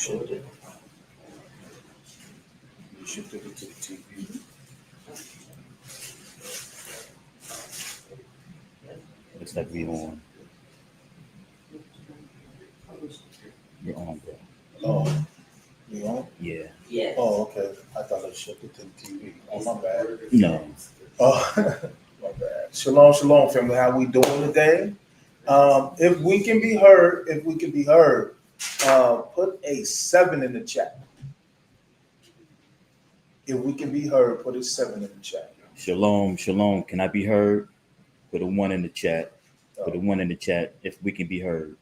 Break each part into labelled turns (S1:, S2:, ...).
S1: shipped it. You shipped it to the TV.
S2: Looks like we on. You're on, bro.
S1: Oh, you on?
S2: Yeah.
S3: Yes.
S1: Oh, okay. I thought I shipped it to the TV. Oh, my bad.
S2: No.
S1: Oh, my bad. Shalom, shalom, family. How we doing today? If we can be heard, put a 7 in the chat. If we can be heard, put a 7 in the chat.
S2: Shalom, shalom. Can I be heard? Put a 1 in the chat. Put a 1 in the chat if we can be heard.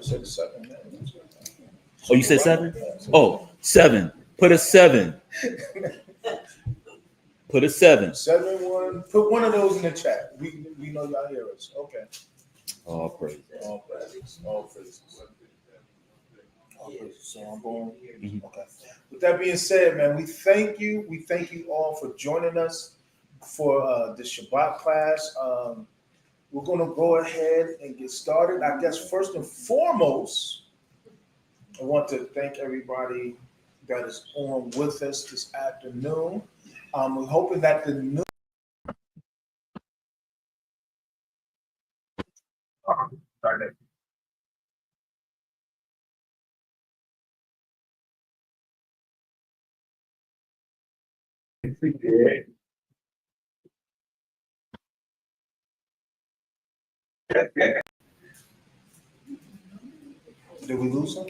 S1: Said 7, man.
S2: Oh, you said 7? Oh, 7. Put a 7. Put a 7.
S1: 7-1. Put one of those in the chat. We know y'all hear us. Okay.
S2: All praise.
S1: All praises. All praises. All praises. So I'm going. Okay. With that being said, man, we thank you. We thank you all for joining us for the Shabbat class. We're going to go ahead and get started. I guess first and foremost, I want to thank everybody that is on with us this afternoon. We're hoping that the new Did we lose him?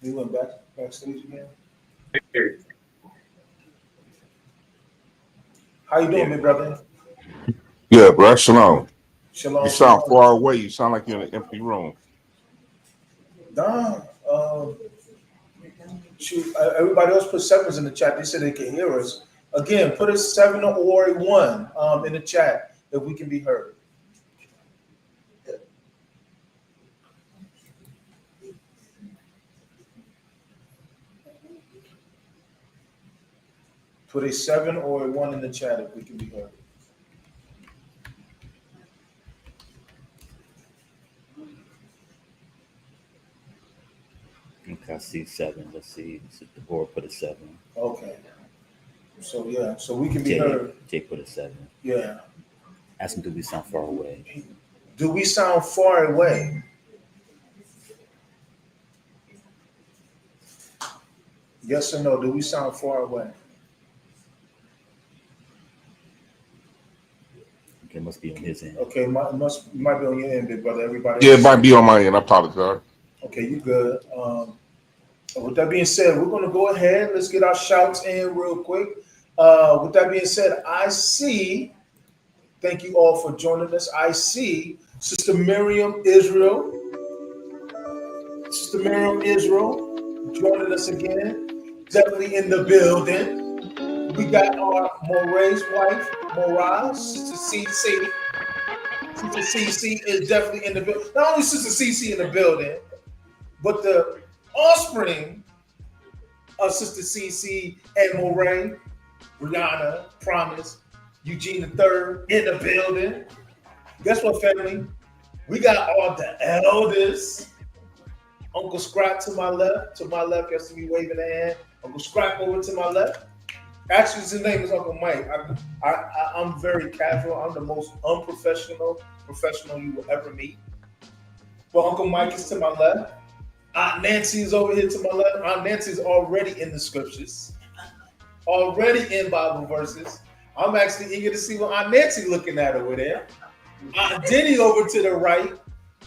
S1: He went backstage again. How you doing, my brother?
S4: Yeah, bro. Shalom.
S1: Shalom.
S4: You sound far away. You sound like you're in an empty room.
S1: Nah. Shoot, everybody else put 7s in the chat. They said they can hear us. Again, put a 7 or a 1 in the chat if we can be heard. Put a 7 or a 1 in the chat if we can be heard.
S2: Okay, I see 7. Let's see. The board put a 7.
S1: Okay. So yeah, so we can be heard.
S2: Jay put a 7.
S1: Yeah.
S2: Ask him, do we sound far away?
S1: Do we sound far away? Yes or no? Do we sound far away?
S2: Okay, must be on his end.
S1: Okay, might be on your end, big brother. Everybody.
S4: Yeah, it might be on my end. I apologize.
S1: Okay, you good. With that being said, we're going to go ahead. Let's get our shouts in real quick. With that being said, I see, thank you all for joining us. I see Sister Miriam Israel. Sister Miriam Israel joining us again. Definitely in the building. We got our Moray's wife, Moray, Sister CC. Sister CC is definitely in the building. Not only Sister CC in the building, but the offspring of Sister CC and Moray, Brianna, Promise, Eugene III in the building. Guess what, family? We got all the elders. Uncle Scrap to my left, yes, me waving the hand. Uncle Scrap over to my left. Actually, his name is Uncle Mike. I'm very casual. I'm the most unprofessional professional you will ever meet. But Uncle Mike is to my left. Aunt Nancy is over here to my left. Aunt Nancy is already in the scriptures, already in Bible verses. I'm actually eager to see what Aunt Nancy looking at over there. Aunt Denny over to the right.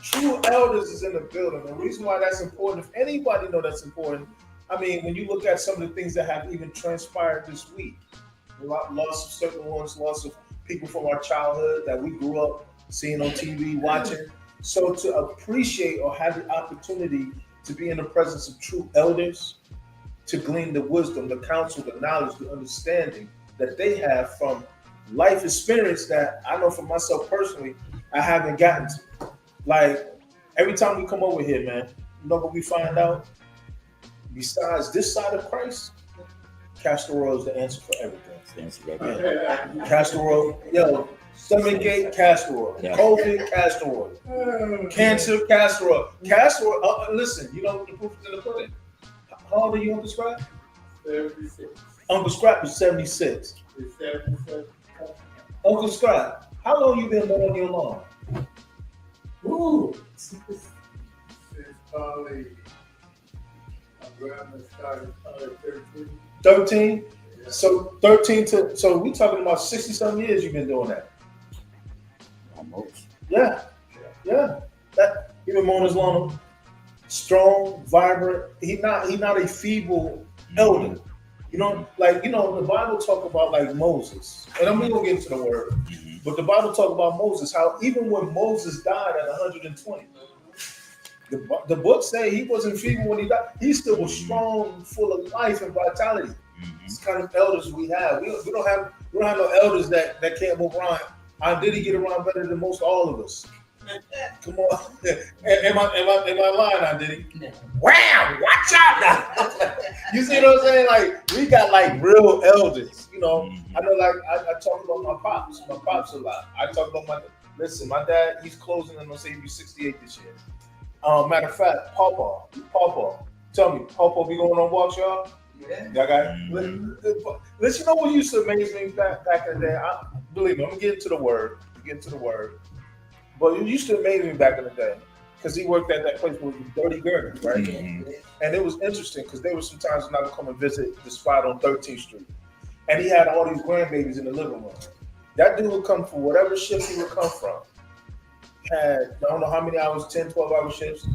S1: True elders is in the building. The reason why that's important, if anybody know that's important, I mean, when you look at some of the things that have even transpired this week, loss of certain ones, loss of people from our childhood that we grew up seeing on TV, watching. So to appreciate or have the opportunity to be in the presence of true elders, to glean the wisdom, the counsel, the knowledge, the understanding that they have from life experience that I know for myself personally, I haven't gotten to. Like, every time we come over here, man, you know what we find out? Besides this side of Christ, castor oil is the answer for everything.
S2: It's the answer right there.
S1: Castor oil, yo, Stomachgate, castor oil.
S2: Yeah.
S1: COVID, castor oil. Cancer, castor oil. Castor oil, listen, you know the proof is in the pudding. How old are you, Uncle Scrap?
S3: 76.
S1: Uncle Scrap is 76.
S3: It's 77.
S1: Uncle Scrap, how long you been mowing your lawn?
S3: Ooh. Since probably my grandma started probably 13.
S1: 13?
S3: Yeah.
S1: So 13 to, so we talking about 60 some years you've been doing that.
S2: Almost.
S1: Yeah. That he been mowing his lawn. Strong, vibrant. He not a feeble elder. You know, like, you know, the Bible talk about like Moses, and I'm gonna get into the word, but the Bible talk about Moses, how even when Moses died at 120, the book say he wasn't feeble when he died. He still was strong, full of life and vitality. It's the kind of elders we have. We don't have no elders that can't move around. Did he get around better than most all of us? Come on. Am I lying now, did he? Wow, watch out now. You see what I'm saying? Like, we got like real elders, you know. I know, like, I talk about my pops a lot. I talk about my dad, he's closing and I'm gonna say he'll be 68 this year. Matter of fact, Pawpaw. Tell me, Pawpaw be going on walks, y'all?
S3: Yeah.
S1: Y'all got let's, you know what used to amaze me back in the day? Believe me, I'm gonna get into the word. But it used to amaze me back in the day because he worked at that place with Dirty Gurney, right? And it was interesting because there were some times when I would come and visit the spot on 13th Street, and he had all these grandbabies in the living room. That dude would come from whatever shift he would come from. Had I don't know how many hours, 10, 12-hour shifts.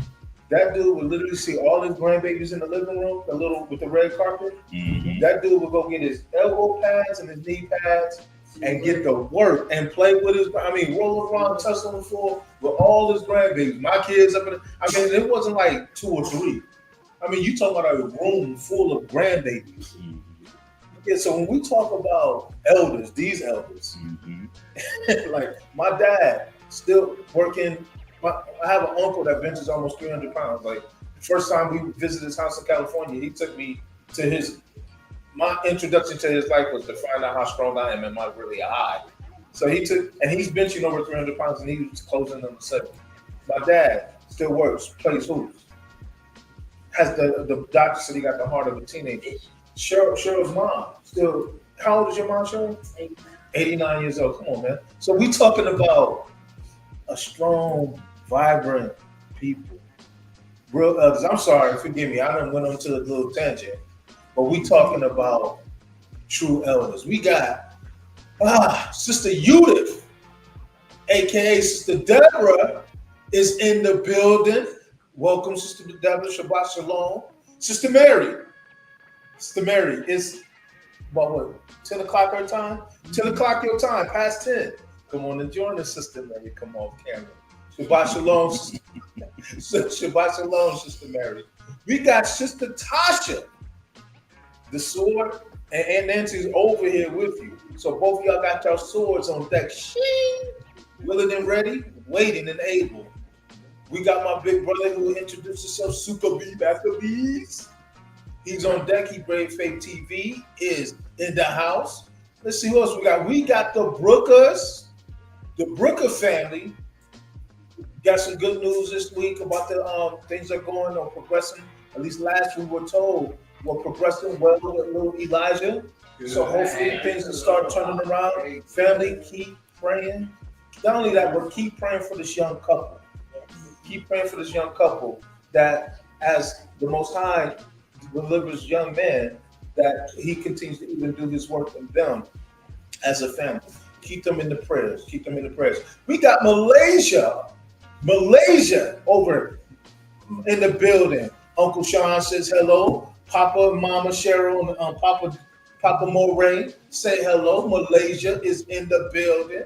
S1: That dude would literally see all his grandbabies in the living room, the little with the red carpet. That dude would go get his elbow pads and his knee pads and get to work and play with his, roll around, touch on the floor with all his grandbabies. My kids up in it wasn't like 2 or 3. You talking about a room full of grandbabies. Yeah, so when we talk about elders, these elders, like my dad still working. I have an uncle that benches almost 300 pounds. Like the first time we visited his house in California, he took me to my introduction to his life was to find out how strong I am and am I really high. So he's benching over 300 pounds and he was closing on the 7. My dad still works, plays hoops. Has the doctor said he got the heart of a teenager. Cheryl's mom still, how old is your mom, Cheryl? 89 years old. Come on, man. So we talking about a strong, vibrant people. Real elders. I'm sorry, forgive me. I done went on to a little tangent. But we talking about true elders. We got Sister Judith, aka Sister Deborah, is in the building. Welcome, Sister Deborah. Shabbat Shalom. Sister Mary. Sister Mary is about what? 10 o'clock her time? 10 o'clock your time, past 10. Come on and join us, Sister Mary. Come off camera. Shabbat Shalom, Shabbat Shalom, Sister Mary. We got Sister Tasha, the sword, and Aunt Nancy's over here with you. So both of y'all got your swords on deck. Shing! Willing and ready, waiting and able. We got my big brother who introduced himself, Super B Bees. He's on deck. He Brave Faith TV is in the house. Let's see who else we got. We got the Brookers, the Brooker family. Got some good news this week about the things that are going or progressing. At least last we were told we're progressing well with little Elijah. So hopefully things will start turning around. Family, keep praying. Not only that, but keep praying for this young couple. Keep praying for this young couple that as the Most High delivers young men, that he continues to even do his work in them as a family. Keep them in the prayers. Keep them in the prayers. We got Malaysia over in the building. Uncle Sean says hello. Papa, Mama Cheryl, and Papa Moray say hello. Malaysia is in the building.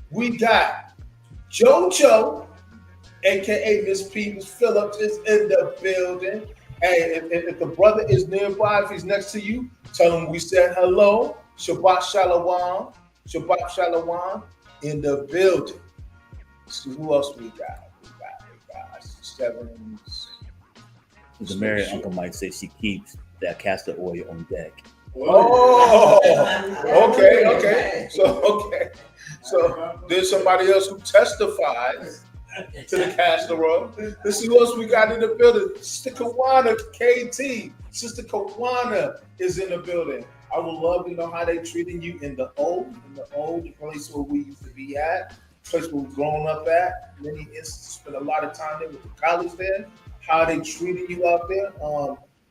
S1: We got JoJo, aka Miss P. Phillips, is in the building. Hey, if the brother is nearby, if he's next to you, tell him we said hello. Shabbat Shalom. Shabbat Shalom in the building. So who else we got? We got 7.
S2: The Mary Uncle Mike says she keeps that castor oil on deck.
S1: Oh, okay. So there's somebody else who testified to the casserole. Let's see who else we got in the building. Sister Kawana KT. Sister Kawana is in the building. I would love to know how they treating you in the old, the place where we used to be at, place where we've grown up at. Many instances, spent a lot of time there with the college there. How they treating you out there.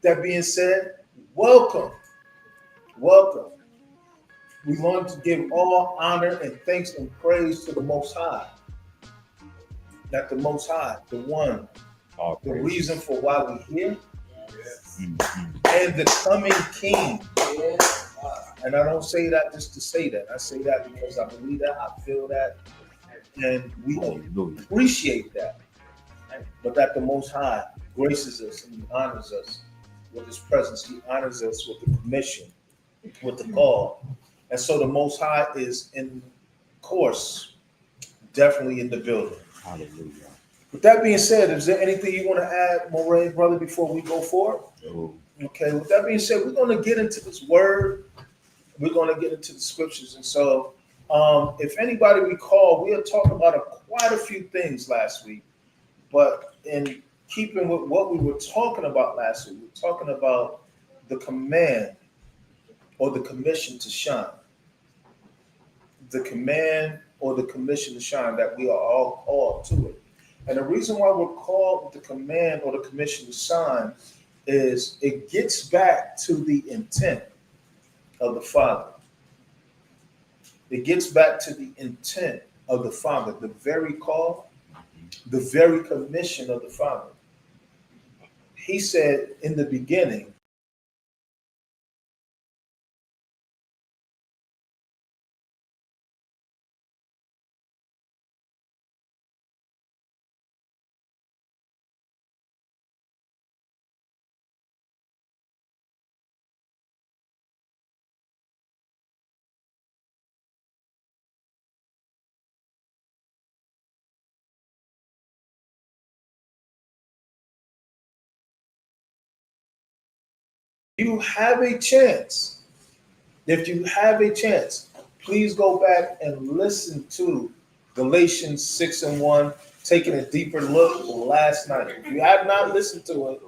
S1: That being said, welcome. We want to give all honor and thanks and praise to the Most High. That the Most High, the one, the reason for why we're here, and the coming King. And I don't say that just to say that. I say that because I believe that, I feel that, and we appreciate that. But that the Most High graces us and He honors us with His presence. He honors us with the commission, with the call. And so the Most High is in course, definitely in the building.
S2: Hallelujah.
S1: With that being said, is there anything you want to add, Moray, brother, before we go forward?
S2: Oh.
S1: Okay, with that being said, we're going to get into this word. We're going to get into the scriptures. And so if anybody recall, we had talked about quite a few things last week. But in keeping with what we were talking about last week, we were talking about the command or the commission to shine. The command or the commission to shine, that we are all called to it. And the reason why we're called the command or the commission to shine is it gets back to the intent of the Father. It gets back to the intent of the Father, the very call, the very commission of the Father. He said in the beginning, you have a chance. If you have a chance, please go back and listen to Galatians 6:1, taking a deeper look last night. If you have not listened to it,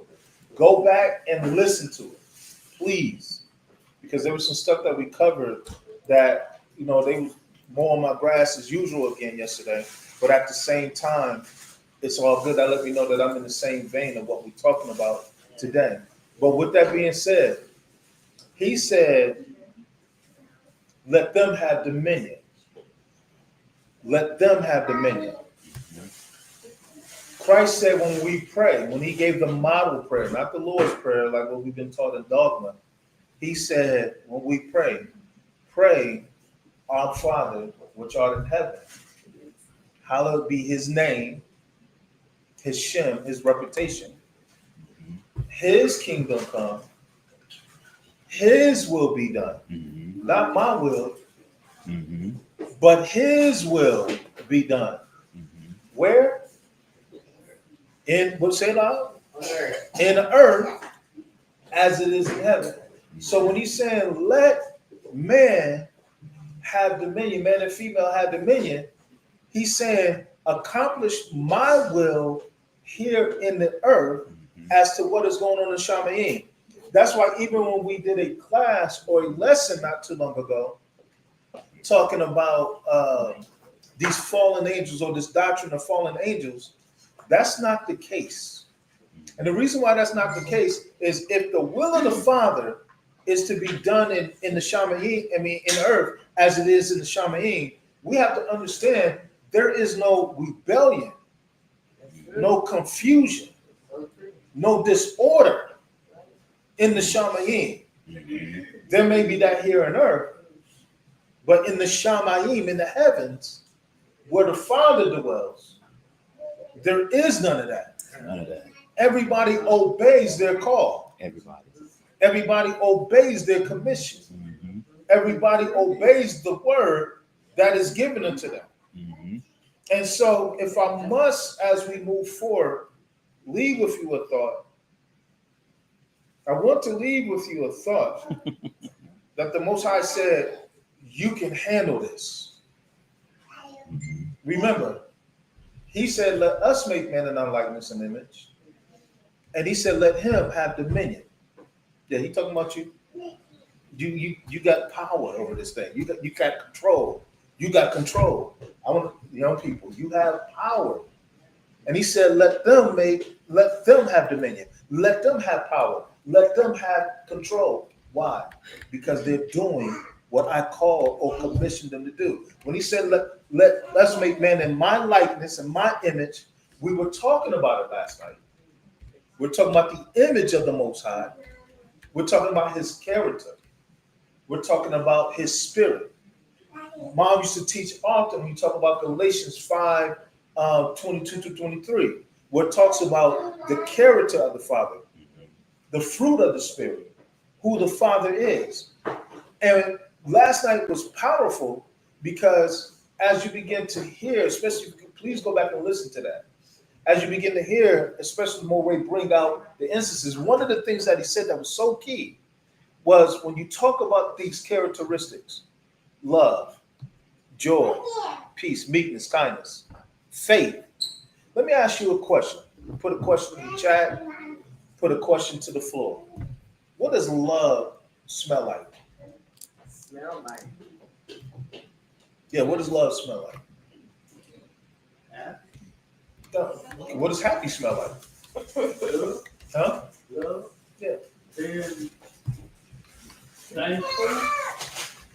S1: go back and listen to it, please. Because there was some stuff that we covered that, they was more on my grass as usual again yesterday. But at the same time, it's all good. That let me know that I'm in the same vein of what we're talking about today. But with that being said, he said, let them have dominion. Let them have dominion. Christ said when we pray, when he gave the model prayer, not the Lord's prayer like what we've been taught in dogma, he said when we pray, our Father, which art in heaven, hallowed be his name, his shem, his reputation. His kingdom come, his will be done. Not my will, but his will be done. Where? Say it loud. In earth as it is in heaven. So when he's saying let man have dominion, man and female have dominion, he's saying accomplish my will here in the earth as to what is going on in Shamayim. That's why even when we did a class or a lesson not too long ago, talking about these fallen angels or this doctrine of fallen angels, that's not the case. And the reason why that's not the case is if the will of the Father is to be done in the Shamayim, in earth as it is in the Shamayim, we have to understand there is no rebellion, no confusion, no disorder in the Shamayim. There may be that here on earth, but in the Shamayim, in the heavens, where the Father dwells, there is none of that.
S2: None of that.
S1: Everybody obeys their call. Everybody obeys their commission. Everybody obeys the word that is given unto them. And so if I must, as we move forward, leave with you a thought, I want to leave with you a thought that the Most High said, you can handle this. Remember, he said, let us make man in our likeness and image. And he said, let him have dominion. Yeah, he talking about you. You got power over this thing. You got control. You got control. I want young people, you have power. And he said, let them have dominion. Let them have power. Let them have control. Why? Because they're doing what I call or commissioned them to do. When he said, let's make man in my likeness and my image, we were talking about it last night. We're talking about the image of the Most High. We're talking about his character. We're talking about his spirit. Mom used to teach often when you talk about Galatians 5, 22 to 23, where it talks about the character of the Father, the fruit of the Spirit, who the Father is. And last night was powerful because as you begin to hear, especially, please go back and listen to that. As you begin to hear, especially Moray bring out the instances, one of the things that he said that was so key was when you talk about these characteristics, love, joy, peace, meekness, kindness, faith. Let me ask you a question. Put a question in the chat. Put a question to the floor. What does love smell like?
S3: Smell like.
S1: Yeah, what does love smell like?
S3: Happy.
S1: What does happy smell like? Huh?
S3: Love.
S1: Yeah.
S3: And thankful.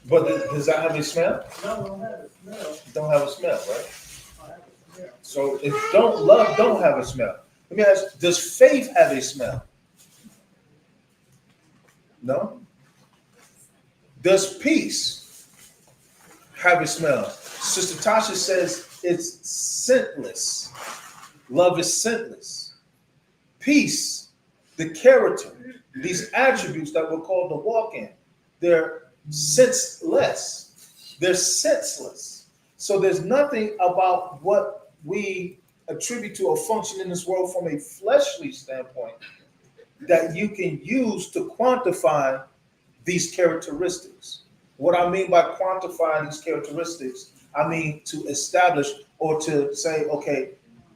S1: But does that have a smell?
S3: No, don't have a smell.
S1: It don't have a smell, right?
S3: I have a smell.
S1: So if love don't have a smell. Let me ask, does faith have a smell? No? Does peace have a smell? Sister Tasha says it's scentless. Love is scentless. Peace, the character, these attributes that we're called to walk in, they're senseless. They're senseless. So there's nothing about what we attribute to a function in this world from a fleshly standpoint that you can use to quantify these characteristics. What I mean by quantifying these characteristics, I mean to establish or to say, okay,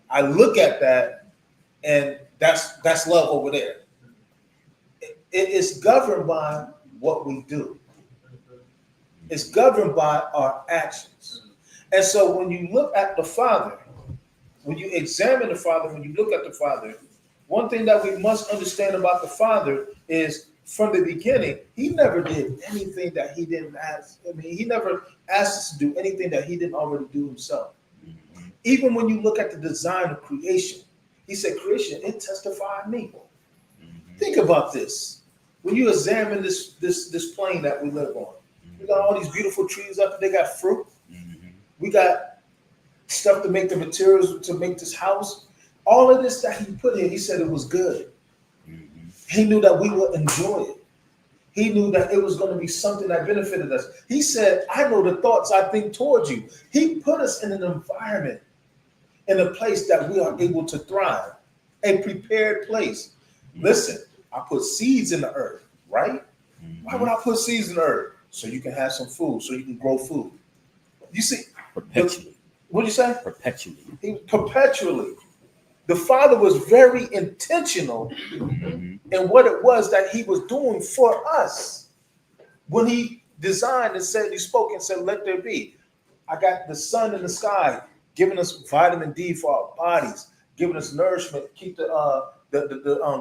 S1: I look at that and that's love over there. It is governed by what we do. It's governed by our actions. And so when you look at the Father, when you examine the Father, when you look at the Father, one thing that we must understand about the Father is from the beginning, he never did anything that he didn't ask. I mean, he never asked us to do anything that he didn't already do himself. Even when you look at the design of creation, he said, creation, it testified me. Think about this. When you examine this plane that we live on, we got all these beautiful trees up there, they got fruit. We got stuff to make the materials to make this house. All of this that he put in, he said it was good. He knew that we would enjoy it. He knew that it was going to be something that benefited us. He said, I know the thoughts I think towards you. He put us in an environment, in a place that we are able to thrive, a prepared place. Listen, I put seeds in the earth, right? Why would I put seeds in the earth? So you can have some food, so you can grow food. You see,
S2: Perpetually.
S1: What'd you say?
S2: Perpetually.
S1: Perpetually. The Father was very intentional in what it was that he was doing for us. When he designed and said, he spoke and said, let there be. I got the sun in the sky, giving us vitamin D for our bodies, giving us nourishment, keep the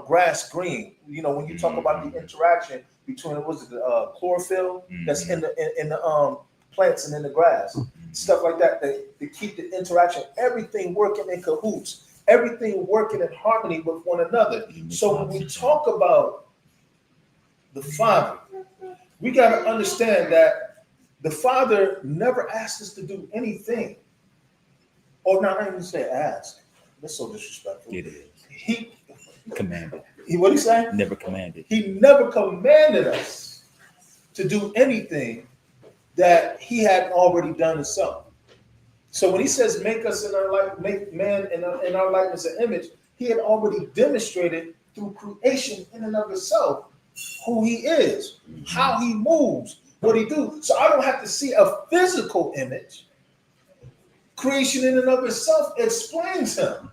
S1: grass green. You know, when you talk about the interaction between the chlorophyll that's in the plants and in the grass, stuff like that, to keep the interaction, everything working in cahoots, everything working in harmony with one another. So when we talk about the Father, we got to understand that the Father never asked us to do anything. Or not even say ask. That's so disrespectful.
S2: It is.
S1: He
S2: Commanded.
S1: what did he say?
S2: Never commanded.
S1: He never commanded us to do anything that he had already done himself. So when he says make us in our life, make man in our likeness and image, he had already demonstrated through creation in and of itself who he is, how he moves, what he do. So I don't have to see a physical image. Creation in and of itself explains him.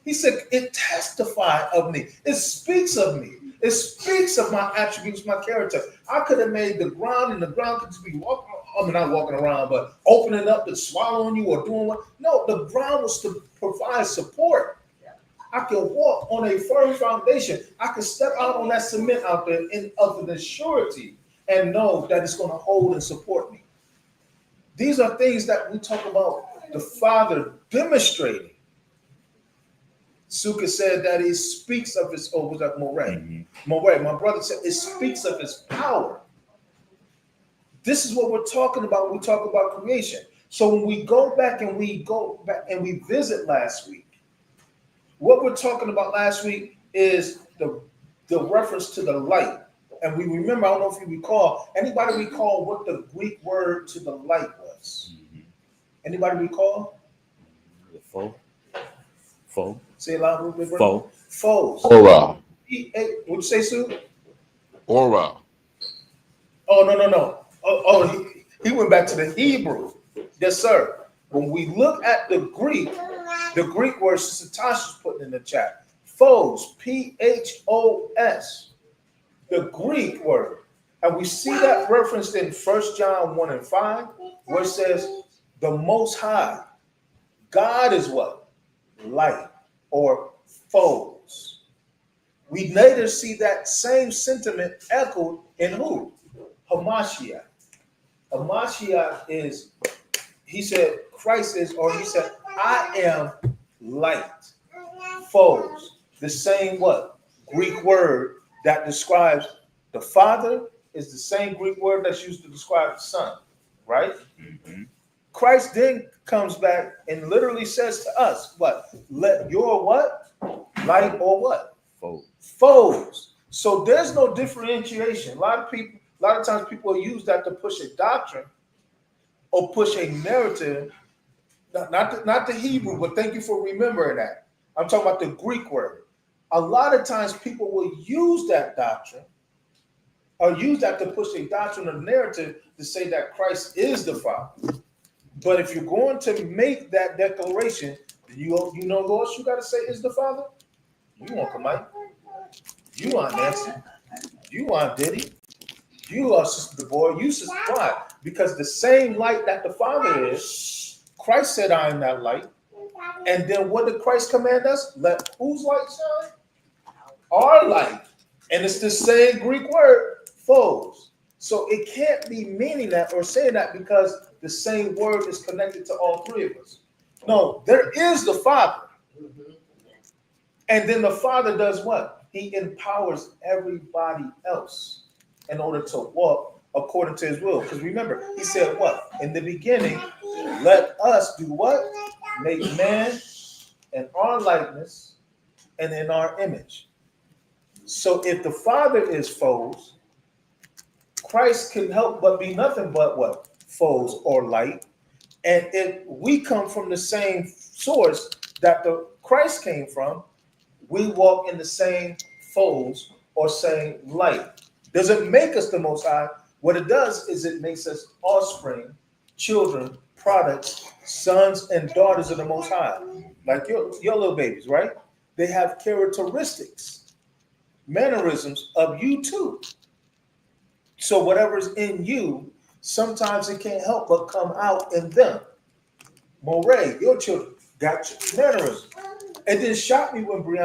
S1: He said, it testifies of me. It speaks of me. It speaks of my attributes, my character. I could have made the ground, and the ground could just be walking, I mean, not walking around, but opening up and swallowing you or doing what? No, the ground was to provide support. I can walk on a firm foundation. I can step out on that cement out there in of the surety and know that it's going to hold and support me. These are things that we talk about the Father demonstrating. Sukkah said that he speaks of his, oh, was that Moray? Moray, my brother said it speaks of his power. This is what we're talking about when we talk about creation. So when we go back and we visit last week, what we're talking about last week is the reference to the light. And we remember, I don't know if you recall, anybody recall what the Greek word to the light was? Anybody recall?
S2: Foe.
S1: Say it loud, bro.
S2: Foe.
S1: Foes.
S4: Aura.
S1: What'd you say, Sue?
S4: Aura.
S1: Oh, no. He went back to the Hebrew. Yes, sir. When we look at the Greek word Sister Tasha's putting in the chat, foes, P-H-O-S, the Greek word. And we see that referenced in 1 John 1 and 5, where it says, the Most High, God is what? Light, or foes. We later see that same sentiment echoed in who? Hamashiach. Hamashiach is, he said, Christ is, or he said, I am light. Foes. The same what? Greek word that describes the Father is the same Greek word that's used to describe the Son, right? Christ then comes back and literally says to us, what? Let your what? Light or what? Foes. So there's no differentiation. A lot of times people use that to push a doctrine or push a narrative. Not the Hebrew, but thank you for remembering that. I'm talking about the Greek word. A lot of times people will use that doctrine or use that to push a doctrine or narrative to say that Christ is the Father. But if you're going to make that declaration, you know who else you got to say is the Father? You want Kamite. You want Nancy. You want Diddy. You are Sister Boy. You Sister Why? Because the same light that the Father is, Christ said, I am that light. And then what did Christ command us? Let whose light shine? Our light. And it's the same Greek word, foes. So it can't be meaning that or saying that because the same word is connected to all three of us. No, there is the Father. And then the Father does what? He empowers everybody else in order to walk according to his will. Because remember, he said what? In the beginning, let us do what? Make man in our likeness and in our image. So if the Father is foes, Christ can help but be nothing but what? Foes or light. And if we come from the same source that the Christ came from, we walk in the same foes or same light. Doesn't make us the Most High. What it does is it makes us offspring, children, products, sons and daughters of the Most High. Like your little babies, right? They have characteristics, mannerisms of you too. So whatever's in you, sometimes it can't help but come out in them. Moray, your children got mannerisms. It didn't shock me when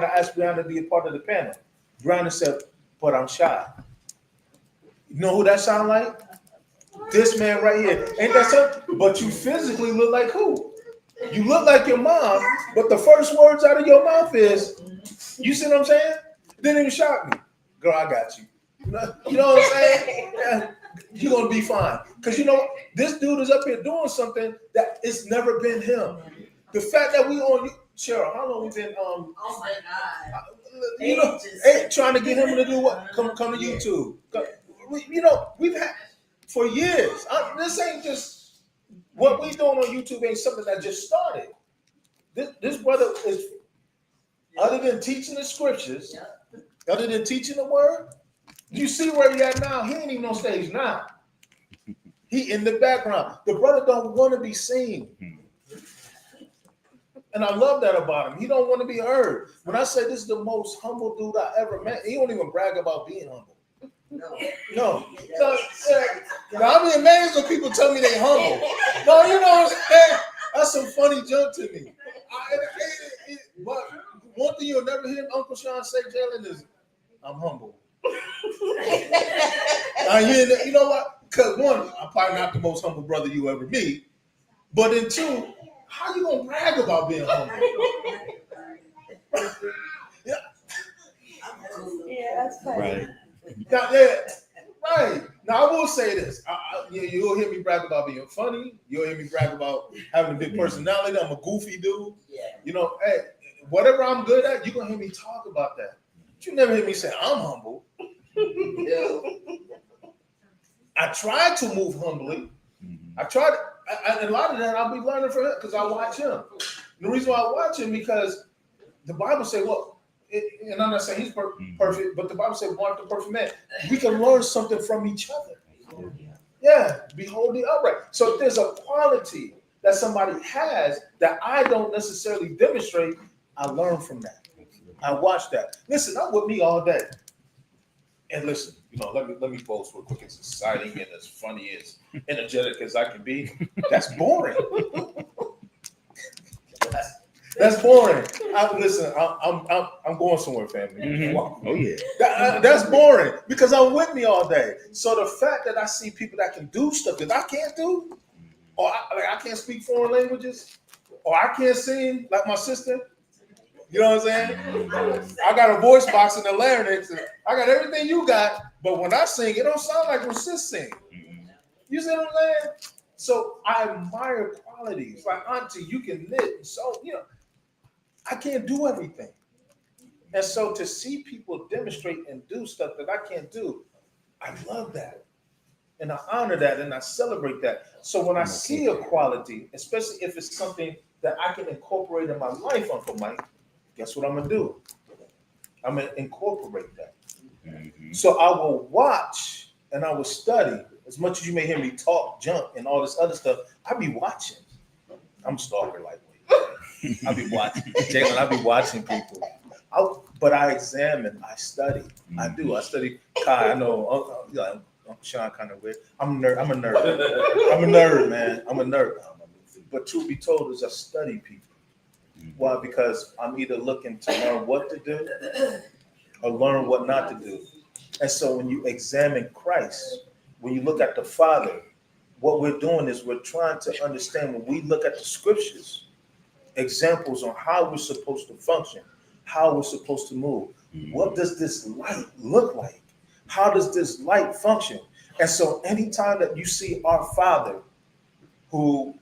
S1: I asked Brianna to be a part of the panel. Brianna said, but I'm shy. You know who that sound like? This man right here. Ain't that something? But you physically look like who? You look like your mom, but the first words out of your mouth is, you see what I'm saying? It didn't even shock me. Girl, I got you. You know what I'm saying? Yeah, you're going to be fine. Because you know, this dude is up here doing something that it's never been him. The fact that we on Cheryl, how long we been
S5: oh my God.
S1: You know, trying to get him to do what? Come to YouTube. You know, we've had for years. This ain't just what we doing on YouTube ain't something that just started. This brother is, other than teaching the scriptures, Other than teaching the word, you see where he at now. He ain't even on stage now. He in the background. The brother don't want to be seen. And I love that about him. He don't want to be heard. When I say this is the most humble dude I ever met, he don't even brag about being humble. No. Now, I be amazed when people tell me they humble. No, you know what I'm saying? That's some funny junk to me. But one thing you'll never hear Uncle Sean say, Jalen, is, I'm humble. You know what? Because one, I'm probably not the most humble brother you ever meet. But then two, how you gonna brag about being humble? Yeah.
S5: Yeah, that's funny.
S2: Right.
S1: Now, yeah, right. Now I will say this. You'll hear me brag about being funny. You'll hear me brag about having a big personality. I'm a goofy dude.
S5: Yeah.
S1: You know, hey, whatever I'm good at, you're gonna hear me talk about that. But you never hear me say I'm humble. I try to move humbly. I try to, and a lot of that I'll be learning from him because I watch him. And the reason why I watch him because the Bible say, well, and I'm not saying he's perfect, but the Bible says, "Mark the perfect man." We can learn something from each other. Yeah, behold the upright. So if there's a quality that somebody has that I don't necessarily demonstrate, I learn from that. I watch that. Listen, I'm with me all day. And listen, you know, let me boast real quick. As exciting and as funny as energetic as I can be, that's boring. That's boring. Listen, I'm going somewhere, family.
S2: Mm-hmm. Oh yeah.
S1: That's boring because I'm with me all day. So the fact that I see people that can do stuff that I can't do, or I can't speak foreign languages, or I can't sing like my sister. You know what I'm saying? I got a voice box and a larynx. And I got everything you got, but when I sing, it don't sound like when sis sing. You see what I'm saying? So I admire qualities. Like Auntie, you can knit and sew. You know, I can't do everything. And so to see people demonstrate and do stuff that I can't do, I love that. And I honor that and I celebrate that. So when I see a quality, especially if it's something that I can incorporate in my life, Uncle Mike, guess what I'm gonna do? I'm gonna incorporate that. Mm-hmm. So I will watch and I will study. As much as you may hear me talk junk and all this other stuff, I be watching. I'm a stalker lightweight. I be watching. Jalen, I be watching people. But I examine, I study. I do. I study. Kai, I know. Uncle Sean kind of weird. I'm a nerd. I'm a nerd, man. I'm a nerd. But truth be told, is I study people. Why? Because I'm either looking to learn what to do or learn what not to do. And so when you examine Christ, when you look at the Father, what we're doing is we're trying to understand when we look at the scriptures, examples on how we're supposed to function, how we're supposed to move. What does this light look like? How does this light function? And so anytime that you see our Father who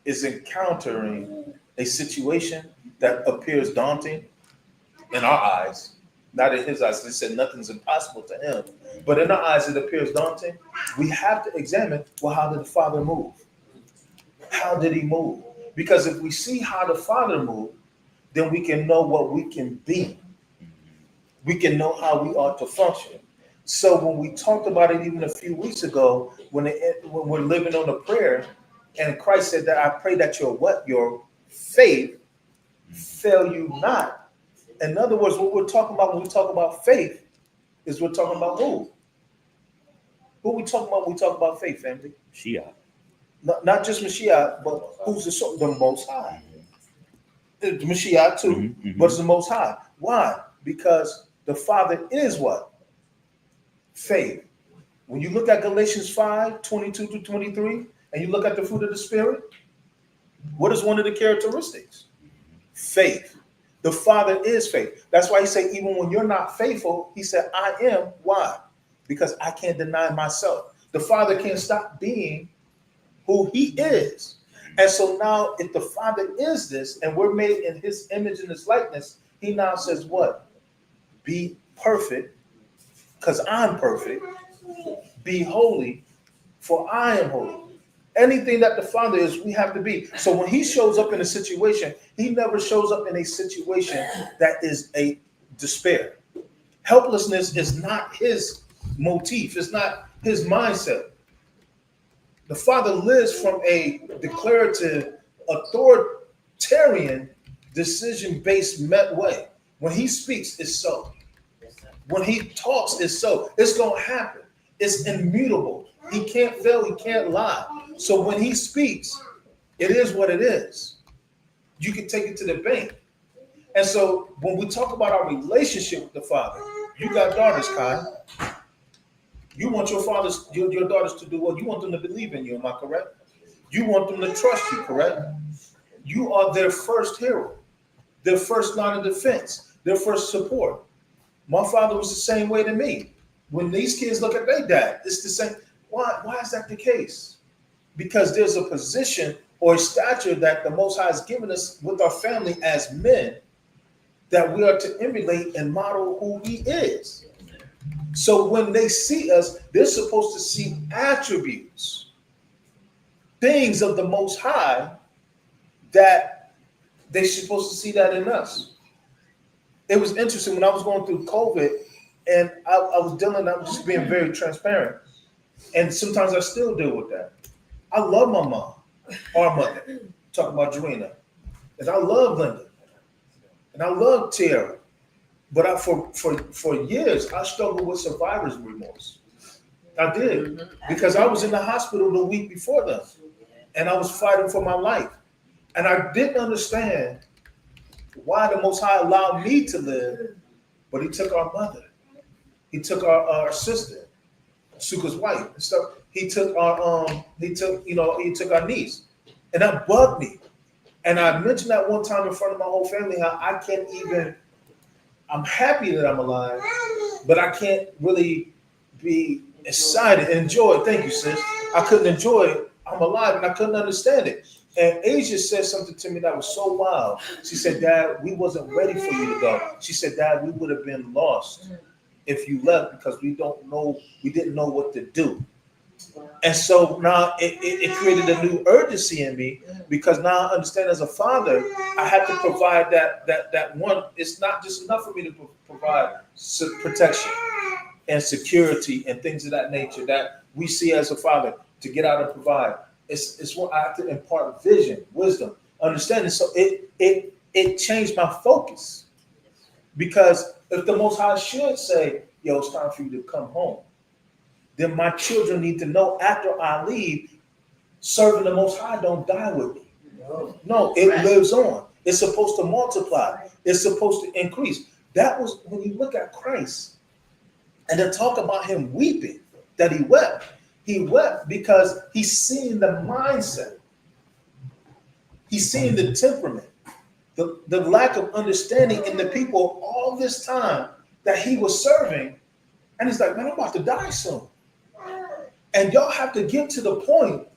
S1: is encountering a situation that appears daunting in our eyes, not in his eyes, they said nothing's impossible to him, but in our eyes it appears daunting, we have to examine, well, how did the Father move? How did he move? Because if we see how the Father moved, then we can know what we can be. We can know how we ought to function. So when we talked about it even a few weeks ago, when we're living on a prayer, and Christ said that I pray that your faith fail you not. In other words, what we're talking about when we talk about faith is we're talking about who? Who are we talking about when we talk about faith, family?
S2: Mashiach.
S1: Not just Mashiach, but who's the Most High? The Mashiach too, but it's the Most High. Why? Because the Father is what? Faith. When you look at Galatians 5:22-23, and you look at the fruit of the Spirit, what is one of the characteristics? Faith. The Father is faith. That's why he said, even when you're not faithful, he said, I am. Why? Because I can't deny myself. The Father can't stop being who he is. And so now if the Father is this, and we're made in his image and his likeness, he now says what? Be perfect, because I'm perfect. Be holy, for I am holy. Anything that the Father is, we have to be. So when he shows up in a situation, he never shows up in a situation that is a despair. Helplessness is not his motif. It's not his mindset. The Father lives from a declarative, authoritarian, decision-based way. When he speaks, it's so. When he talks, it's so. It's going to happen. It's immutable. He can't fail. He can't lie. So when he speaks, it is what it is. You can take it to the bank. And so when we talk about our relationship with the Father, you got daughters, Kai. You want your daughters to do what? You want them to believe in you, am I correct? You want them to trust you, correct? You are their first hero, their first line of defense, their first support. My father was the same way to me. When these kids look at their dad, it's the same. Why is that the case? Because there's a position or a stature that the Most High has given us with our family as men that we are to emulate and model who he is. So when they see us, they're supposed to see attributes, things of the Most High that they're supposed to see that in us. It was interesting when I was going through COVID and I'm just being very transparent. And sometimes I still deal with that. I love my mom, our mother, talking about Jarena. And I love Linda. And I love Tara. But for years, I struggled with survivor's remorse. I did. Because I was in the hospital the week before them. And I was fighting for my life. And I didn't understand why the Most High allowed me to live, but he took our mother. He took our sister, Suka's wife, and stuff. He took our our niece. And that bugged me. And I mentioned that one time in front of my whole family, how I can't even, I'm happy that I'm alive, but I can't really be excited and enjoy it. Thank you, sis. I couldn't enjoy it. I'm alive and I couldn't understand it. And Asia said something to me that was so wild. She said, Dad, we wasn't ready for you to go. She said, Dad, we would have been lost if you left because we didn't know what to do. And so now it created a new urgency in me because now I understand as a father, I have to provide that one. It's not just enough for me to provide protection and security and things of that nature that we see as a father to get out and provide. It's what I have to impart vision, wisdom, understanding. So it changed my focus because if the Most High should say, yo, it's time for you to come home, then my children need to know after I leave, serving the Most High don't die with me. No, it lives on. It's supposed to multiply. It's supposed to increase. That was when you look at Christ and then talk about him weeping, that he wept. He wept because he's seeing the mindset. He's seeing the temperament, the lack of understanding in the people all this time that he was serving. And he's like, man, I'm about to die soon. And y'all have to get to the point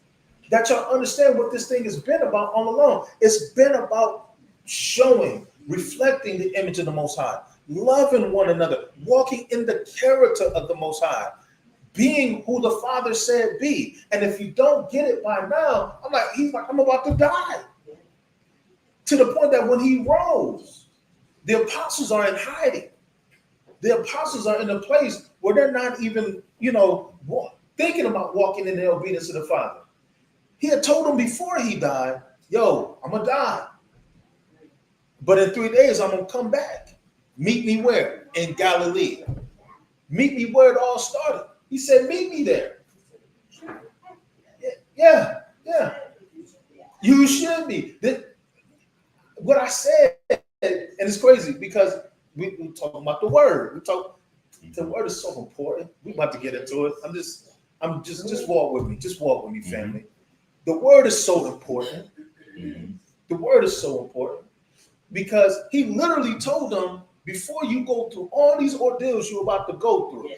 S1: that y'all understand what this thing has been about all along. It's been about showing, reflecting the image of the Most High, loving one another, walking in the character of the Most High, being who the Father said be. And if you don't get it by now, he's like, I'm about to die. To the point that when he rose, the apostles are in hiding. The apostles are in a place where they're not even, thinking about walking in the obedience of the Father. He had told them before he died, yo, I'm going to die. But in 3 days, I'm going to come back. Meet me where? In Galilee. Meet me where it all started. He said, meet me there. Yeah. You should be. What I said, and it's crazy because we talking about the word. The word is so important. We about to get into it. Just walk with me. Just walk with me, family. The word is so important. The word is so important because he literally told them, before you go through all these ordeals you're about to go through,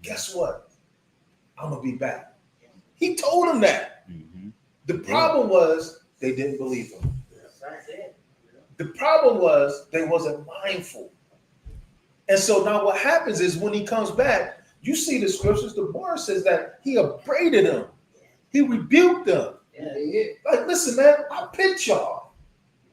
S1: guess what? I'm going to be back. He told them that. The problem was they didn't believe him. The problem was they wasn't mindful. And so now what happens is when he comes back, you see the scriptures, the word says that he upbraided them. He rebuked them. Like, listen, man, I picked y'all.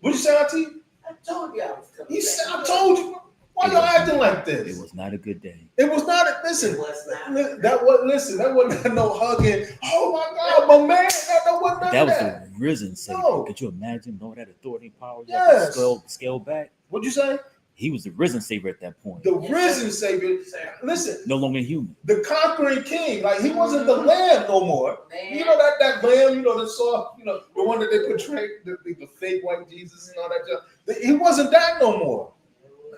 S1: What'd you say, Auntie?
S5: I told you I was coming.
S1: He said, I told you. Why y'all acting like
S2: It
S1: this?
S2: was not a good day.
S1: It was not a, listen,
S5: It was not.
S1: that wasn't no hugging. Oh my God, my man, that wasn't none
S2: That
S1: of
S2: was
S1: that.
S2: the risen Savior.
S1: No.
S2: Could you imagine all that authority and power? You
S1: Yes.
S2: have to scale back.
S1: What'd you say?
S2: He was the risen Savior at that point.
S1: The risen Savior. Listen,
S2: No longer human.
S1: the conquering king, like he wasn't the lamb no more. You know that lamb, you know, that saw, you know, the one that they portrayed, the fake white Jesus and all that stuff. He wasn't that no more.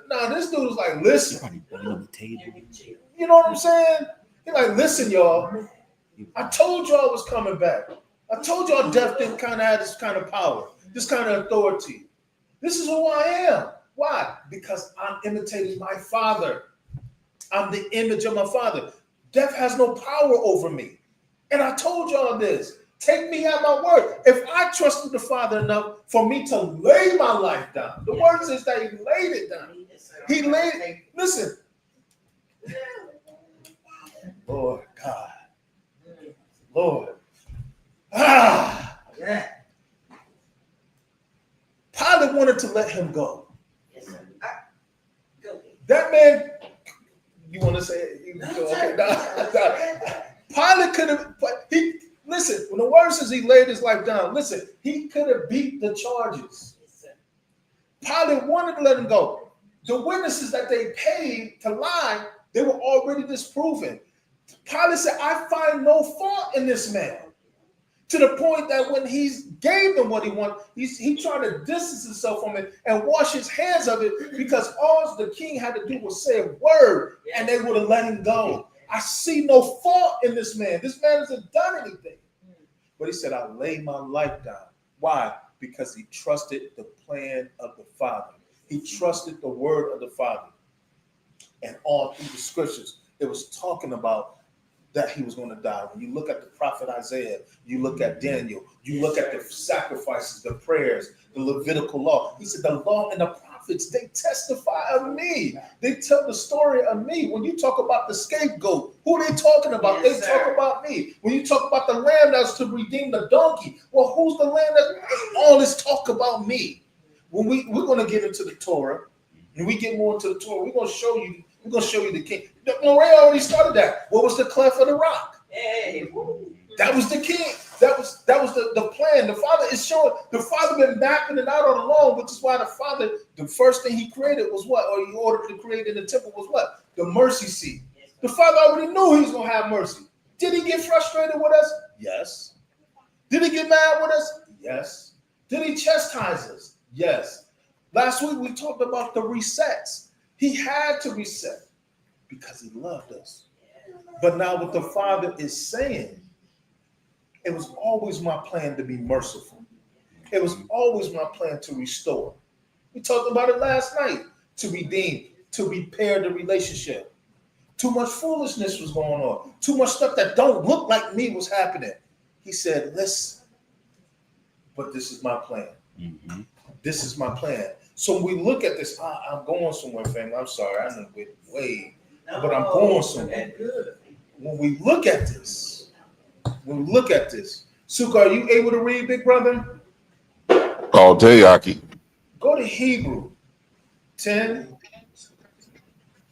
S1: Nah, this dude was like,
S2: He
S1: listen,
S2: probably banged on the table.
S1: you know what I'm saying? He like, listen, y'all. I told y'all I was coming back. I told y'all death didn't kind of have this kind of power, this kind of authority. This is who I am. Why? Because I'm imitating my Father. I'm the image of my Father. Death has no power over me. And I told y'all this. Take me at my word. If I trusted the Father enough for me to lay my life down, the word says that he laid it down. He laid it. Listen. Lord God. Lord. Pilate wanted to let him go. That man, you want to say it? Okay, nah. Pilate could have, but listen, when the word says he laid his life down, listen, he could have beat the charges. Pilate wanted to let him go. The witnesses that they paid to lie, they were already disproven. Pilate said, I find no fault in this man. To the point that when he gave them what he wanted, he tried to distance himself from it and wash his hands of it, because all the king had to do was say a word and they would have let him go. I see no fault in this man. This man hasn't done anything. But he said, I lay my life down. Why? Because he trusted the plan of the Father. He trusted the word of the Father. And all through the scriptures, it was talking about that he was going to die. When you look at the prophet Isaiah, you look at Daniel, you look at the sacrifices, the prayers, the Levitical law. He said, the law and the prophets, they testify of me. They tell the story of me. When you talk about the scapegoat, who are they talking about?
S5: Yes,
S1: they talk about me. When you talk about the lamb that's to redeem the donkey, well, who's the lamb that all this talk about me? When we're going to get into the Torah, and we get more into the Torah, we're going to show you the king. Moray already started that. What was the cleft of the rock?
S5: Hey.
S1: That was the king. That was the plan. The Father is showing. The Father been mapping it out all along, which is why the Father, the first thing he created was what? Or he ordered to create in the temple was what? The mercy seat. The Father already knew he was going to have mercy. Did he get frustrated with us? Yes. Did he get mad with us? Yes. Did he chastise us? Yes. Last week we talked about the resets. He had to reset because he loved us. But now what the Father is saying, it was always my plan to be merciful. It was always my plan to restore. We talked about it last night, to redeem, to repair the relationship. Too much foolishness was going on. Too much stuff that don't look like me was happening. He said, listen, but this is my plan.
S2: Mm-hmm.
S1: This is my plan. So when we look at this, I'm going somewhere, family. I'm sorry, I know it way, but I'm going somewhere. When we look at this, Suka, are you able to read, big brother?
S4: All day, Aki.
S1: Go to Hebrew 10,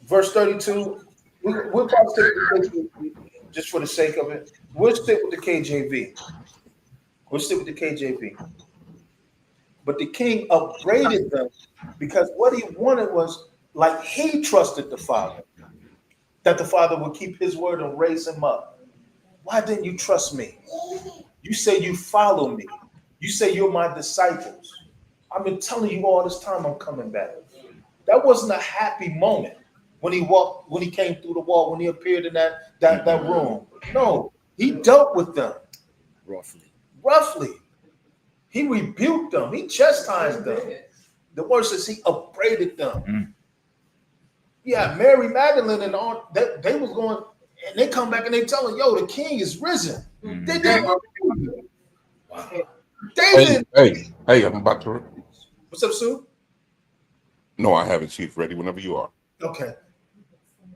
S1: verse 32. We'll probably stick with the, just for the sake of it. We'll stick with the KJV. But the king upbraided them because what he wanted was, like he trusted the Father, that the Father would keep his word and raise him up. Why didn't you trust me? You say you follow me. You say you're my disciples. I've been telling you all this time I'm coming back. That wasn't a happy moment when he came through the wall, when he appeared in that room. No, he dealt with them. Roughly. He rebuked them. He chastised them. The word says he upbraided them.
S2: Mm.
S1: Yeah, Mary Magdalene and all they was going, and they come back and they tell him, yo, the king is risen.
S2: Mm.
S1: They didn't believe it. David.
S4: Hey, I'm about to.
S1: What's up, Sue?
S4: No, I haven't, Chief. Ready whenever you are.
S1: Okay.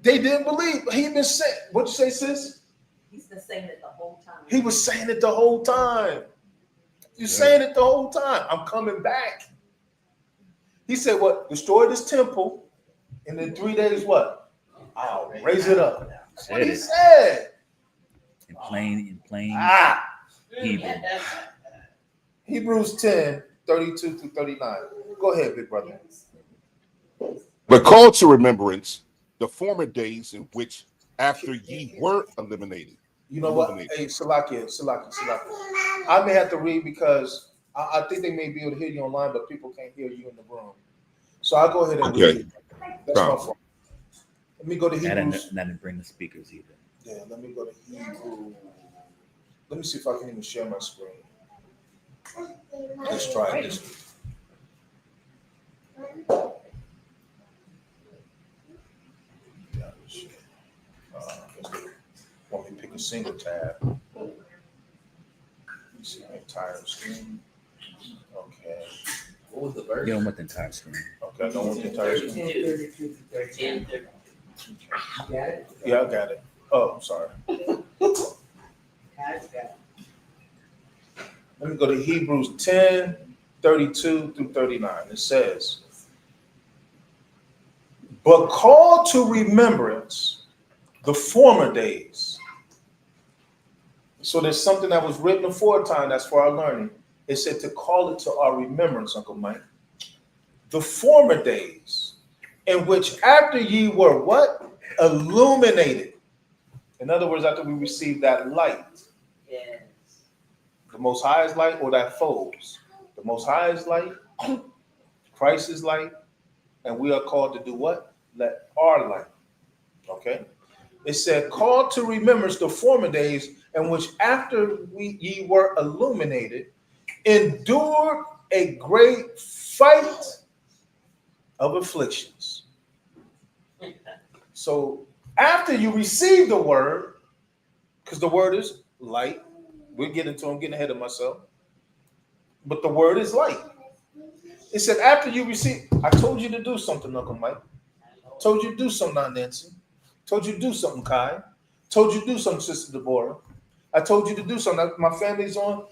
S1: They didn't believe. He been saying, what'd you say, sis?
S5: He's been saying it the whole time.
S1: He was saying it the whole time. You're saying it the whole time. I'm coming back. He said, what? Destroy this temple And in 3 days, what? I'll raise it up. That's what
S2: Said
S1: he
S2: it.
S1: said.
S2: In plain
S1: Ah,
S2: Hebrew.
S1: Hebrews 10, 32 through 39. Go ahead, big brother.
S4: But call to remembrance the former days in which, after ye were eliminated.
S1: You know what? Hey, Salakia. I may have to read because I think they may be able to hear you online, but people can't hear you in the room. So I'll go ahead and
S4: Okay.
S1: read. That's my fault. Let me go to
S2: I
S1: Hebrews.
S2: didn't bring the speakers either.
S1: Yeah, let me go to Hebrews. Let me see if I can even share my screen. Let's try this. Yeah, shit. Want me to pick a single tab? Let me see my entire screen. Okay.
S3: What was the verse?
S2: You don't want the entire screen.
S1: Okay, I don't want the entire screen.
S3: 32. Got it?
S1: Yeah, I got it. Oh, I'm sorry. Let me go to Hebrews 10, 32 through 39. It says, but call to remembrance the former days. So there's something that was written aforetime that's for our learning. It said to call it to our remembrance, Uncle Mike. The former days in which after ye were what? Illuminated. In other words, after we received that light.
S5: Yes.
S1: The Most High's light or that foes. The Most High's light, Christ is light, and we are called to do what? Let our light. Okay? It said, call to remembrance the former days in which after ye were illuminated, endured a great fight of afflictions. So after you receive the word, because the word is light, we'll get into, I'm getting ahead of myself, but the word is light. It said after you receive, I told you to do something, Uncle Mike. Told you to do something, Aunt Nancy. Told you to do something, Kai. Told you to do something, Sister Deborah. I told you to do something. My family's on.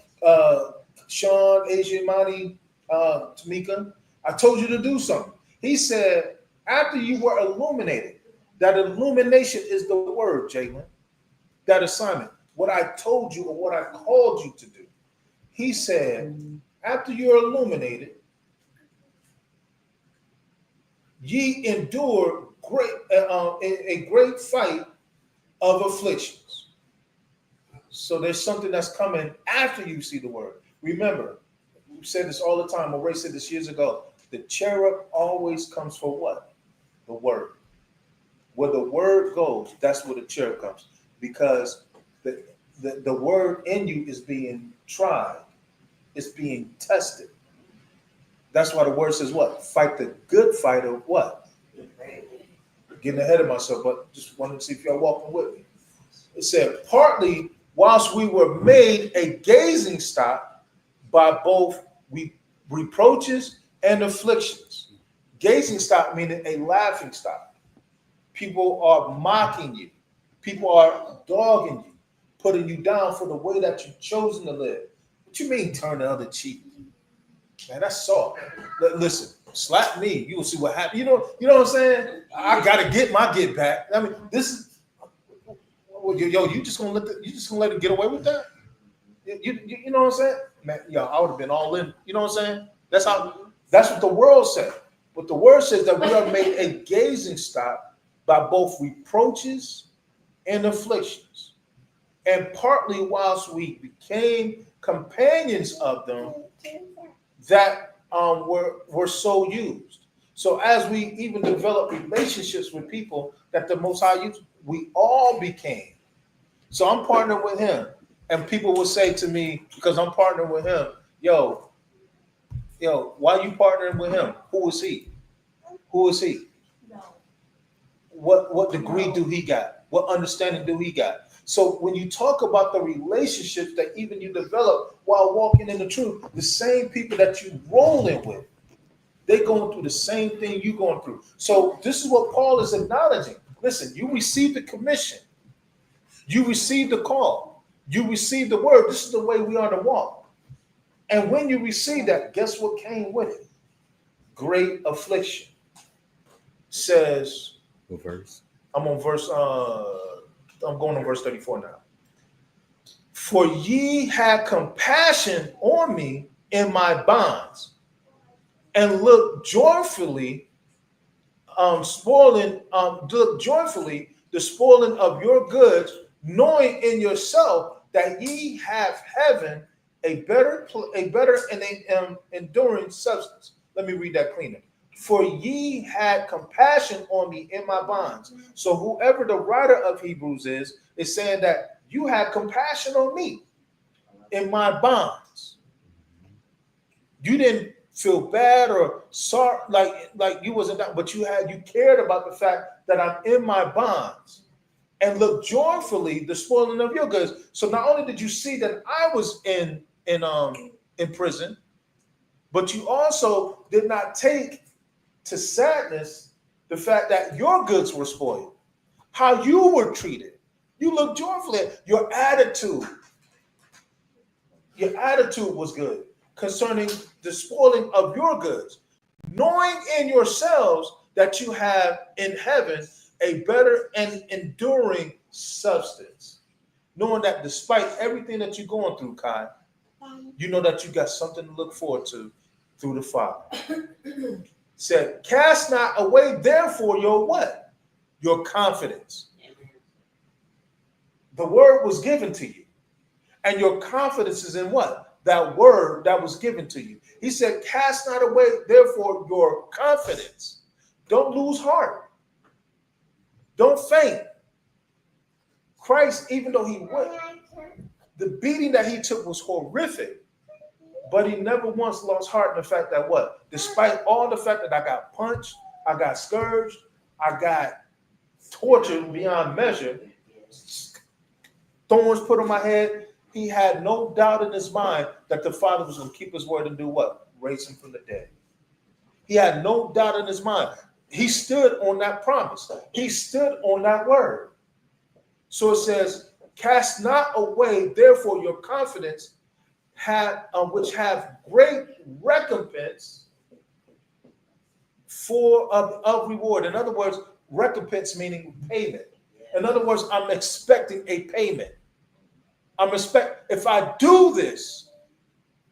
S1: Sean, Asia, Imani, Tamika. I told you to do something. He said, after you were illuminated, that illumination is the word, Jalen. That assignment. What I told you or what I called you to do. He said, after you're illuminated, ye endure a great fight of afflictions. So there's something that's coming after you see the word. Remember, we said this all the time. Ray said this years ago. The cherub always comes for what? The word. Where the word goes, that's where the cherub comes. Because the word in you is being tried. It's being tested. That's why the word says what? Fight the good fight of what? Getting ahead of myself, but just wanted to see if y'all walking with me. It said, partly whilst we were made a gazing stock by both reproaches and afflictions. Gazing stock meaning a laughing stock. People are mocking you. People are dogging you, putting you down for the way that you've chosen to live. What you mean turn the other cheek? Man, that's soft. Listen, slap me, you will see what happens. You know what I'm saying? I gotta get my get back. I mean, this is you just gonna let it get away with that? You know what I'm saying? Man, I would have been all in. You know what I'm saying? That's what the world said. But the word says that we are made a gazing stock by both reproaches and afflictions. And partly whilst we became companions of them, that were so used. So as we even develop relationships with people that the Most High used, we all became. So I'm partnering with him, and people will say to me, because I'm partnering with him, yo, why are you partnering with him? Who is he? Who is he?
S5: No.
S1: What degree do he got? What understanding do he got? So when you talk about the relationships that even you develop while walking in the truth, the same people that you rolling with, they're going through the same thing you're going through. So this is what Paul is acknowledging. Listen, you received the commission. You received the call. You received the word. This is the way we are to walk. And when you receive that, guess what came with it? Great affliction. says,
S2: What verse?
S1: I'm on verse, I'm going on verse 34 now. For ye had compassion on me in my bonds, and look joyfully, look joyfully the spoiling of your goods, knowing in yourself that ye have heaven a better and enduring substance. Let me read that cleaner. For ye had compassion on me in my bonds. So whoever the writer of Hebrews is saying that you had compassion on me in my bonds. You didn't feel bad or sorry, like you wasn't that, but you cared about the fact that I'm in my bonds, and look joyfully the spoiling of your goods. So not only did you see that I was in prison, but you also did not take to sadness the fact that your goods were spoiled, how you were treated. You look joyfully. Your attitude was good concerning the spoiling of your goods, knowing in yourselves that you have in heaven a better and enduring substance. Knowing that despite everything that you're going through, Kai, you know that you got something to look forward to through the Father. Said, cast not away therefore your what? Your confidence. The word was given to you. And your confidence is in what? That word that was given to you. He said, cast not away therefore your confidence. Don't lose heart. Don't faint. Christ, even though he went, the beating that he took was horrific, but he never once lost heart in the fact that what? Despite all the fact that I got punched, I got scourged, I got tortured beyond measure, thorns put on my head, he had no doubt in his mind that the Father was going to keep his word and do what? Raise him from the dead. He had no doubt in his mind. He stood on that promise. He stood on that word. So it says, cast not away, therefore, your confidence, which have great recompense of reward. In other words, recompense meaning payment. In other words, I'm expecting a payment. If I do this,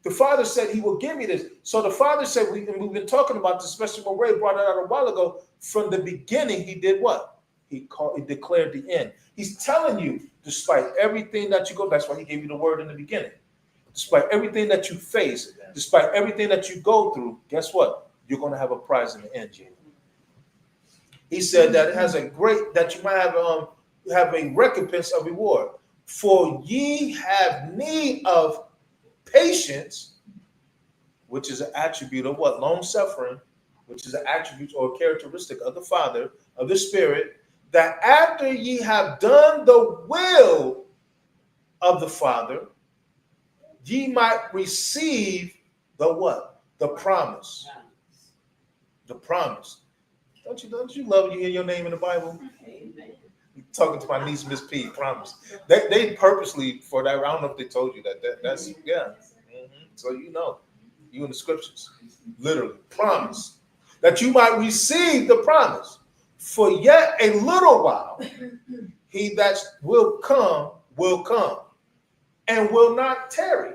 S1: the Father said he will give me this. So the Father said, we've been talking about this, especially when Ray brought it out a while ago, from the beginning, he did what? He declared the end. He's telling you, despite everything that you go, that's why he gave you the word in the beginning. Despite everything that you face, despite everything that you go through, guess what? You're going to have a prize in the end, Jim. He said that it has that you might have a recompense of reward. For ye have need of patience, which is an attribute of what? Long suffering, which is an attribute or characteristic of the Father, of the Spirit, that after ye have done the will of the Father, ye might receive the what? The promise. The promise. Don't you love you hear your name in the Bible?
S5: Amen.
S1: I'm talking to my niece, Miss P. Promise. They purposely for that. I don't know if they told you that's yeah. Mm-hmm. So you know, you in the scriptures, literally promise that you might receive the promise. For yet a little while, he that will come, and will not tarry.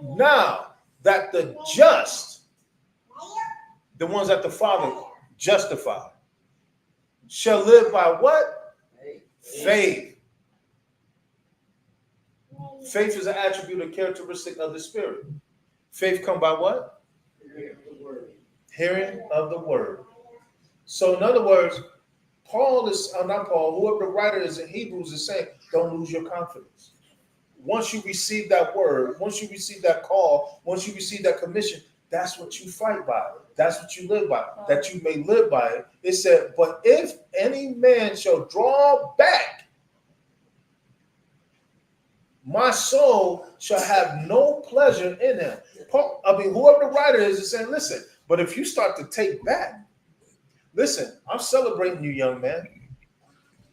S1: Now that the just, the ones that the Father justified, shall live by what? Faith. Faith is an attribute, a characteristic of the Spirit. Faith come by what? Hearing of the word. So in other words, Paul is, not Paul, whoever the writer is in Hebrews is saying, don't lose your confidence. Once you receive that word, once you receive that call, once you receive that commission, that's what you fight by. That's what you live by, that you may live by it. It said, but if any man shall draw back, my soul shall have no pleasure in him. Paul, whoever the writer is saying, listen, but if you start to take back, listen, I'm celebrating you, young man.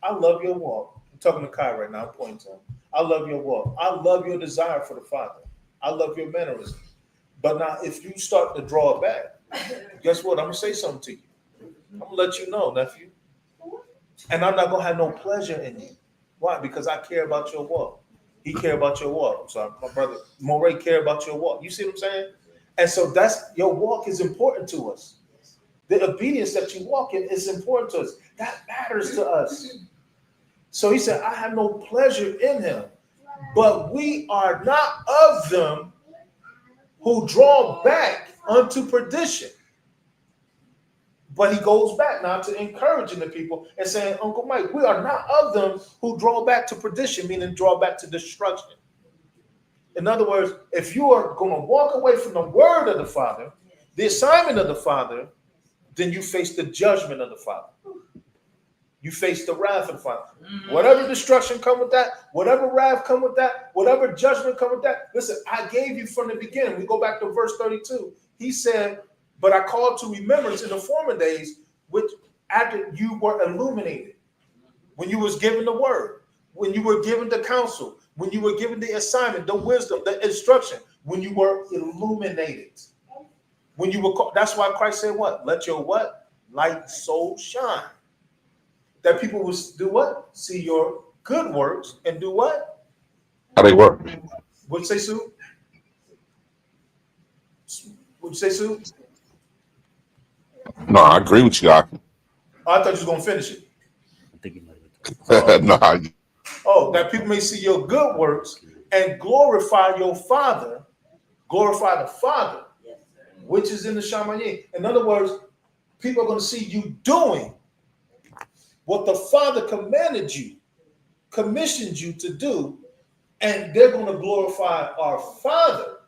S1: I love your walk. I'm talking to Kai right now. I'm pointing to him. I love your walk. I love your desire for the Father. I love your mannerism. But now, if you start to draw it back, guess what? I'm going to say something to you. gonna let you know, nephew. And I'm not gonna have no pleasure in you. Why? Because I care about your walk. He care about your walk. I'm sorry, my brother Moray care about your walk. You see what I'm saying? And so that's your walk is important to us. The obedience that you walk in is important to us. That matters to us. So he said, I have no pleasure in him, but we are not of them who draw back unto perdition. But he goes back now to encouraging the people and saying, Uncle Mike, we are not of them who draw back to perdition, meaning draw back to destruction. In other words, if you are going to walk away from the word of the Father, the assignment of the Father, then you face the judgment of the Father. You face the wrath of the Father. Whatever destruction come with that, whatever wrath come with that, whatever judgment come with that. Listen, I gave you from the beginning. We go back to verse 32. He said, but I called to remembrance in the former days, which after you were illuminated, when you was given the word, when you were given the counsel, when you were given the assignment, the wisdom, the instruction, when you were illuminated, when you were called. That's why Christ said what? Let your what? Light so shine. That people will do what? See your good works and do what?
S4: How they work?
S1: What'd you say, Sue? What'd you say, Sue?
S4: No, I agree with you.
S1: Oh, I thought you was gonna finish it.
S2: I think he might have.
S4: No,
S1: Oh, that people may see your good works and glorify your Father, glorify the Father, which is in the Shamayim. In other words, people are going to see you doing what the Father commanded you, commissioned you to do, and they're going to glorify our Father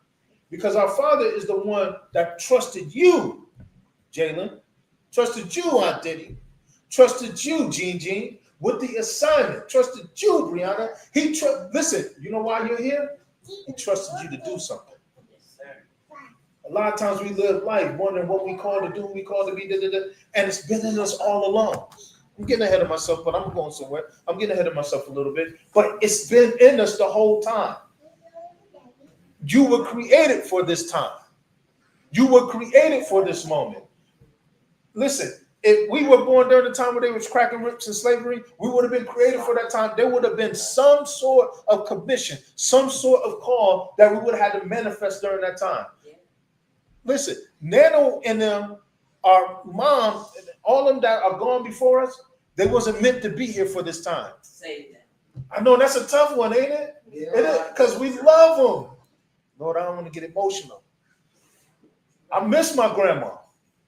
S1: because our Father is the one that trusted you, Jalen, trusted you, Aunt Diddy, trusted you, Jean, with the assignment, trusted you, Brianna. Listen, you know why you're here? He trusted you to do something. A lot of times we live life wondering what we call to do, we call to be, and it's been in us all along. I'm getting ahead of myself, but I'm going somewhere. I'm getting ahead of myself a little bit, but it's been in us the whole time. You were created for this time. You were created for this moment. Listen, if we were born during the time where they was cracking whips and slavery, we would have been created for that time. There would have been some sort of commission, some sort of call that we would have had to manifest during that time. Listen, Nano and them, our mom, all of them that are gone before us, they wasn't meant to be here for this time.
S5: Say that.
S1: I know that's a tough one, ain't it?
S3: Yeah.
S1: It is, because we love them. Lord, I don't want to get emotional. I miss my grandma.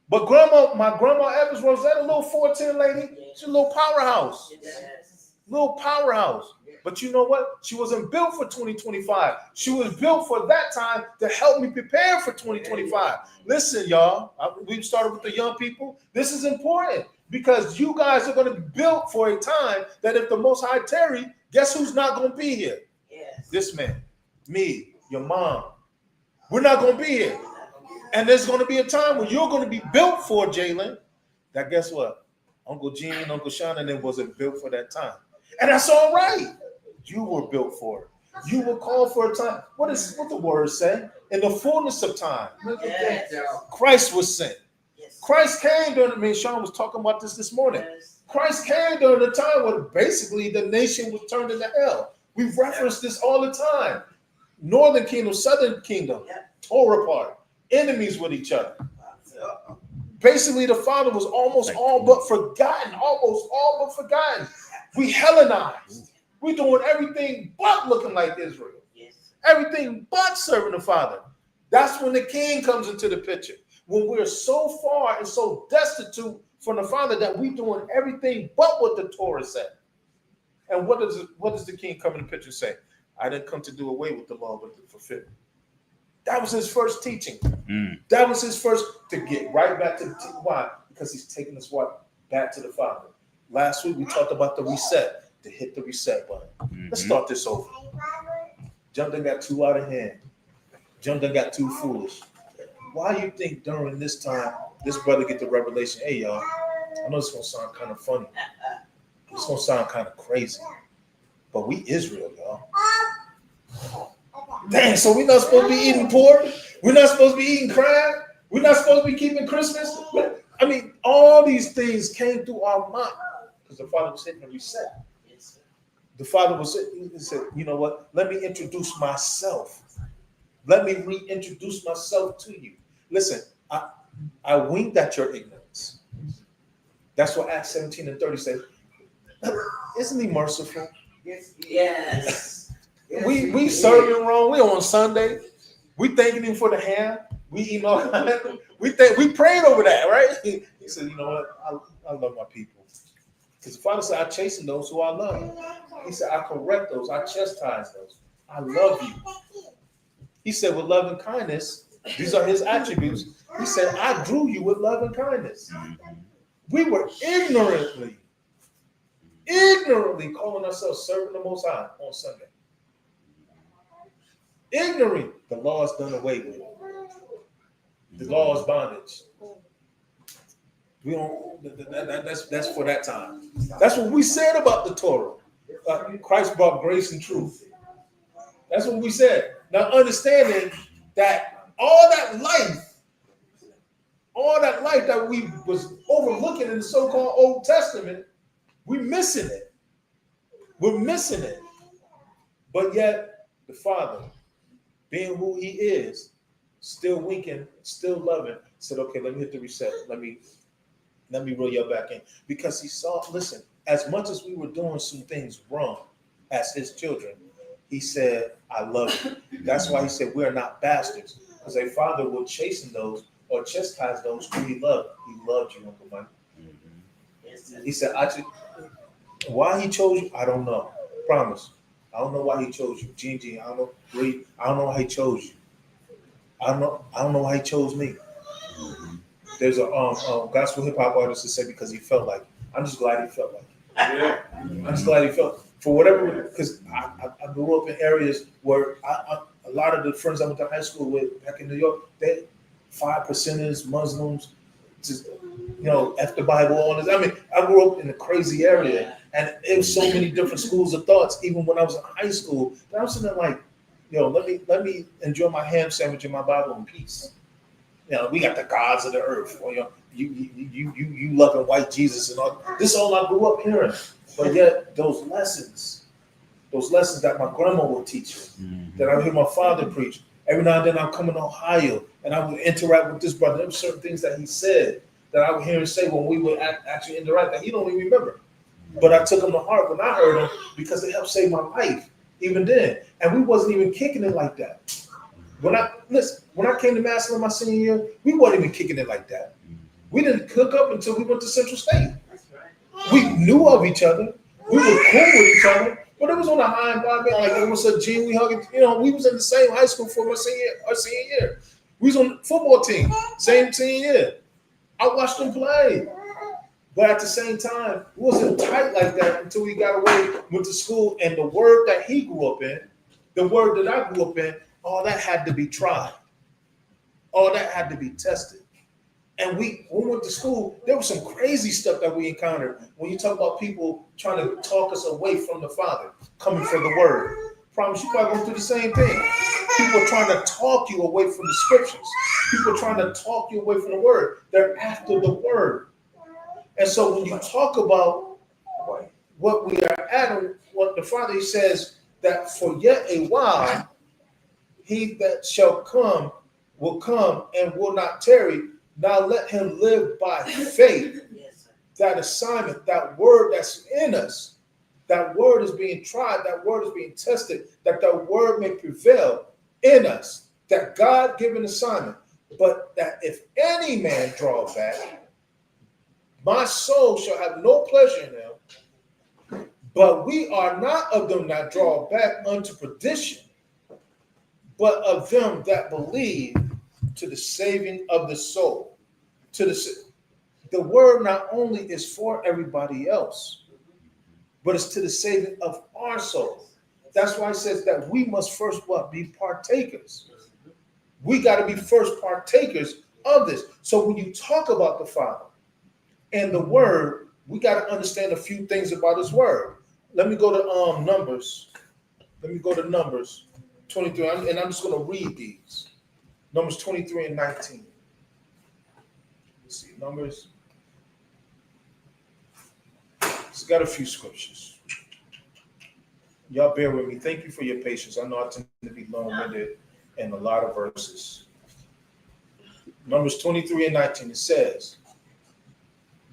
S1: But my grandma Evans, was that a little 410 lady? She's a little powerhouse.
S5: Yes.
S1: Little powerhouse. But you know what? She wasn't built for 2025. She was built for that time to help me prepare for 2025. Listen, y'all, we started with the young people. This is important because you guys are going to be built for a time that if the Most High tarry, guess who's not going to be here?
S5: Yes.
S1: This man, me, your mom. We're not going to be here. And there's going to be a time when you're going to be built for, Jalen, that guess what? Uncle Gene, Uncle Sean, and them wasn't built for that time. And that's all right. You were built for it. You were called for a time. What the word say? In the fullness of time,
S5: Yes.
S1: Christ was sent.
S5: Yes.
S1: Christ came during, Sean was talking about this morning.
S5: Yes.
S1: Christ came during the time when basically the nation was turned into hell. We reference this all the time. Northern kingdom, southern kingdom, tore apart, enemies with each other. Basically, the Father was almost all but forgotten. We Hellenized. We doing everything but looking like Israel.
S5: Yes.
S1: Everything but serving the Father. That's when the King comes into the picture. When we're so far and so destitute from the Father that we doing everything but what the Torah said. And what does the King come in the picture say? I didn't come to do away with the law, but to fulfill it. That was his first teaching. That was his first to get right back to why? Because he's taking us back to the Father. Last week we talked about the reset. To hit the reset button. Let's start this over. Jump done got too out of hand. Jump done got too foolish. Why you think during this time this brother get the revelation? Hey y'all, I know it's gonna sound kind of funny. It's gonna sound kind of crazy, but we Israel, y'all. Dang, so we're not supposed to be eating pork. We're not supposed to be eating crab. We're not supposed to be keeping Christmas. I mean, all these things came through our mind because the Father was hitting a reset. The Father was he said, you know what? Let me introduce myself. Let me reintroduce myself to you. Listen, I winked at your ignorance. That's what Acts 17:30 says. Isn't he merciful?
S5: Yes.
S1: We serving wrong. We on Sunday. We thanking him for the ham. We eating all we prayed over that, right? He said, you know what? I love my people. Because the Father said, I chasten those who I love. He said, I correct those, I chastise those. I love you. He said, with love and kindness, these are his attributes. He said, I drew you with love and kindness. We were ignorantly calling ourselves serving the Most High on Sunday. Ignorant, the law is done away with. The law is bondage. We don't. That's for that time. That's what we said about the Torah. Christ brought grace and truth. That's what we said. Now understanding that all that life that we was overlooking in the so-called Old Testament, we're missing it. We're missing it. But yet the Father, being who he is, still winking, still loving, said, okay, let me hit the reset. Let me reel you back in. Because he saw, listen, as much as we were doing some things wrong as his children, he said, I love you. That's why he said, we are not bastards. Because a father will chasten those or chastise those who he loved. He loved you, Uncle Mike. He said, why he chose you, I don't know. Promise. I don't know why he chose you. Gene, I don't know. Reed, I don't know why he chose you. I don't know why he chose me. There's a gospel hip hop artist that said because he felt like it. I'm just glad he felt like it.
S3: Yeah.
S1: I'm just glad he felt for whatever, because I grew up in areas where a lot of the friends I went to high school with back in New York, they 5%ers, Muslims, just F the Bible on this. I mean, I grew up in a crazy area, and it was so many different schools of thoughts. Even when I was in high school, that I was sitting there like, let me enjoy my ham sandwich and my Bible in peace. We got the gods of the earth. You loving white Jesus and all. This is all I grew up hearing. But yet those lessons that my grandma would teach me, that I would hear my father preach. Every now and then I'd come in Ohio and I would interact with this brother. There were certain things that he said that I would hear him say when we would actually interact that he don't even remember. But I took them to heart when I heard them because it helped save my life even then. And we wasn't even kicking it like that. When I came to Massillon my senior year, we wasn't even kicking it like that. We didn't hook up until we went to Central State. We knew of each other. We were cool with each other. But it was on a high environment. Like it was a Gene, we hugging. We was in the same high school for our senior year. We was on the football team, same year. I watched them play. But at the same time, we wasn't tight like that until we got away, went to school, and the word that he grew up in, the word that I grew up in, all that had to be tried. All that had to be tested. And when we went to school, there was some crazy stuff that we encountered. When you talk about people trying to talk us away from the Father, coming for the word. Promise you probably going through the same thing. People trying to talk you away from the scriptures. People trying to talk you away from the word. They're after the word. And so when you talk about what we are at, what the Father says that for yet a while, he that shall come will come and will not tarry. Now let him live by faith. That assignment, that word that's in us, that word is being tried, that word is being tested, that the word may prevail in us, that God-given assignment. But that if any man draw back, my soul shall have no pleasure in him. But we are not of them that draw back unto perdition, but of them that believe to the saving of the soul. The word not only is for everybody else, but it's to the saving of our soul. That's why it says that we must first be partakers. We got to be first partakers of this. So when you talk about the Father and the word, we got to understand a few things about his word. Let me go to Numbers. Let me go to Numbers 23, and I'm just going to read these. Numbers 23 and 19. Let's see, Numbers. It's got a few scriptures. Y'all bear with me. Thank you for your patience. I know I tend to be long-winded in a lot of verses. Numbers 23 and 19, it says,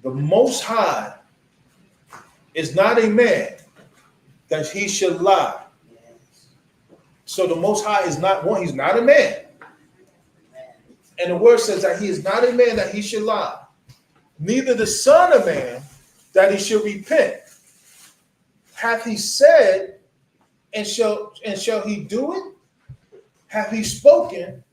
S1: the Most High is not a man that he should lie. So the Most High is not one, he's not a man. And the word says that he is not a man that he should lie, neither the son of man that he should repent. Hath he said, and shall he do it? Hath he spoken,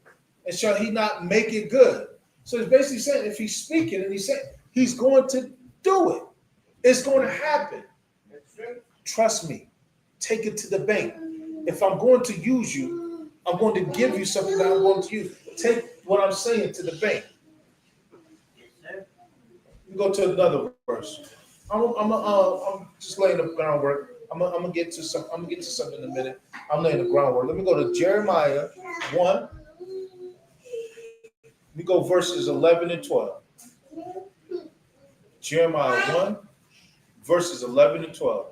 S1: and shall he not make it good? So it's basically saying if he's speaking and he's saying he's going to do it, it's going to happen. Trust me, take it to the bank. If I'm going to use you, I'm going to give you something that I'm going to use. Take what I'm saying to the bank. We go to another verse. I'm just laying the groundwork. I'm gonna get to something in a minute. I'm laying the groundwork. Let me go to Jeremiah 1. We go verses 11 and 12. Jeremiah 1, verses 11 and 12.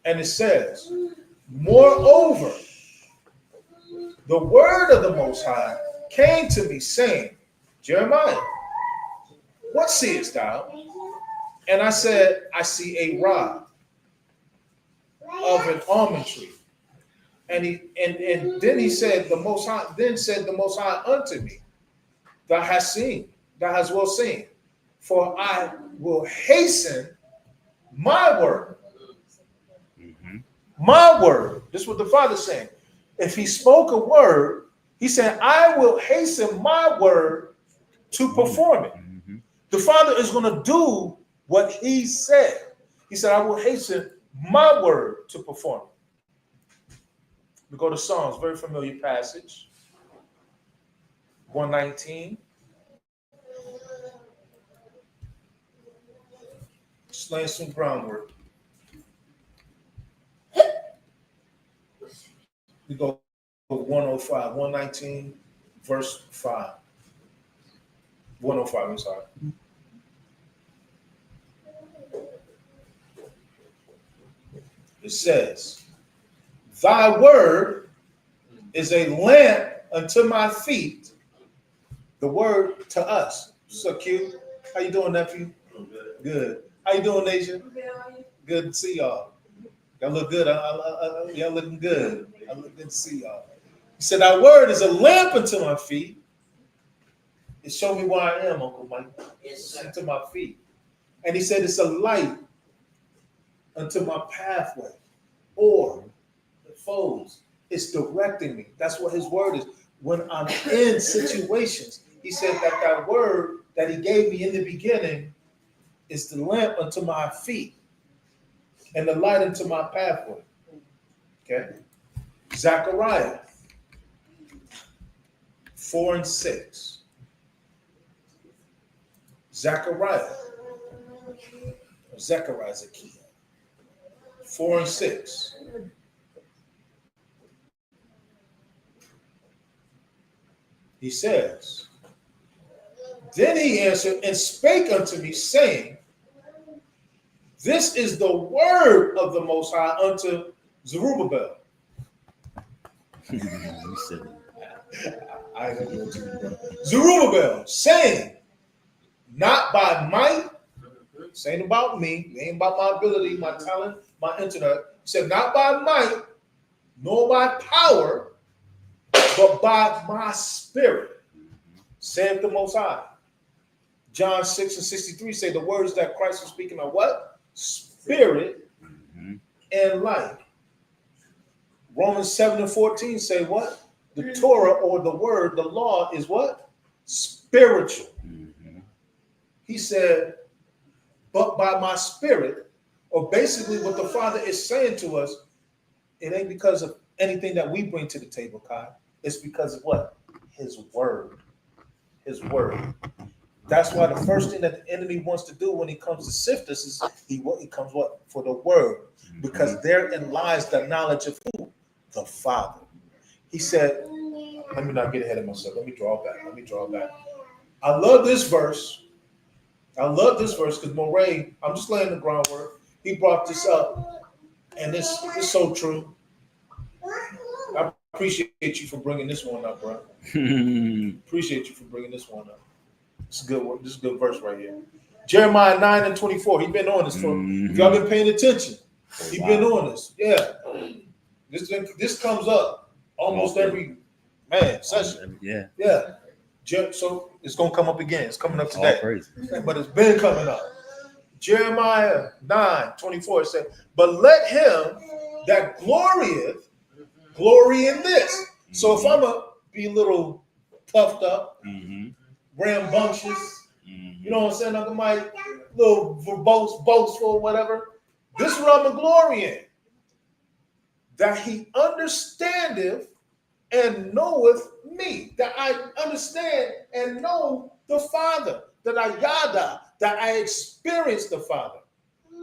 S1: And it says, moreover, the word of the Most High came to me, saying, Jeremiah, what seest thou? And I said, I see a rod of an almond tree. And then he said, the Most High, then said the Most High unto me, thou hast seen, thou hast well seen, for I will hasten my word.
S2: Mm-hmm.
S1: My word. This is what the Father's saying. If he spoke a word, he said, I will hasten my word to perform it.
S2: Mm-hmm.
S1: The Father is going to do what he said. He said, I will hasten my word to perform it. We go to Psalms, very familiar passage. 119. Just laying some groundwork. We go to 105, 119, verse 5. 105, I'm sorry. It says, thy word is a lamp unto my feet. The word to us. So cute. How you doing, nephew? Good. How you doing, Nation? Good to see y'all. Y'all look good. Y'all looking good. I look good to see y'all. He said, thy word is a lamp unto my feet. It showed me where I am, Uncle Mike.
S5: Yes,
S1: It's
S5: sir.
S1: unto my feet. And he said, it's a light unto my pathway. Or the foes. It's directing me. That's what his word is. When I'm in situations, he said that that word that he gave me in the beginning is the lamp unto my feet and the light unto my pathway. Okay. Zechariah 4 and 6. Zechariah. Zechariah's a key. 4 and 6. He says, then he answered and spake unto me, saying, this is the word of the Most High unto Zerubbabel.
S2: You said
S1: I don't know Zerubbabel. Zerubbabel, saying, not by might, this ain't about me, it ain't about my ability, my talent, my intellect. He said, not by might, nor by power, but by my spirit, saith the Most High. John 6 and 63 say the words that Christ was speaking are what? Spirit and life. Romans 7 and 14 say what? The Torah or the word, the law is what? Spiritual. He said, but by my spirit, or basically what the Father is saying to us, it ain't because of anything that we bring to the table, Kai. It's because of what? His word. His word. That's why the first thing that the enemy wants to do when he comes to sift us is he comes what? For the word. Because therein lies the knowledge of who? The Father. He said, let me not get ahead of myself. Let me draw back. I love this verse I love this verse because Moray, I'm just laying the groundwork. He brought this up, and this is so true. I appreciate you for bringing this one up, bro. Appreciate you for bringing this one up. It's a good one. This is a good verse right here. Jeremiah 9:24. He been on this for. If y'all been paying attention, he been on this. Yeah. This comes up almost every session.
S2: Yeah.
S1: Yeah. So it's gonna come up again. It's coming up
S2: All
S1: today.
S2: praise.
S1: But it's been coming up. Jeremiah 9:24 said, "But let him that glorieth glory in this." So if I'm a be a little puffed up, rambunctious, you know what I'm saying, Uncle Mike, little verbose, boastful, whatever. This is what I'm a glory in. That he understandeth and knoweth me. That I understand and know the Father. That I yada. That I experience the Father.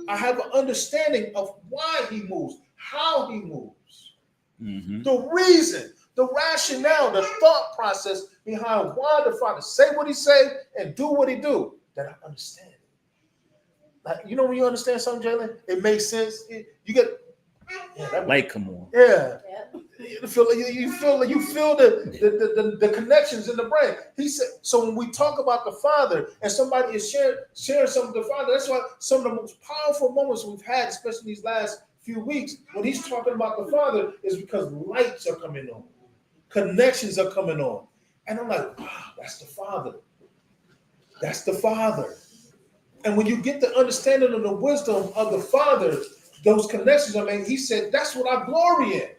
S1: I have an understanding of why he moves, how he moves, the reason, the rationale, the thought process behind why the Father say what he say and do what he do. That I understand it. Like, you know when you understand something, Jalen, it makes sense. You get
S2: Like, come on.
S1: yeah. You feel the connections in the brain. He said, so when we talk about the Father and somebody is sharing something with the Father, that's why some of the most powerful moments we've had, especially these last few weeks, when he's talking about the Father, is because lights are coming on, connections are coming on. And I'm like, wow, that's the Father. That's the Father. And when you get the understanding of the wisdom of the Father, those connections are made. He said, that's what I glory in.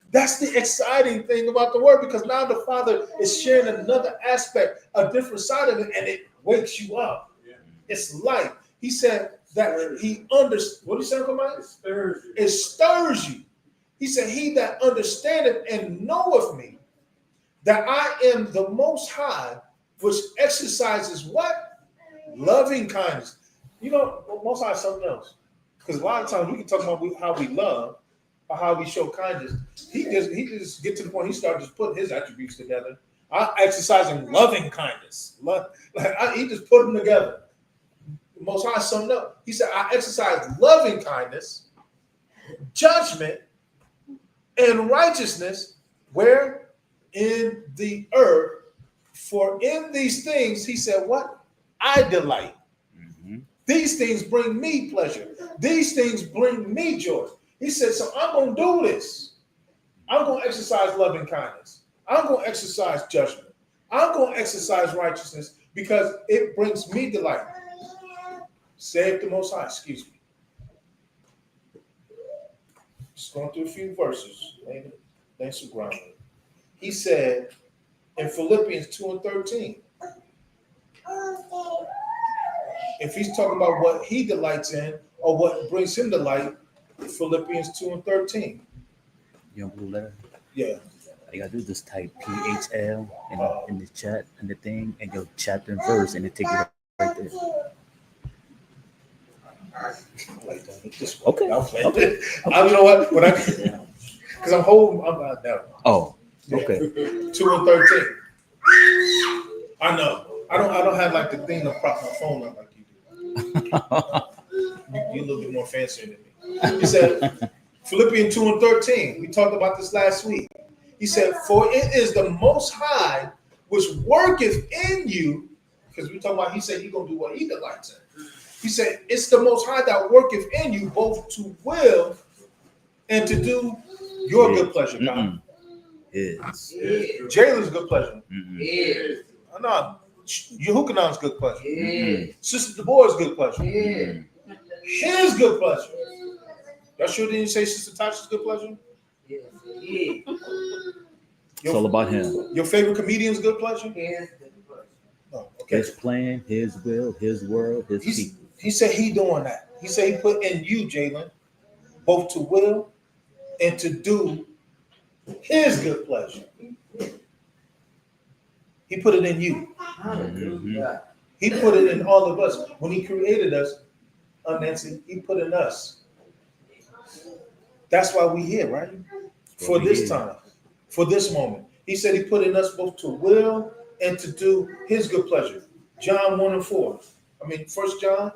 S1: That's the exciting thing about the word, because now the Father is sharing another aspect, a different side of it, and it wakes you up. Yeah. It's light. He said that he understands. What did he say, Mike? It stirs you. He said, he that understandeth and knoweth me, that I am the Most High, which exercises what? Loving kindness. You know, Most High is something else. Because a lot of times we can talk about how we love, or how we show kindness. He just get to the point he started just putting his attributes together. I exercising loving kindness. He just put them together. The Most High summed up. He said, I exercise loving kindness, judgment, and righteousness. Where? In the earth. For in these things, he said, what? I delight. These things bring me pleasure. These things bring me joy. He said, so I'm going to do this. I'm going to exercise loving kindness. I'm going to exercise judgment. I'm going to exercise righteousness because it brings me delight. Saith the Most High, excuse me. Just going through a few verses. Thanks for grounding. He said in Philippians 2:13, if he's talking about what he delights in or what brings him delight, Philippians 2:13.
S2: You want blue letter?
S1: Yeah.
S2: All you gotta do is just type PHL in the chat and the thing and your chapter and verse, and it take you right there.
S1: Like that.
S2: Okay.
S1: You know what? Because I'm holding. I'm not down.
S2: Oh, okay.
S1: 2:13. I know. I don't have like the thing to prop my phone up like you do. You a little bit more fancier than me. He said, Philippians 2:13. We talked about this last week. He said, for it is the Most High which worketh in you, because we talk about, he said he's going to do what he delights in. He said, it's the Most High that worketh in you both to will and to do your good pleasure, God.
S2: Is.
S1: Jalen's good pleasure.
S5: Yes.
S1: No, Yehukanan's good pleasure.
S5: Yes.
S1: Sister Deborah's good pleasure.
S5: Yes.
S1: His good pleasure. Y'all sure didn't say Sister Tasha's good pleasure?
S5: Yes. Yes.
S2: It's all about him.
S1: Your favorite comedian's good pleasure?
S5: Yes.
S1: Oh, okay.
S2: His plan, his will, his world, his people.
S1: He said he doing that. He said he put in you, Jalen, both to will and to do his good pleasure. He put it in you.
S5: Hallelujah.
S1: He put it in all of us. When he created us, Nancy, he put in us. That's why we here, right? For this time, for this moment. He said he put in us both to will and to do his good pleasure. John 1:4. First John.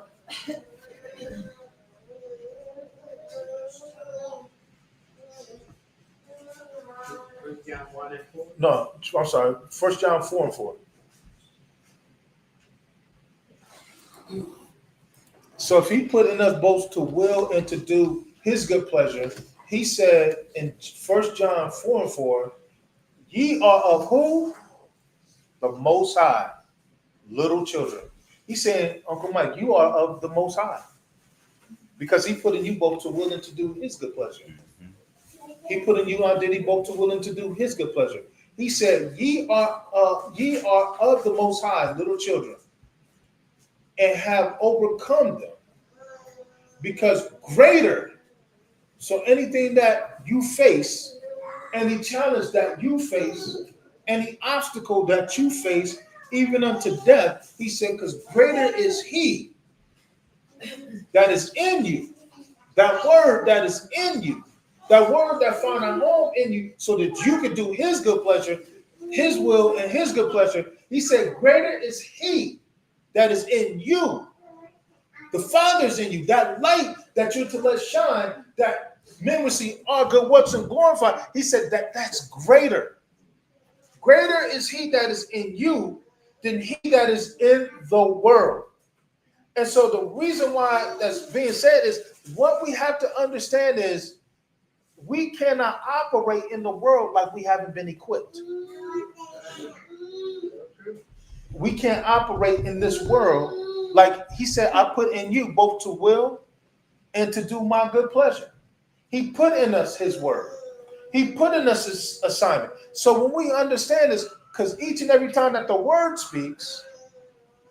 S5: First John 1 and 4.
S1: No, I'm sorry. First John 4 and 4. So if he put in us both to will and to do his good pleasure, he said in First John 4 and 4, ye are of who? The Most High, little children. He said, Uncle Mike, you are of the Most High. Because he put in you both to will and to do his good pleasure. He put in you, Aunt Diddy, both to will and to do his good pleasure. He said, ye are of the Most High, little children, and have overcome them. Because greater, so anything that you face, any challenge that you face, any obstacle that you face, even unto death, he said, because greater is he that is in you, that word that is in you, that word that found a home in you, so that you can do his good pleasure, his will, and his good pleasure. He said, greater is he that is in you. The Father's in you, that light that you're to let shine, that men will see our good works and glorify. He said that's greater. Greater is he that is in you than he that is in the world. And so the reason why that's being said is what we have to understand is we cannot operate in the world like we haven't been equipped. We can't operate in this world like he said, I put in you both to will and to do my good pleasure. He put in us his word. He put in us his assignment. So when we understand this, because each and every time that the word speaks,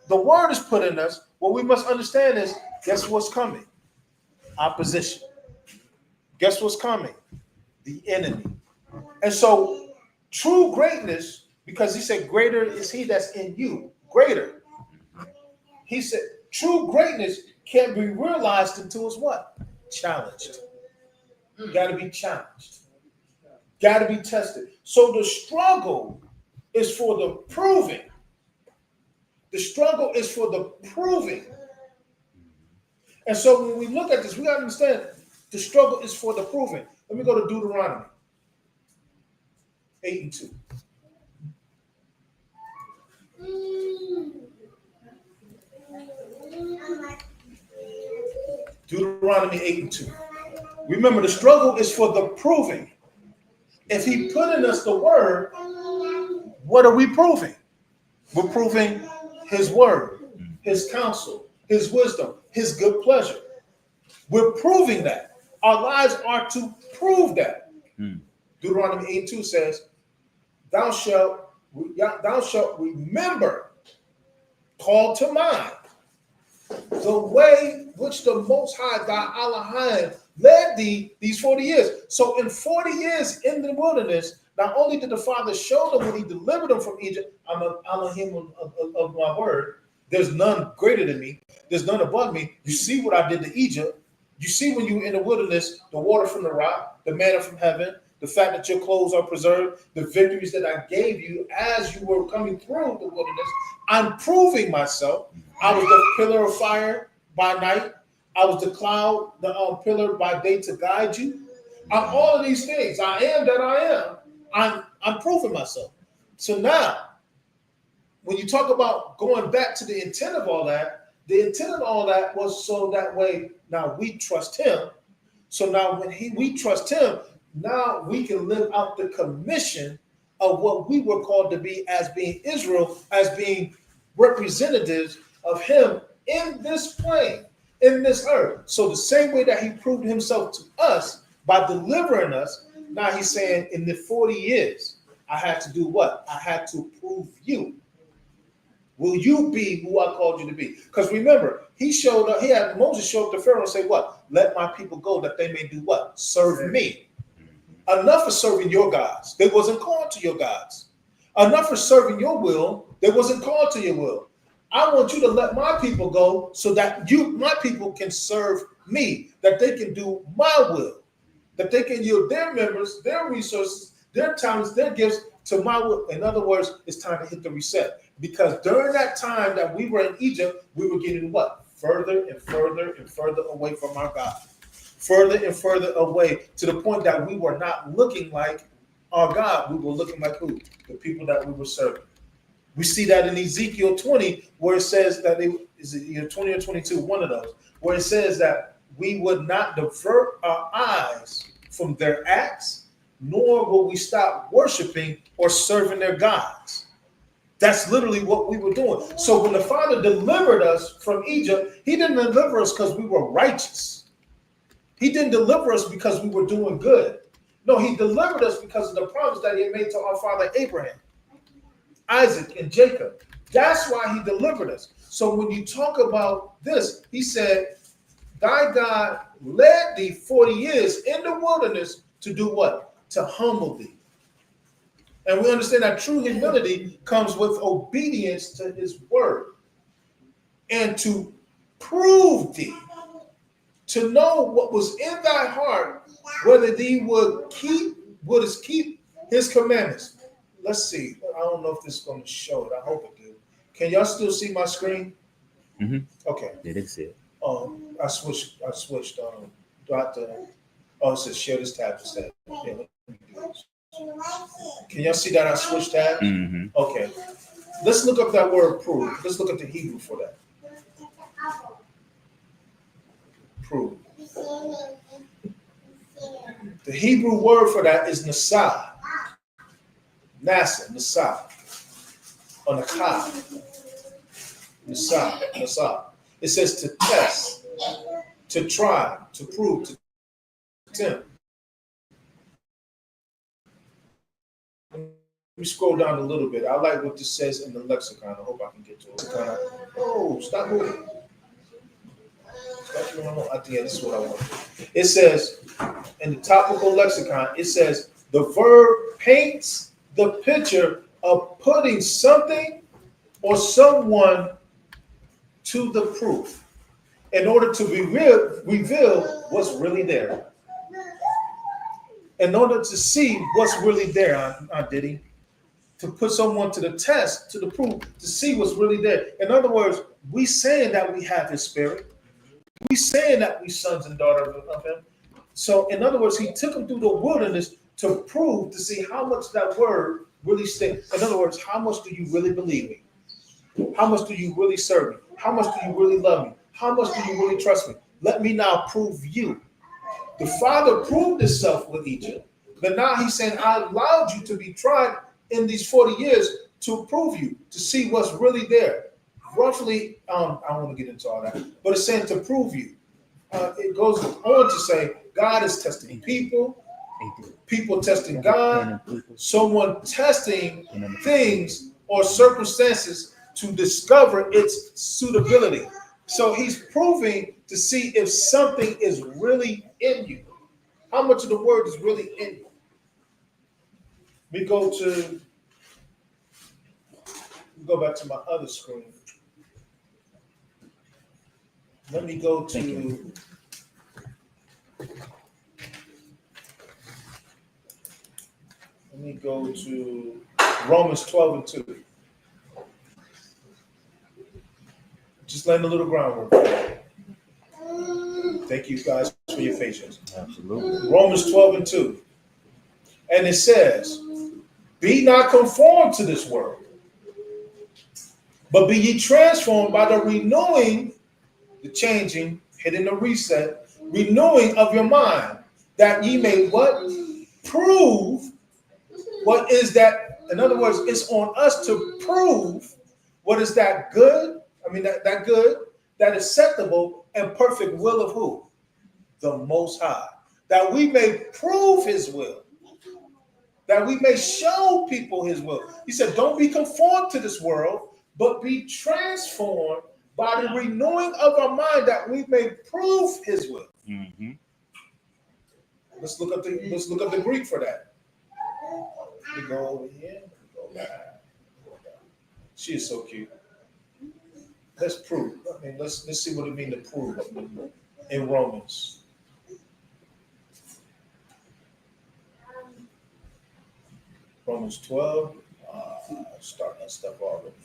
S1: the word is put in us, what we must understand is, guess what's coming? Opposition. Guess what's coming? The enemy. And so true greatness, because he said, greater is he that's in you. Greater. He said, true greatness can't be realized until it's what? Challenged. Got to be challenged. Got to be tested. So the struggle is for the proving. The struggle is for the proving. And so when we look at this, we got to understand the struggle is for the proving. Let me go to Deuteronomy 8 and 2. Deuteronomy 8 and 2. Remember, the struggle is for the proving. If he put in us the word, what are we proving? We're proving his word, his counsel, his wisdom, his good pleasure. We're proving that. Our lives are to prove that. Deuteronomy 8 and 2 says, thou shalt remember, call to mind the way which the Most High thy Elohim led thee these 40 years. So in 40 years in the wilderness, not only did the Father show them when he delivered them from Egypt, I'm an Elohim of my word. There's none greater than me. There's none above me. You see what I did to Egypt. You see when you were in the wilderness, the water from the rock, the manna from heaven, the fact that your clothes are preserved, the victories that I gave you as you were coming through the wilderness. I'm proving myself. I was the pillar of fire by night. I was the cloud, the pillar by day to guide you. I'm all of these things. I am that I am. I'm proving myself. So now, when you talk about going back to the intent of all that, the intent of all that was so that way now we trust him. So now when we trust him, now we can live out the commission of what we were called to be as being Israel, as being representatives of him in this plane, in this earth. So the same way that he proved himself to us by delivering us, now he's saying in the 40 years, I had to do what? I had to prove you. Will you be who I called you to be? Because remember, Moses show up to Pharaoh and say, what? Let my people go that they may do what? Serve me. Enough for serving your gods. They wasn't called to your gods. Enough for serving your will. They wasn't called to your will. I want you to let my people go so that my people can serve me, that they can do my will, that they can yield their members, their resources, their talents, their gifts to my will. In other words, it's time to hit the reset. Because during that time that we were in Egypt, we were getting what? Further and further and further away from our God. Further and further away to the point that we were not looking like our God. We were looking like who? The people that we were serving. We see that in Ezekiel 20, where it says that is it 20 or 22, one of those, where it says that we would not divert our eyes from their acts, nor will we stop worshiping or serving their gods. That's literally what we were doing. So when the Father delivered us from Egypt, he didn't deliver us because we were righteous. He didn't deliver us because we were doing good. No, he delivered us because of the promise that he had made to our father Abraham, Isaac, and Jacob. That's why he delivered us. So when you talk about this, he said, thy God led thee 40 years in the wilderness to do what? To humble thee. And we understand that true humility comes with obedience to his word and to prove thee, to know what was in thy heart, whether thee wouldst keep his commandments. Let's see. I don't know if this is going to show it. I hope it do. Can y'all still see my screen?
S2: Mm-hmm.
S1: Okay.
S2: Yeah, they see it.
S1: I switched. It says share this tab instead. Yeah, let me do this. Can y'all see that I switched tabs?
S2: Mm-hmm.
S1: Okay. Let's look up that word prove. Let's look at the Hebrew for that. Prove. The Hebrew word for that is nasa. Nasa. Or nakah. Nasa. It says to test, to try, to prove, to attempt. Let me scroll down a little bit. I like what this says in the lexicon. I hope I can get to it. Oh, stop moving. Stop moving. Yeah, this is what I want. It says, in the topical lexicon, it says, the verb paints the picture of putting something or someone to the proof in order to reveal what's really there. In order to see what's really there, Aunt Diddy, to put someone to the test, to the proof, to see what's really there. In other words, we saying that we have his spirit. We saying that we sons and daughters of him. So in other words, he took them through the wilderness to prove, to see how much that word really stinks. In other words, how much do you really believe me? How much do you really serve me? How much do you really love me? How much do you really trust me? Let me now prove you. The Father proved himself with Egypt, but now he's saying, I allowed you to be tried in these 40 years to prove you, to see what's really there. Roughly, I don't want to get into all that, but it's saying to prove you. It goes on to say, God is testing people, people testing God, someone testing things or circumstances to discover its suitability. So he's proving to see if something is really in you. How much of the word is really in you? We go back to my other screen. Let me go to Romans 12 and 2. Just laying a little groundwork. Thank you guys for your patience.
S2: Absolutely.
S1: Romans 12 and 2. And it says, be not conformed to this world, but be ye transformed by the renewing, the changing, hitting the reset, renewing of your mind, that ye may what? Prove what is that. In other words, it's on us to prove what is that good. I mean, that good, that acceptable and perfect will of who? The Most High. That we may prove his will. That we may show people his will. He said, don't be conformed to this world, but be transformed by the renewing of our mind, that we may prove his will.
S2: Mm-hmm.
S1: Let's look up the Greek for that. We go over here. Go back. She is so cute. Let's prove. I mean, let's see what it means to prove in Romans. Romans 12. Starting that stuff already.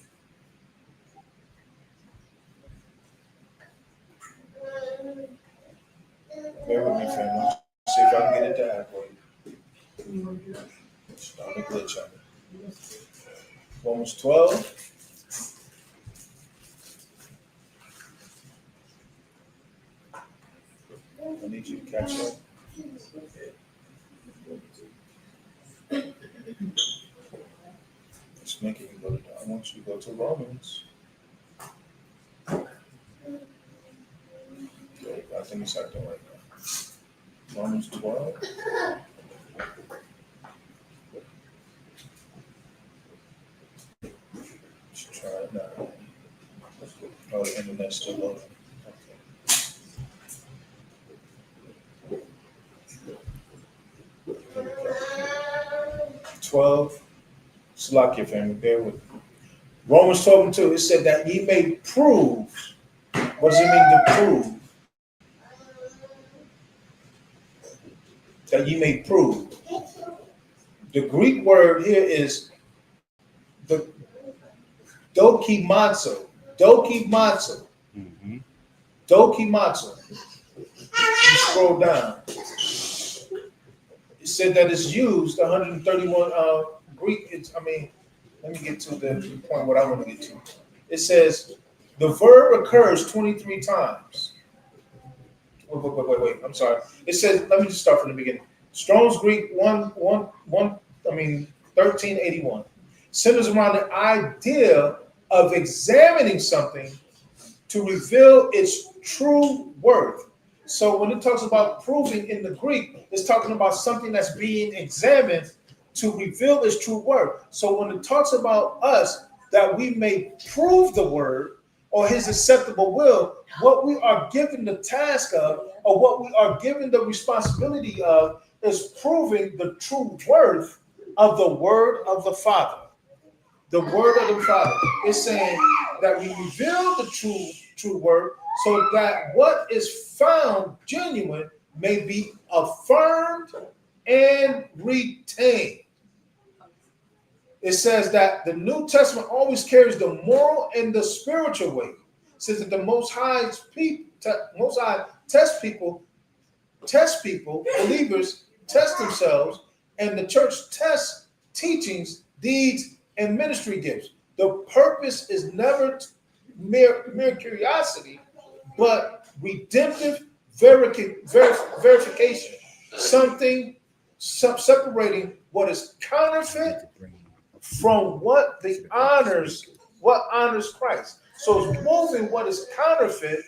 S1: Bear with me, family. See if I can get it down for you. Starting to glitch on me. Romans 12. I need you to catch up. It's making you go to. I want you to go to Romans. Okay, I think it's acting right now. Romans 12. Let's try it now. Oh, the internet's still loading. Okay. There we go. 12. Slakia family, bear with me. Romans 12 and 2, it said that ye may prove. What does it mean to prove? That ye may prove. The Greek word here is the dokimazo. Dokimazo.
S2: Mm-hmm.
S1: Dokimazo. You scroll down. It said that it's used 131 Greek. Let me get to the point what I want to get to. It says the verb occurs 23 times. Wait. I'm sorry. It says, let me just start from the beginning. Strong's Greek 1381 centers around the idea of examining something to reveal its true worth. So when it talks about proving in the Greek, it's talking about something that's being examined to reveal its true worth. So when it talks about us, that we may prove the word or his acceptable will, what we are given the task of, or what we are given the responsibility of, is proving the true worth of the word of the Father. The word of the Father is saying that we reveal the true word so that what is found genuine may be affirmed and retained. It says that the New Testament always carries the moral and the spiritual weight. It says that the Most High test people, believers test themselves, and the church tests teachings, deeds, and ministry gifts. The purpose is never mere curiosity, but redemptive verification. Something separating what is counterfeit from what honors Christ. So it's moving what is counterfeit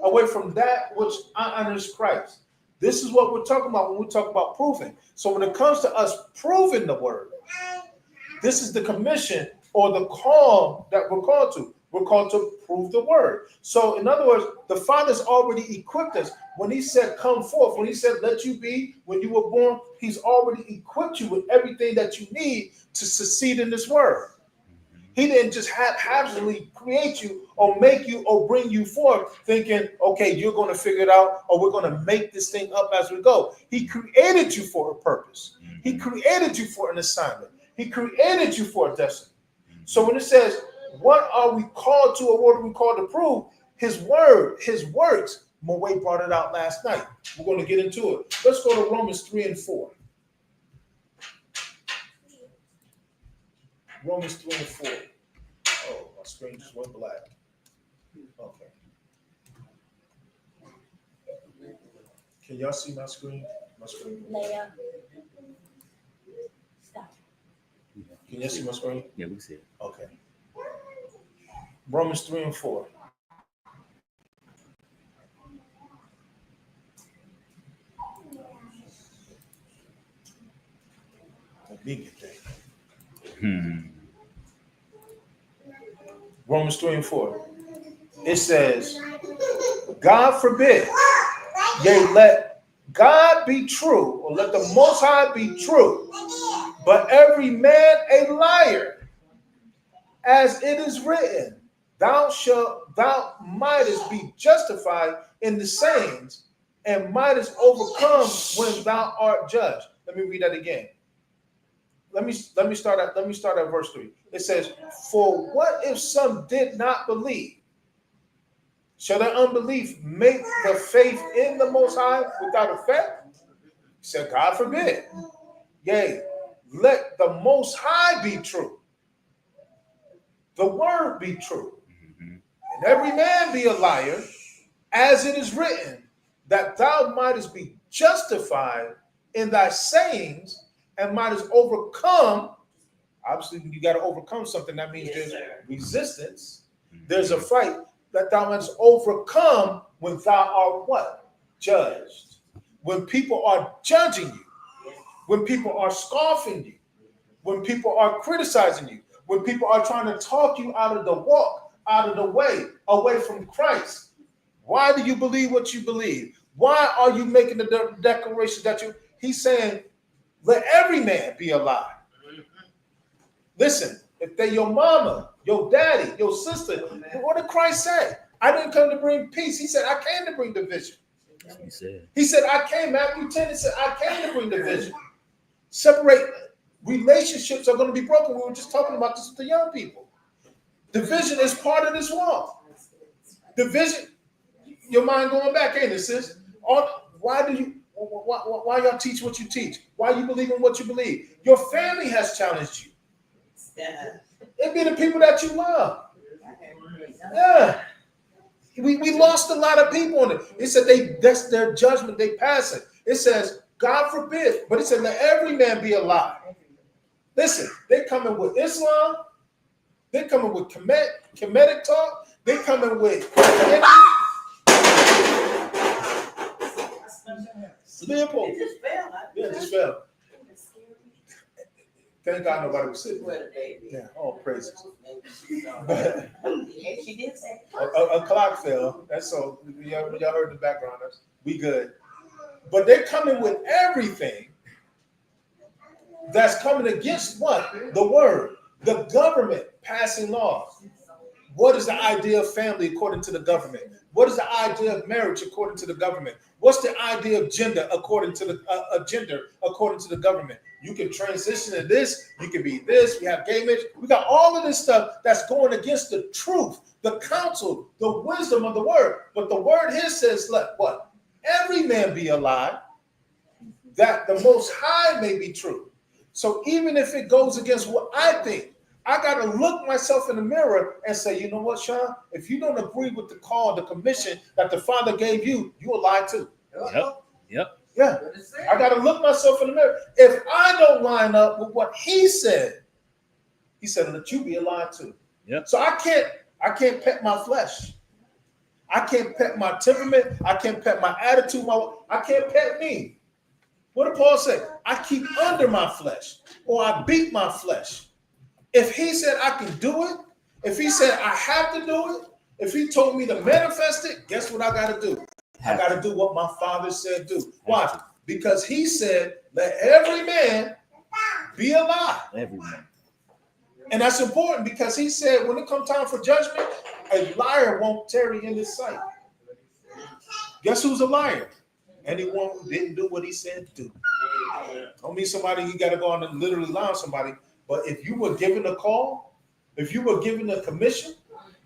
S1: away from that which honors Christ. This is what we're talking about when we talk about proving. So when it comes to us proving the word, this is the commission or the call that we're called to. We're called to prove the word. So in other words, the Father's already equipped us. When he said, come forth, when he said, let you be, when you were born, he's already equipped you with everything that you need to succeed in this world. He didn't just haphazardly create you or make you or bring you forth thinking, okay, you're going to figure it out or we're going to make this thing up as we go. He created you for a purpose. He created you for an assignment. He created you for a destiny. So when it says, what are we called to or what are we called to prove? His word, his works. Moe brought it out last night. We're going to get into it. Let's go to Romans 3 and 4. Romans 3 and 4. Oh, my screen just went black. Okay. Can y'all see my screen? My screen.
S6: Leia. Stop.
S1: Can y'all see my screen?
S2: Yeah, we see it.
S1: Okay. Romans 3 and 4. Let me get that. Romans 3 and 4. It says, God forbid, yea, let God be true, or let the Most High be true, but every man a liar, as it is written, thou mightest be justified in the sayings, and mightest overcome when thou art judged. Let me read that again. let me start at verse 3. It says, "For what if some did not believe? Shall their unbelief make the faith in the Most High without effect?" He said, "God forbid. Yea, let the Most High be true, the word be true, and every man be a liar, as it is written, that thou mightest be justified in thy sayings and mightest overcome." Obviously, when you got to overcome something, that means there's resistance. There's a fight that thou must overcome when thou art what? Judged. When people are judging you, when people are scoffing you, when people are criticizing you, when people are trying to talk you out of the walk, out of the way, away from Christ. Why do you believe what you believe? Why are you making the declaration that you? He's saying, let every man be alive. Listen, if they're your mama, your daddy, your sister, what did Christ say? I didn't come to bring peace. He said, I came to bring division.
S2: That's what he said.
S1: He said, I came, Matthew 10, he said, I came to bring division. Separate relationships are going to be broken. We were just talking about this with the young people. Division is part of this walk. Division, your mind going back, ain't it, sis? Why y'all teach what you teach? Why you believe in what you believe? Your family has challenged you. It be the people that you love. Yeah. We lost a lot of people on it. It said that's their judgment, they pass it. It says, God forbid, but it said, let every man be alive. Listen, they coming with Islam, they coming with Kemetic talk, they coming with Leopold.
S5: It just fell.
S1: Yeah, it just fell. Thank God nobody was sitting there. Yeah, all praises. But
S5: She did say.
S1: a clock fell. That's so. Y'all heard the background. We good. But they're coming with everything that's coming against what? The word. The government passing laws. What is the idea of family according to the government? What is the idea of marriage according to the government? What's the idea of gender according to the government? You can transition to this. You can be this. We have gay marriage. We got all of this stuff that's going against the truth, the counsel, the wisdom of the word. But the word here says, let what? Every man be alive, that the Most High may be true. So even if it goes against what I think, I got to look myself in the mirror and say, you know what, Sean? If you don't agree with the call, the commission that the Father gave you, you a lie too.
S2: Yep.
S1: Yeah. I got to look myself in the mirror. If I don't line up with what he said let you be a lie too.
S2: Yep.
S1: So I can't pet my flesh. I can't pet my temperament. I can't pet my attitude. I can't pet me. What did Paul say? I keep under my flesh, or I beat my flesh. If he said I can do it, if he said I have to do it, if he told me to manifest it, guess what I got to do? I got to do what my Father said do. Why? Because he said, let every man be alive.
S2: Every man.
S1: And that's important because he said when it comes time for judgment, a liar won't tarry in his sight. Guess who's a liar? Anyone who didn't do what he said do. Don't mean somebody you got to go on and literally lie on somebody. But if you were given a call, if you were given a commission,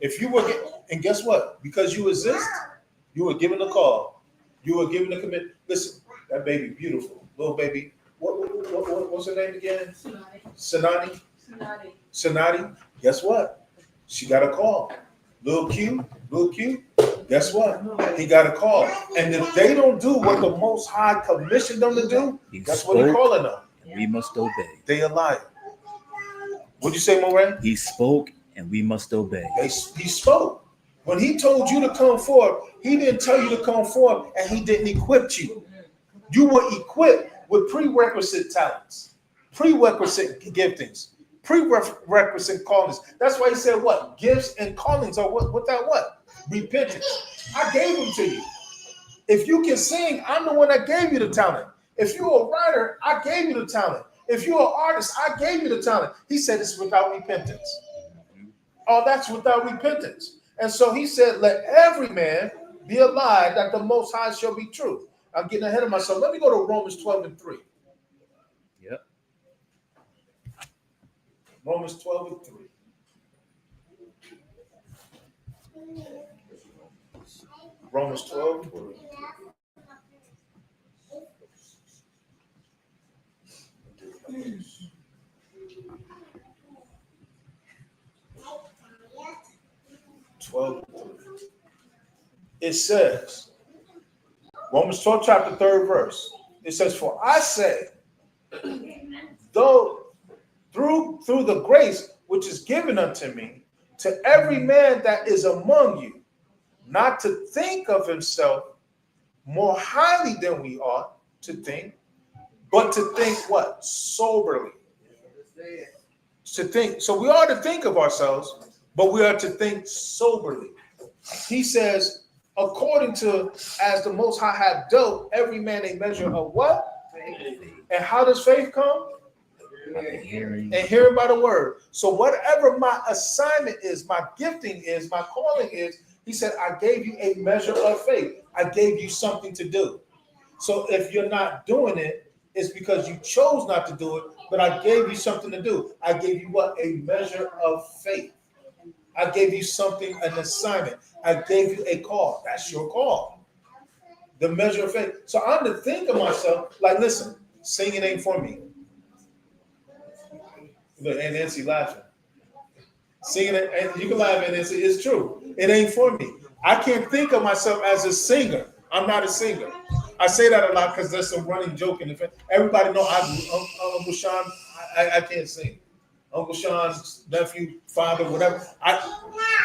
S1: and guess what? Because you exist, you were given a call. You were given a commitment. Listen, that baby, beautiful. Little baby. What's her name again? Sanani. Sanati. Guess what? She got a call. Little Q. Guess what? He got a call. And if they don't do what the Most High commissioned them to do, that's what he's calling them.
S2: We must obey.
S1: They a liar. What'd you say, Moray?
S2: He spoke and we must obey.
S1: He spoke. When he told you to come forth, he didn't tell you to come forth and he didn't equip you. You were equipped with prerequisite talents, prerequisite giftings, prerequisite callings. That's why he said what? Gifts and callings are without what? Repentance. I gave them to you. If you can sing, I'm the one that gave you the talent. If you're a writer, I gave you the talent. If you're an artist, I gave you the talent. He said it's without repentance. Oh, that's without repentance. And so he said, let every man be alive that the Most High shall be true. I'm getting ahead of myself. Let me go to Romans 12:3.
S2: Yep.
S1: Romans 12 and 3. Romans 12 and 3. It says, Romans 12, chapter 3rd verse. It says, for I say, though through the grace which is given unto me, to every man that is among you, not to think of himself more highly than we ought to think, but to think what? Soberly. To think. So we are to think of ourselves, but we are to think soberly. He says, according to as the Most High hath dealt every man a measure of what? Faith. And how does faith come? And hearing by the word. So whatever my assignment is, my gifting is, my calling is, he said, I gave you a measure of faith. I gave you something to do. So if you're not doing it, it's because you chose not to do it, but I gave you something to do. I gave you what? A measure of faith. I gave you something, an assignment. I gave you a call. That's your call. The measure of faith. So I'm to think of myself like, listen, singing ain't for me. Look, and Nancy laughing. Singing, and you can laugh, and it's true. It ain't for me. I can't think of myself as a singer. I'm not a singer. I say that a lot because there's some running joke in the family. Everybody know Uncle Sean. I can't sing. Uncle Sean's nephew, father, whatever.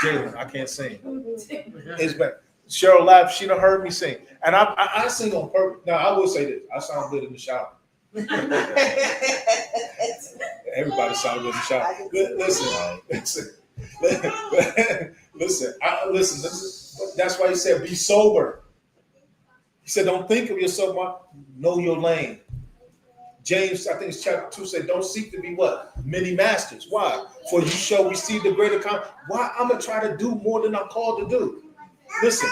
S1: Jalen, I can't sing. It's bad. Cheryl laughed. She done heard me sing, and I sing on purpose. Now I will say this: I sound good in the shower. Everybody sounds good in the shower. Listen. That's why he said, "Be sober." He said, "Don't think of yourself. Know your lane." James, I think it's chapter 2, said, don't seek to be what? Many masters. Why? For you shall receive the greater account. Why? I'm going to try to do more than I'm called to do. Listen,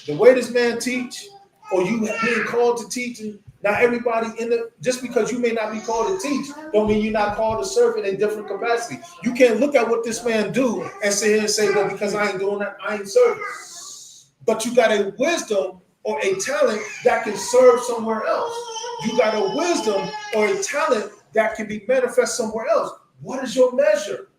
S1: the way this man teach, or you being called to teach, not everybody just because you may not be called to teach, don't mean you're not called to serve in a different capacity. You can't look at what this man do and sit here and say, well, because I ain't doing that, I ain't serving. But you got a wisdom or a talent that can serve somewhere else. You got a wisdom or a talent that can be manifest somewhere else. What is your measure?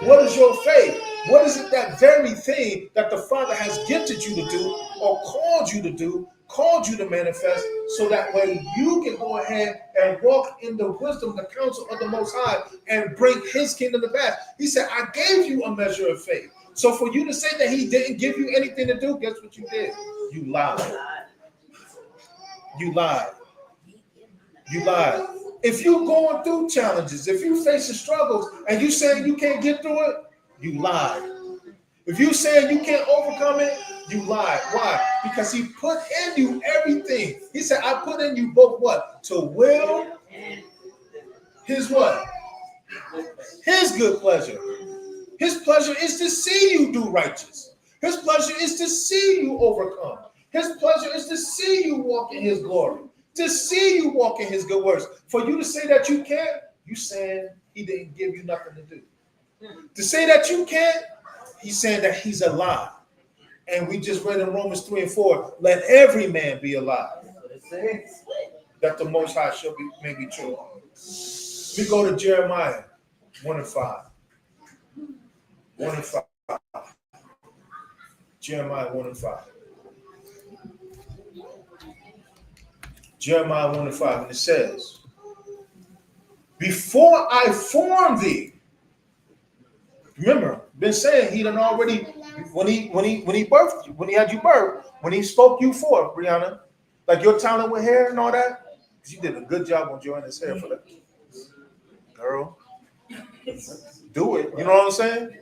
S1: What is your faith? What is it, that very thing that the Father has gifted you to do or called you to do, called you to manifest, so that way you can go ahead and walk in the wisdom, the counsel of the Most High, and bring his kingdom to pass. He said, I gave you a measure of faith. So for you to say that he didn't give you anything to do, guess what you did? You lied. You lied. You lied. If you're going through challenges, if you're facing struggles and you saying you can't get through it, you lied. If you saying you can't overcome it, you lied. Why? Because he put in you everything. He said, I put in you both what? To will his what? His good pleasure. His pleasure is to see you do righteous. His pleasure is to see you overcome. His pleasure is to see you walk in his glory. To see you walk in his good works. For you to say that you can't, you saying he didn't give you nothing to do. To say that you can't, he's saying that he's alive. And we just read in Romans 3 and 4, let every man be alive. That the Most High may be true. We go to Jeremiah 1 and 5. 1 and 5. Jeremiah 1 and 5. Jeremiah 1 and 5, and it says, before I formed thee, remember, been saying he done already, when he birthed you, when he had you birthed, when he spoke you forth, Brianna, like your talent with hair and all that, because you did a good job on joining his hair for that. Girl, do it. You know what I'm saying?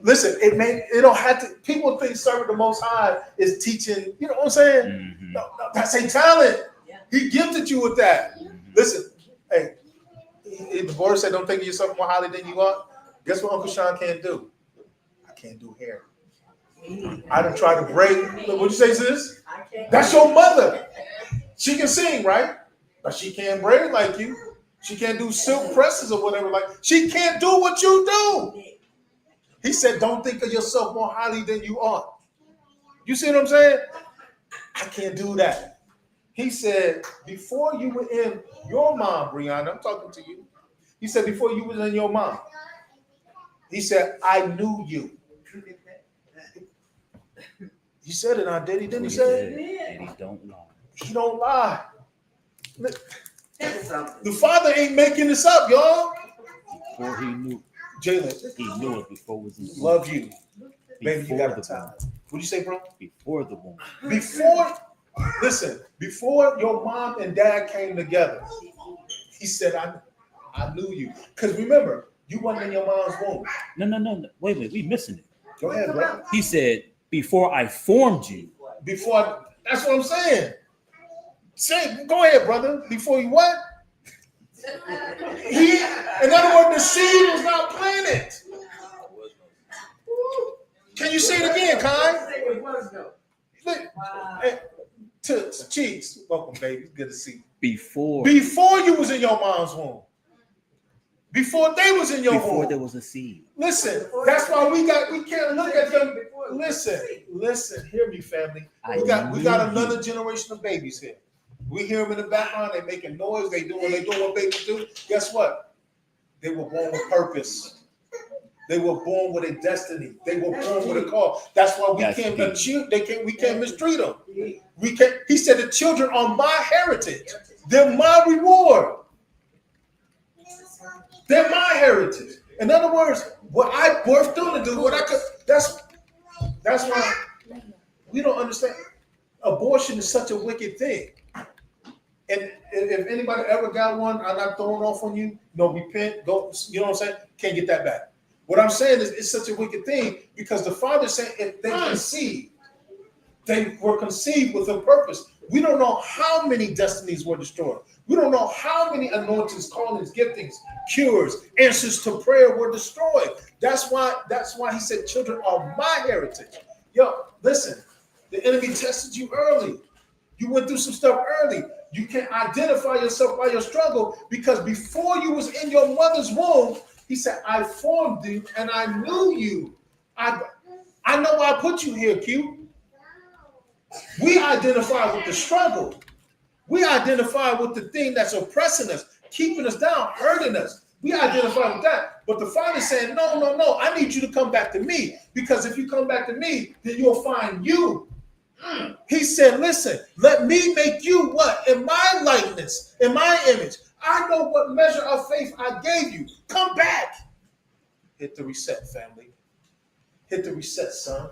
S1: Listen, it don't have to, people think serving the Most High is teaching, you know what I'm saying? Mm-hmm. No, that's a talent. He gifted you with that. Listen, hey, the board said don't think of yourself more highly than you are. Guess what Uncle Sean can't do? I can't do hair. I done tried to braid. What'd you say, sis? That's your mother. She can sing, right? But she can't braid like you. She can't do silk presses or whatever. Like, she can't do what you do. He said, don't think of yourself more highly than you are. You see what I'm saying? I can't do that. He said, before you were in your mom, Brianna, I'm talking to you. He said, before you was in your mom, he said, I knew you. He said it, didn't he? Didn't he say it?
S2: And he don't lie.
S1: He don't lie.
S5: That's something.
S1: The Father ain't making this up, y'all.
S2: Before he knew,
S1: Jalen,
S2: he knew it before it was in the womb.
S1: love you. Baby, you
S2: Before
S1: got
S2: the
S1: the time.
S2: womb.
S1: What'd you say, bro?
S2: Before the womb.
S1: Before, listen, before your mom and dad came together, he said, I knew you. Because remember, you wasn't in your mom's womb.
S2: No. Wait a minute. We missing it.
S1: Go ahead, bro.
S2: He said, before I formed you.
S1: Before, that's what I'm saying. Say, go ahead, brother. Before you what? In other words, the seed was not planted. Can you say it again, Kai? Look, hey, to Cheeks, welcome, baby. Good to see you.
S2: Before
S1: Before you was in your mom's womb. Before they was in your
S2: before
S1: womb.
S2: there was a seed.
S1: Listen, that's why we can't look at them. Listen, hear me, family. We got another generation of babies here. We hear them in the background, they making noise, they doing what babies do. Guess what? They were born with purpose. They were born with a destiny. They were born with a call. That's why we can't mistreat them. We can't. He said the children are my heritage. They're my reward. They're my heritage. In other words, what I birthed them to do, what I could. That's why we don't understand. Abortion is such a wicked thing. And if anybody ever got one, I'm not throwing off on you. No, repent. Go. You know what I'm saying? Can't get that back. What I'm saying is, it's such a wicked thing because the Father said if they conceived, they were conceived with a purpose. We don't know how many destinies were destroyed. We don't know how many anointings, callings, giftings, cures, answers to prayer were destroyed. That's why he said children are my heritage. Yo, listen, the enemy tested you early. You went through some stuff early. You can't identify yourself by your struggle because before you was in your mother's womb, he said, I formed you and I knew you. I know I put you here, Q. We identify with the struggle. We identify with the thing that's oppressing us, keeping us down, hurting us. We identify with that. But the Father said, no, I need you to come back to me because if you come back to me, then you'll find you. He said, listen, let me make you what? In my likeness, in my image. I know what measure of faith I gave you. Come back. Hit the reset, family. Hit the reset, son.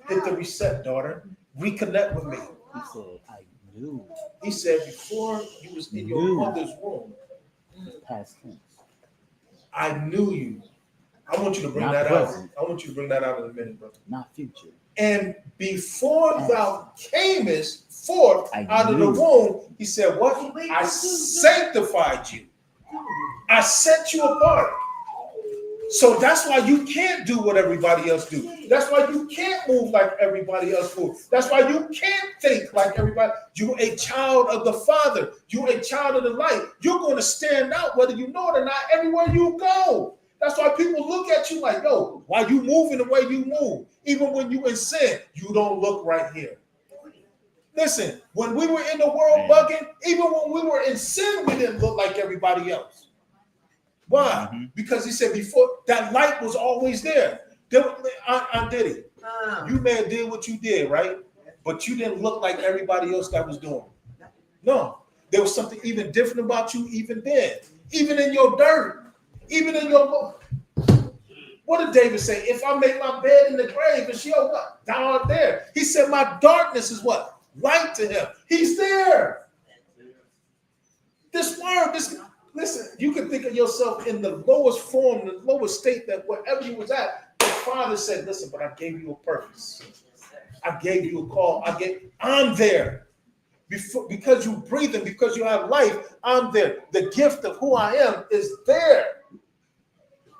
S1: Hit the reset, daughter. Reconnect with me.
S2: He said, I knew.
S1: He said, before you was in your mother's womb,
S2: Past tense.
S1: I knew you. I want you to bring
S2: Not
S1: that
S2: present.
S1: out. I want you to bring that out in a minute, brother.
S2: Not future.
S1: And before thou camest forth
S2: I
S1: out of the
S2: knew.
S1: womb, he said, what? I sanctified you. I set you apart. So that's why you can't do what everybody else do. That's why you can't move like everybody else moves. That's why you can't think like everybody. You're a child of the Father. You're a child of the light. You're going to stand out whether you know it or not everywhere you go. That's why people look at you like, yo, why you moving the way you move? Even when you in sin, you don't look right here. Listen, when we were in the world bugging, even when we were in sin, we didn't look like everybody else. Why?
S2: Mm-hmm.
S1: Because he said before, that light was always there. Aunt Diddy, you may have did what you did, right? But you didn't look like everybody else that was doing it. No, there was something even different about you even then. Even in your dirt. Even in your, what did David say? If I make my bed in the grave, and she'll what? Down there. He said, my darkness is what? Light to him. He's there. This word, listen, you can think of yourself in the lowest form, the lowest state that wherever you was at, the Father said, listen, but I gave you a purpose. I gave you a call. I'm there. Because you breathe and because you have life, I'm there. The gift of who I am is there.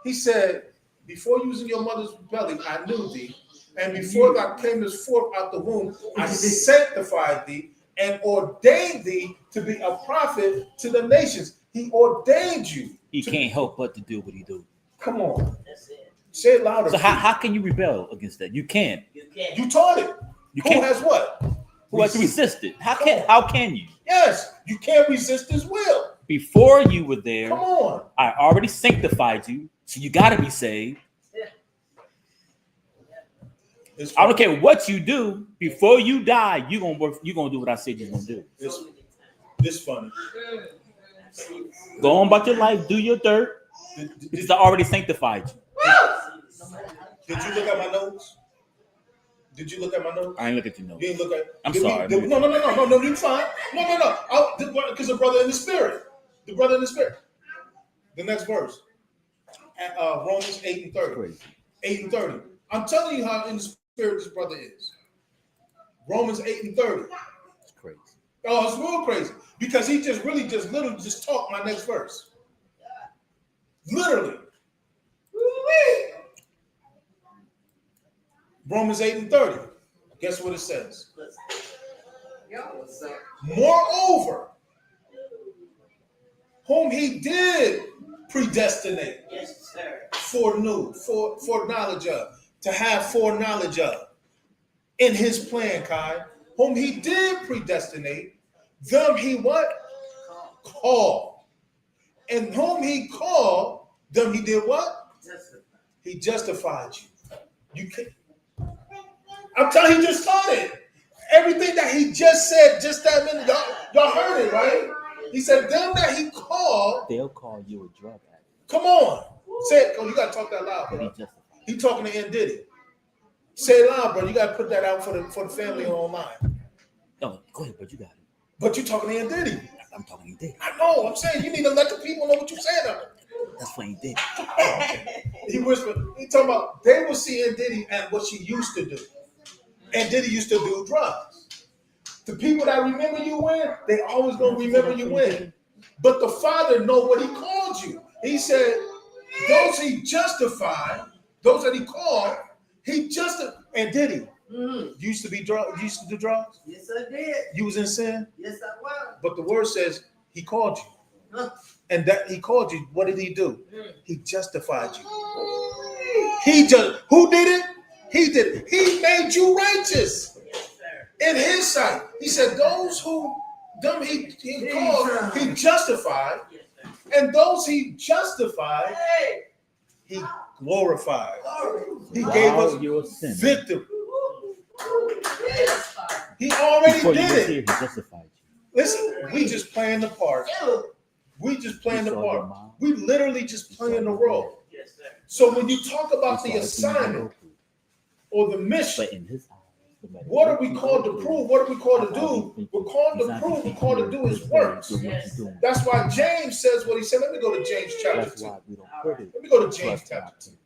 S1: He said, before you was in your mother's belly, I knew thee. And before thou camest forth out the womb, I sanctified thee and ordained thee to be a prophet to the nations. He ordained you.
S2: He can't help but to do what he do.
S1: Come on.
S5: That's it.
S1: Say it louder.
S2: So how can you rebel against that? You can't.
S5: You can't.
S1: You taught it.
S2: You
S1: Who
S2: can't.
S1: has what?
S2: Who has resisted? How can you?
S1: Yes, you can't resist his will.
S2: Before you were there,
S1: Come on.
S2: I already sanctified you, so you got to be saved.
S1: It's
S2: I don't care what you do. Before you die, you gonna work. You gonna do what I said you're gonna do.
S1: It's funny.
S2: Go on about your life. Do your dirt.
S1: Did
S2: Because I already sanctified you.
S1: you look at my notes? Did you look at my notes?
S2: I ain't look at you. No.
S1: You didn't look at.
S2: I'm
S1: did we-
S2: sorry.
S1: did- no. You fine. No. Because the brother in the spirit. The brother in the spirit. The next verse. Romans 8 and 30.
S2: Crazy.
S1: 8 and 30. I'm telling you how in the spirit this brother is. Romans 8 and 30.
S2: It's crazy.
S1: Oh, it's real crazy. Because he just literally just talked my next verse. Literally. Romans 8 and 30. Guess what it says? Moreover, whom he did predestinate
S5: Yes, sir.
S1: for knowledge of, to have foreknowledge of, in his plan, Kai, whom he did predestinate, them he what? Called. And whom he called, them he did what? He justified you. You can't. I'm telling you, he just taught it. Everything that he just said, just that minute, y'all heard it, right? He said, them that he called,
S2: They'll call you a drug addict.
S1: come on. Say it. Oh, you got to talk that loud,
S2: But he
S1: bro.
S2: justified.
S1: He talking to N. Diddy. Say it loud, bro. You got to put that out for the family online.
S2: No, go ahead, but you got it.
S1: But you talking to N. Diddy.
S2: I'm talking to you.
S1: I know. I'm saying you need to let the people know what you're saying.
S2: That's what he did.
S1: He whispered. He talking about they will see N. Diddy and what she used to do. N. Diddy used to do drugs. The people that remember you when, they always gonna remember you when. But the Father know what he called you. He said, those he justified, those that he called, he justified. And Diddy, you used to be used to do drugs.
S5: Yes, I did.
S1: You was in sin.
S5: Yes, I was.
S1: But the word says he called you.
S5: Huh.
S1: And that he called you, what did he do?
S5: Mm.
S1: He justified you. Who did it? He did it. He made you righteous
S5: Yes, sir.
S1: in his sight. He said, those who them he called, he justified,
S5: Yes, sir.
S1: and those he justified,
S5: Hey.
S1: he glorified.
S5: Glory.
S1: He gave
S2: While
S1: us
S2: you're a sinner,
S1: victory.
S5: Yes.
S1: He already
S2: before you
S1: did
S2: was
S1: it.
S2: here, he justified you.
S1: Listen, we just playing the part.
S5: You.
S1: We just playing the
S2: You saw your
S1: part.
S2: mom.
S1: We literally just
S2: You saw
S1: playing the
S2: your
S1: role.
S5: Yes, sir.
S1: So when you talk about
S2: You
S1: the
S2: saw everything you
S1: assignment
S2: go through.
S1: or the mission,
S2: But in his eyes, no matter
S1: what are we
S2: you
S1: called
S2: go
S1: to
S2: through,
S1: prove? What are we called to
S2: how
S1: do?
S2: you
S1: We're called to prove. We're called to do his works. That's why James says what he said. Let me go to James chapter
S2: That's
S1: 2.
S2: why we don't put it.
S1: Let me go to James
S2: trust in
S1: chapter 2.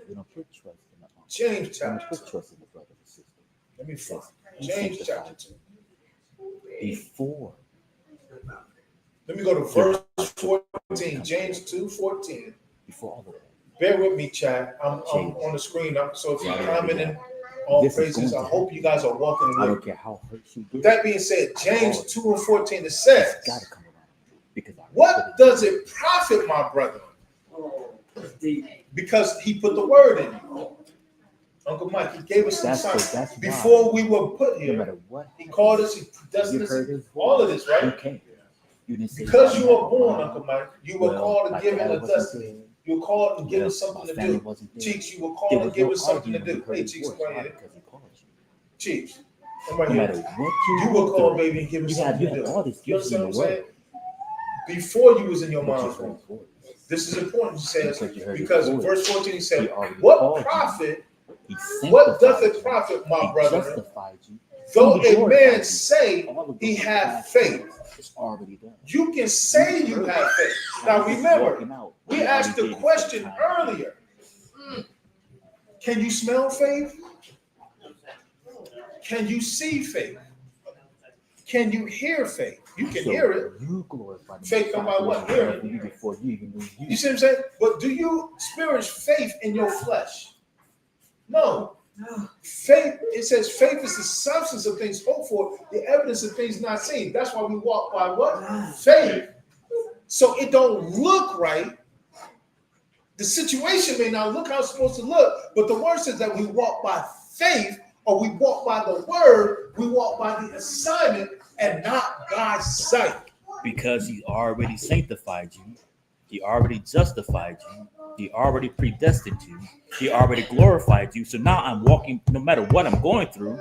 S2: We don't put trust in the uncle.
S1: James
S2: We don't
S1: chapter
S2: put
S1: 2.
S2: trust in the brother and sister.
S1: Let me find
S2: He
S1: James
S2: sanctified
S1: chapter 2.
S2: you before.
S1: Let me go to verse 14. James 2:14.
S2: Before all of that.
S1: Bear with me, chat. I'm on the screen. So if you're commenting all
S2: This is
S1: praises,
S2: going
S1: I
S2: to
S1: hope you guys are walking
S2: I
S1: with me.
S2: don't care how hurt you
S1: With
S2: get.
S1: that being said, James 2:14 it
S2: It's
S1: says,
S2: gotta come around. Because I
S1: what does it profit, my brother?
S5: Oh, deep.
S1: Because he put the word in you. Uncle Mike, he gave us some
S2: That's
S1: signs.
S2: why.
S1: Before we were put
S2: No
S1: here,
S2: matter what,
S1: he called us, he
S2: you
S1: predestined us,
S2: heard his voice.
S1: all of this,
S2: You
S1: right?
S2: came. You didn't say
S1: Because you
S2: "Well,
S1: were born,
S2: my
S1: Uncle Mike, you were
S2: well,
S1: called
S2: my
S1: and given
S2: dad
S1: a
S2: wasn't
S1: destiny.
S2: there.
S1: You were called and given
S2: Yeah,
S1: something
S2: my
S1: to
S2: family
S1: do.
S2: wasn't there.
S1: Cheeks, you were
S2: There
S1: called and
S2: was
S1: given
S2: no
S1: something to
S2: argument when
S1: do.
S2: you heard
S1: Hey,
S2: his
S1: Cheeks,
S2: voice.
S1: right
S2: Why?
S1: here.
S2: Because he called you.
S1: Cheeks, I'm right
S2: No matter
S1: here.
S2: what
S1: You were
S2: go
S1: called,
S2: through,
S1: baby, and given
S2: you
S1: something
S2: had
S1: to
S2: all
S1: do.
S2: these
S1: You
S2: gifts in
S1: understand
S2: the
S1: what I'm saying?
S2: world.
S1: Before you was in your
S2: But you
S1: mom's
S2: heard
S1: womb.
S2: his voice.
S1: This is important, he says,
S2: Because you heard his
S1: because in
S2: voice.
S1: verse 14 he
S2: He
S1: said,
S2: already
S1: what
S2: called you.
S1: profit,
S2: He
S1: what doth
S2: sanctified
S1: it
S2: you.
S1: profit, my
S2: He
S1: brother,
S2: justified you.
S1: though
S2: He
S1: a
S2: glorified
S1: man
S2: you.
S1: say
S2: All of
S1: he
S2: those
S1: have
S2: past
S1: faith?
S2: things is already done.
S1: You can say you have faith. Now
S2: Just
S1: remember,
S2: walking out,
S1: we
S2: he
S1: asked
S2: already
S1: the
S2: gave us
S1: question
S2: time.
S1: earlier. Can you smell faith? Can you see faith? Can you hear faith? You can
S2: So
S1: hear it.
S2: You glorify the
S1: Faith come by what? Hearing.
S2: you before you even knew
S1: You see what I'm saying? But do you experience faith in your flesh? No. Faith, it says faith is the substance of things hoped for, the evidence of things not seen. That's why we walk by what? Faith. So it don't look right. The situation may not look how it's supposed to look, but the word says that we walk by faith, or we walk by the word, we walk by the assignment and not by sight.
S2: Because he already sanctified you, he already justified you, he already predestined you, he already glorified you. So now I'm walking, no matter what I'm going through,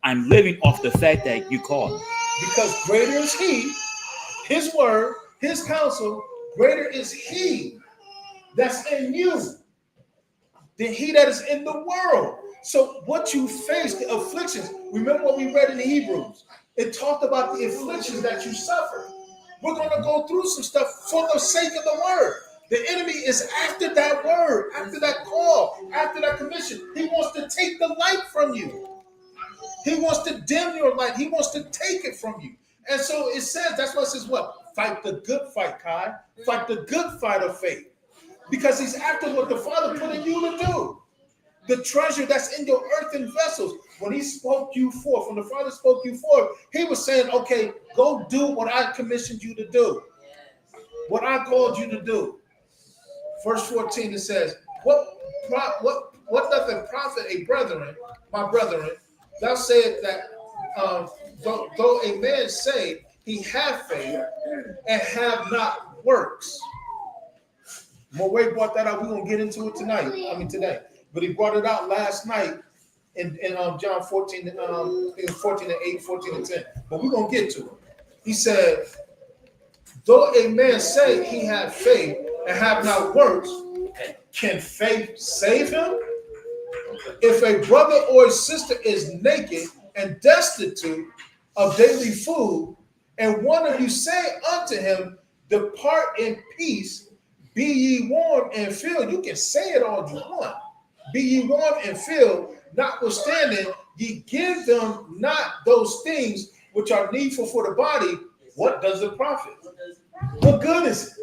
S2: I'm living off the fact that you called me.
S1: Because greater is he, his word, his counsel, greater is he that's in you than he that is in the world. So what you face, the afflictions, remember what we read in the Hebrews. It talked about the afflictions that you suffer. We're going to go through some stuff for the sake of the word. The enemy is after that word, after that call, after that commission. He wants to take the light from you. He wants to dim your light. He wants to take it from you. And so it says, that's why it says what? Fight the good fight, Kai. Fight the good fight of faith. Because he's after what the Father put in you to do. The treasure that's in your earthen vessels. When he spoke you forth, when the Father spoke you forth, he was saying, okay, go do what I commissioned you to do. What I called you to do. Verse 14, it says, what doth it profit a brethren, my brethren, thou said that though a man say he have faith and have not works. Moray brought that out. We're going to get into it today. But he brought it out last night in John 14, 14 and 8, 14 and 10. But we're going to get to it. He said, though a man say he have faith and have not works, can faith save him? If a brother or a sister is naked and destitute of daily food, and one of you say unto him, depart in peace, be ye warm and filled. You can say it all you want. Be ye warm and filled, notwithstanding, ye give them not those things which are needful for the body. What does it profit? What good is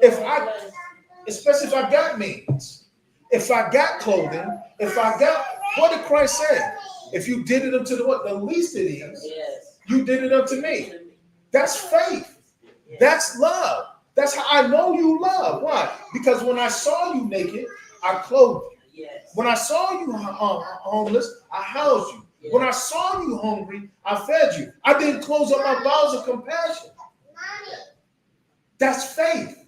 S1: it? Especially if I got means, if I got clothing, if I got, what did Christ say? If you did it unto the least of these, you did it unto me. That's faith. That's love. That's how I know you love. Why? Because when I saw you naked, I clothed you. When I saw you homeless, I housed you. When I saw you hungry, I fed you. I didn't close up my bowels of compassion. That's faith.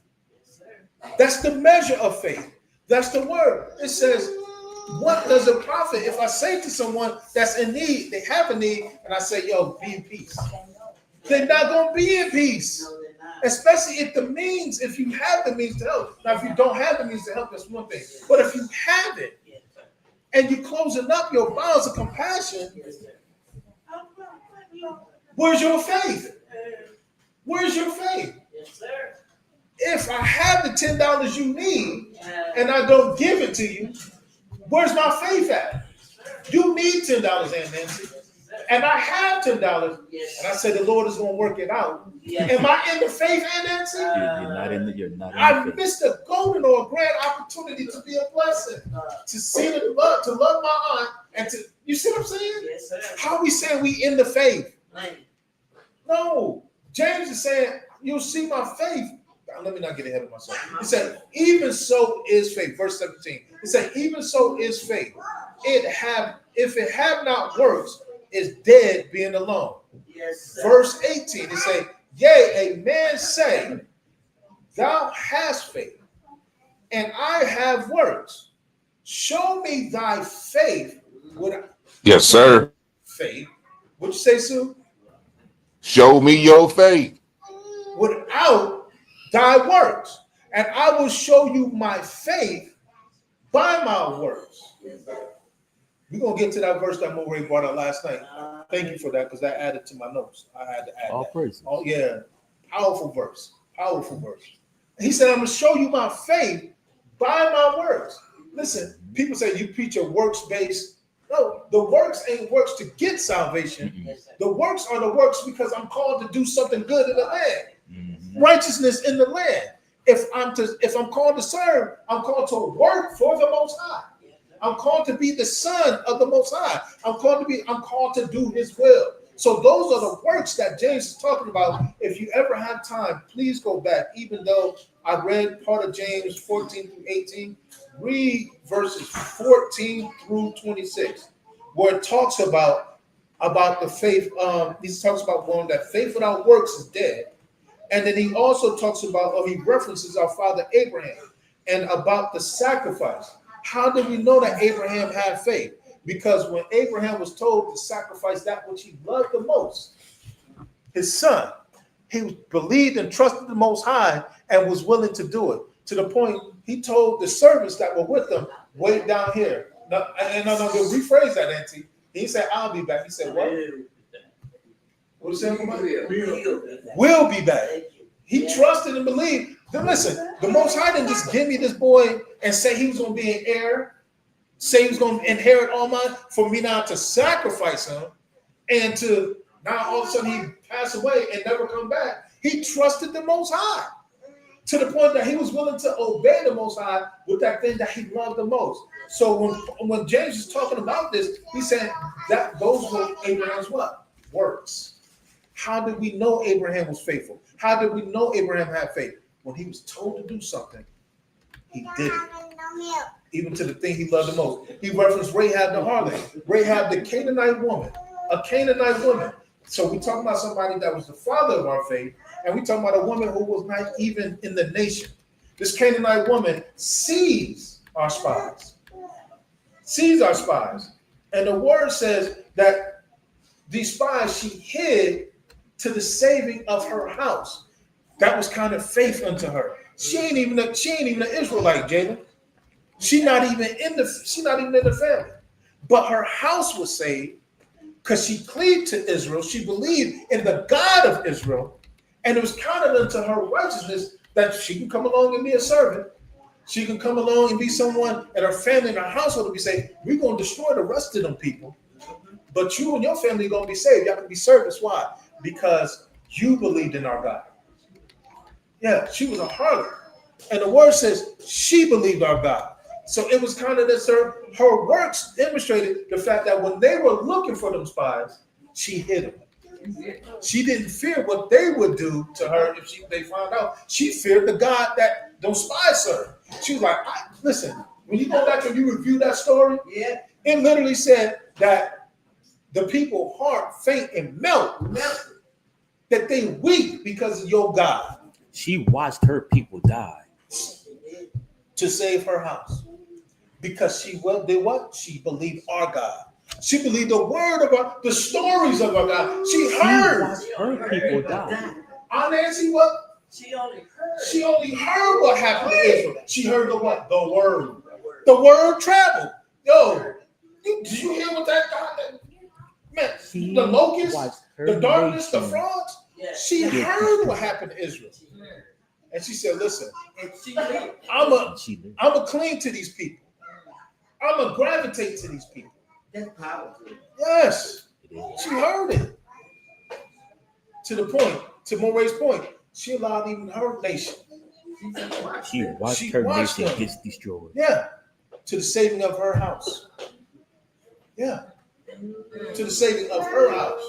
S1: That's the measure of faith. That's the word. It says, what does it profit if I say to someone that's in need, they have a need, and I say, yo, be in peace? They're not going to be in peace. Especially if you have the means to help. Now, if you don't have the means to help, that's one thing. But if you have it, and you're closing up your bowels of compassion, where's your faith? Where's your faith? If I have the $10 you need, and I don't give it to you, where's my faith at? You need $10, Aunt Nancy. And I have $10, and I said the Lord is going to work it out. Am I in the faith, Aunt Nancy?
S2: You're not in the
S1: I
S2: faith.
S1: missed a golden or a grand opportunity to be a blessing, to see the love, to love my aunt, and to, you see what I'm saying?
S5: Yes, sir.
S1: How we saying we in the faith?
S5: Man.
S1: No, James is saying you'll see my faith. Let me not get ahead of myself. He said, even so is faith. Verse 17. He said, even so is faith. If it have not works, is dead being alone.
S5: Yes, sir.
S1: Verse 18, it say, yea, a man say, thou hast faith, and I have works. Show me thy faith without
S4: Yes, sir.
S1: faith. What you say, Sue?
S4: Show me your faith.
S1: Without thy works, and I will show you my faith by my works. We're going to get to that verse that Moray brought out last night. Thank you for that, because that added to my notes. I had to add
S2: All
S1: that.
S2: praise.
S1: Oh, yeah. Powerful verse. Powerful verse. He said, I'm going to show you my faith by my works. Listen, people say you preach a works-based. No, the works ain't works to get salvation.
S2: Mm-mm.
S1: The works are the works because I'm called to do something good in the land.
S2: Mm-hmm.
S1: Righteousness in the land. If I'm called to serve, I'm called to work for the Most High. I'm called to be the son of the Most High. I'm called to do his will. So those are the works that James is talking about. If you ever have time, please go back. Even though I read part of James 14 through 18, read verses 14 through 26, where it talks about the faith. He talks about one that faith without works is dead. And then he also talks about, or he references our father Abraham and about the sacrifice. How do we know that Abraham had faith? Because when Abraham was told to sacrifice that which he loved the most, his son, he believed and trusted the Most High and was willing to do it. To the point he told the servants that were with him, wait down here. No, rephrase that, Auntie. He said, I'll be back. He said, what? What is it? Will be back. He trusted and believed. Then listen, the Most High didn't just give me this boy and say he was going to be an heir, say he was going to inherit all mine, for me now to sacrifice him and to now all of a sudden he pass away and never come back. He trusted the Most High to the point that he was willing to obey the Most High with that thing that he loved the most. So when James is talking about this, he's saying that those were Abraham's what? Works. How did we know Abraham was faithful? How did we know Abraham had faith? When he was told to do something, he did it. Even to the thing he loved the most. He referenced Rahab the harlot, Rahab the Canaanite woman, a Canaanite woman. So we talking about somebody that was the father of our faith, and we talking about a woman who was not even in the nation. This Canaanite woman sees our spies. Sees our spies. And the word says that these spies she hid to the saving of her house. That was kind of faith unto her. She ain't even an Israelite, Jalen. She's not even in the family. But her house was saved because she cleaved to Israel. She believed in the God of Israel. And it was counted unto her righteousness that she can come along and be a servant. She can come along and be someone, and her family and her household will be saved. We're going to destroy the rest of them people. But you and your family are going to be saved. Y'all can be servants. Why? Because you believed in our God. Yeah, she was a harlot. And the word says she believed our God. So it was kind of this, her works demonstrated the fact that when they were looking for them spies, she hid them. She didn't fear what they would do to her if they found out. She feared the God that those spies served. She was like, listen, when you go back and you review that story, it literally said that the people's heart faint and melt, that they weep because of your God.
S2: She watched her people die
S1: To save her house. Because she did what? She believed our God. She believed the word of the stories of our God. She heard.
S2: watched her people die.
S1: Nancy, what?
S5: She only heard.
S1: She only heard what happened to Israel. She heard the what? The word. The word traveled. Yo, did you hear what that God? Man,
S2: She
S1: the locusts,
S2: watched her
S1: the darkness, the
S2: nation
S1: frogs.
S5: Yeah.
S1: She heard what happened to Israel. And she said, listen,
S5: And she lived.
S2: She lived.
S1: I'm a cling to these people. I'm a gravitate to these people.
S5: That's powerful.
S1: Yes,
S2: It is.
S1: she heard it. To the point, to Moray's point, she allowed even her nation,
S5: She just watched.
S2: She
S5: it.
S2: watched
S1: She
S2: her
S1: watched
S2: nation
S1: them.
S2: get destroyed.
S1: yeah, to the saving of her house. Yeah, to the saving of her house.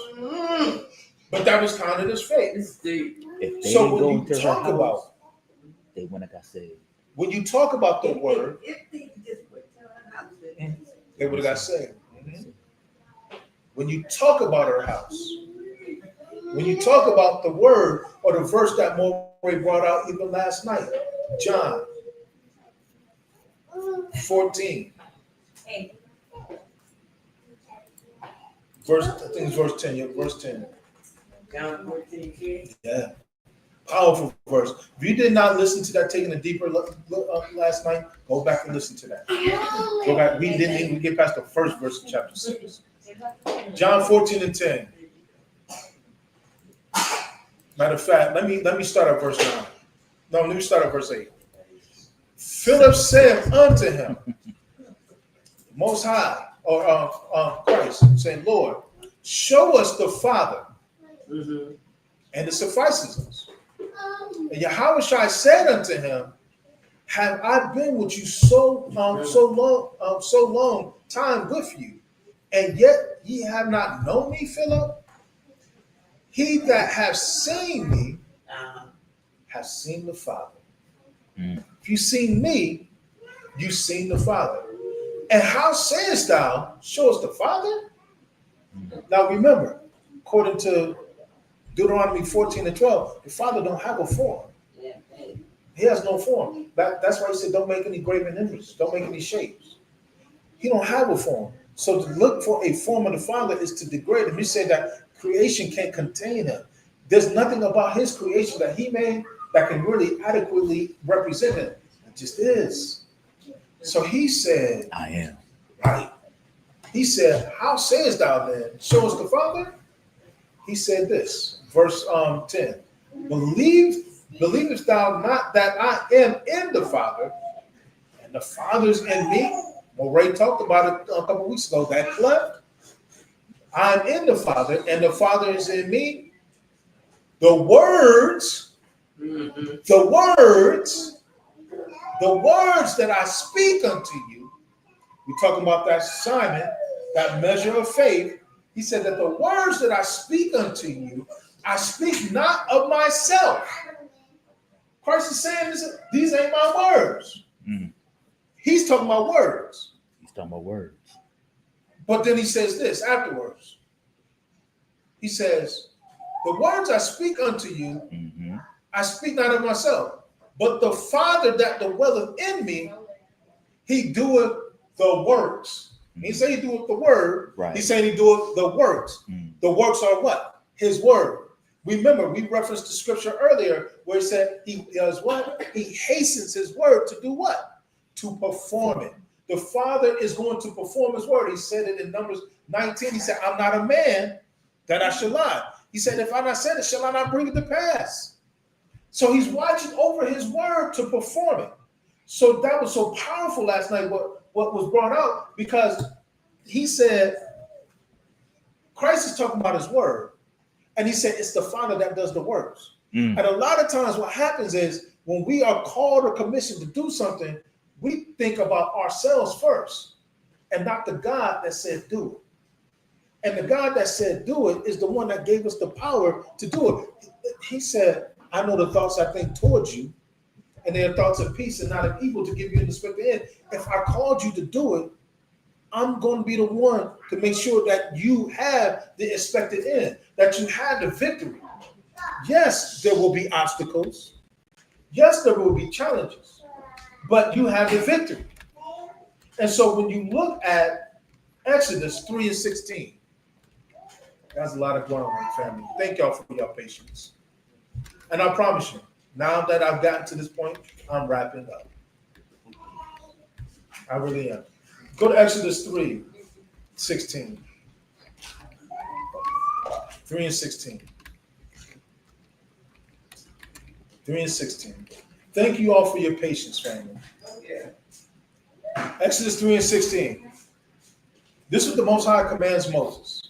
S1: But that was kind of this faith.
S5: It's deep.
S2: If they
S1: So
S2: didn't go
S1: when
S2: into
S1: you
S2: her
S1: talk
S2: house,
S1: about
S2: they wouldn't have got saved.
S1: when you talk about the word,
S5: If they just went to her house, then
S1: they would have got saved. When you talk about her house, when you talk about the word or the verse that Moray brought out even last night, John 14, verse, I think it's verse 10. Yeah, verse 10.
S5: John 14:10.
S1: Yeah, powerful verse. If you did not listen to that, taking a deeper look last night, go back and listen to that. Go back. We didn't even get past the first verse of chapter 6. John 14 and 10. Matter of fact, let me start at verse 9. No, let me start at verse 8. Philip said unto him, Most High, or Christ, saying, Lord, show us the Father, and it suffices us. And Yahushua said unto him, Have I been with you so long time with you, and yet ye have not known me, Philip? He that have seen me
S5: Uh-huh.
S1: has seen the Father.
S2: Mm.
S1: If you seen me, you seen the Father. And how sayest thou, show us the Father? Now remember, according to Deuteronomy 14 and 12, the Father don't have a form.
S5: Yeah, hey.
S1: He has no form. That's why he said, don't make any graven images. Don't make any shapes. He don't have a form. So to look for a form of the Father is to degrade him. He said that creation can't contain him. There's nothing about his creation that he made that can really adequately represent him. It just is. So he said,
S2: I am.
S1: right. He said, how sayest thou then, show us the Father? He said this, verse 10. Believest thou not that I am in the Father, and the Father's in me? Well, Ray talked about it a couple of weeks ago, that cleft. I'm in the Father, and the Father is in me. The words that I speak unto you, we're talking about that Simon, that measure of faith. He said that the words that I speak unto you, I speak not of myself. Christ is saying these ain't my words.
S2: Mm.
S1: He's talking about words.
S2: He's talking about words.
S1: But then he says this afterwards. He says, the words I speak unto you,
S2: Mm-hmm.
S1: I speak not of myself, but the Father that dwelleth in me, he doeth the works. He say he doeth the word.
S2: Right.
S1: He's saying he doeth the works.
S2: Mm.
S1: The works are what? His word. Remember, we referenced the scripture earlier where he said he does what? He hastens his word to do what? To perform it. The Father is going to perform his word. He said it in Numbers 19. He said, I'm not a man that I shall lie. He said, if I not said it, shall I not bring it to pass? So he's watching over his word to perform it. So that was so powerful last night, what was brought out, because he said, Christ is talking about his word. And he said, it's the Father that does the works.
S2: Mm.
S1: And a lot of times what happens is when we are called or commissioned to do something, we think about ourselves first and not the God that said do it. And the God that said do it is the one that gave us the power to do it. He said, I know the thoughts I think towards you, and they are thoughts of peace and not of evil to give you an expected end. If I called you to do it, I'm going to be the one to make sure that you have the expected end, that you have the victory. Yes, there will be obstacles. Yes, there will be challenges, but you have the victory. And so when you look at Exodus 3 and 16, that's a lot of ground, family. Thank y'all for your patience. And I promise you, now that I've gotten to this point, I'm wrapping up. I really am. Go to Exodus 3, 16. 3 and 16. 3 and 16. Thank you all for your patience, family. Exodus 3 and 16. This is what the Most High commands Moses.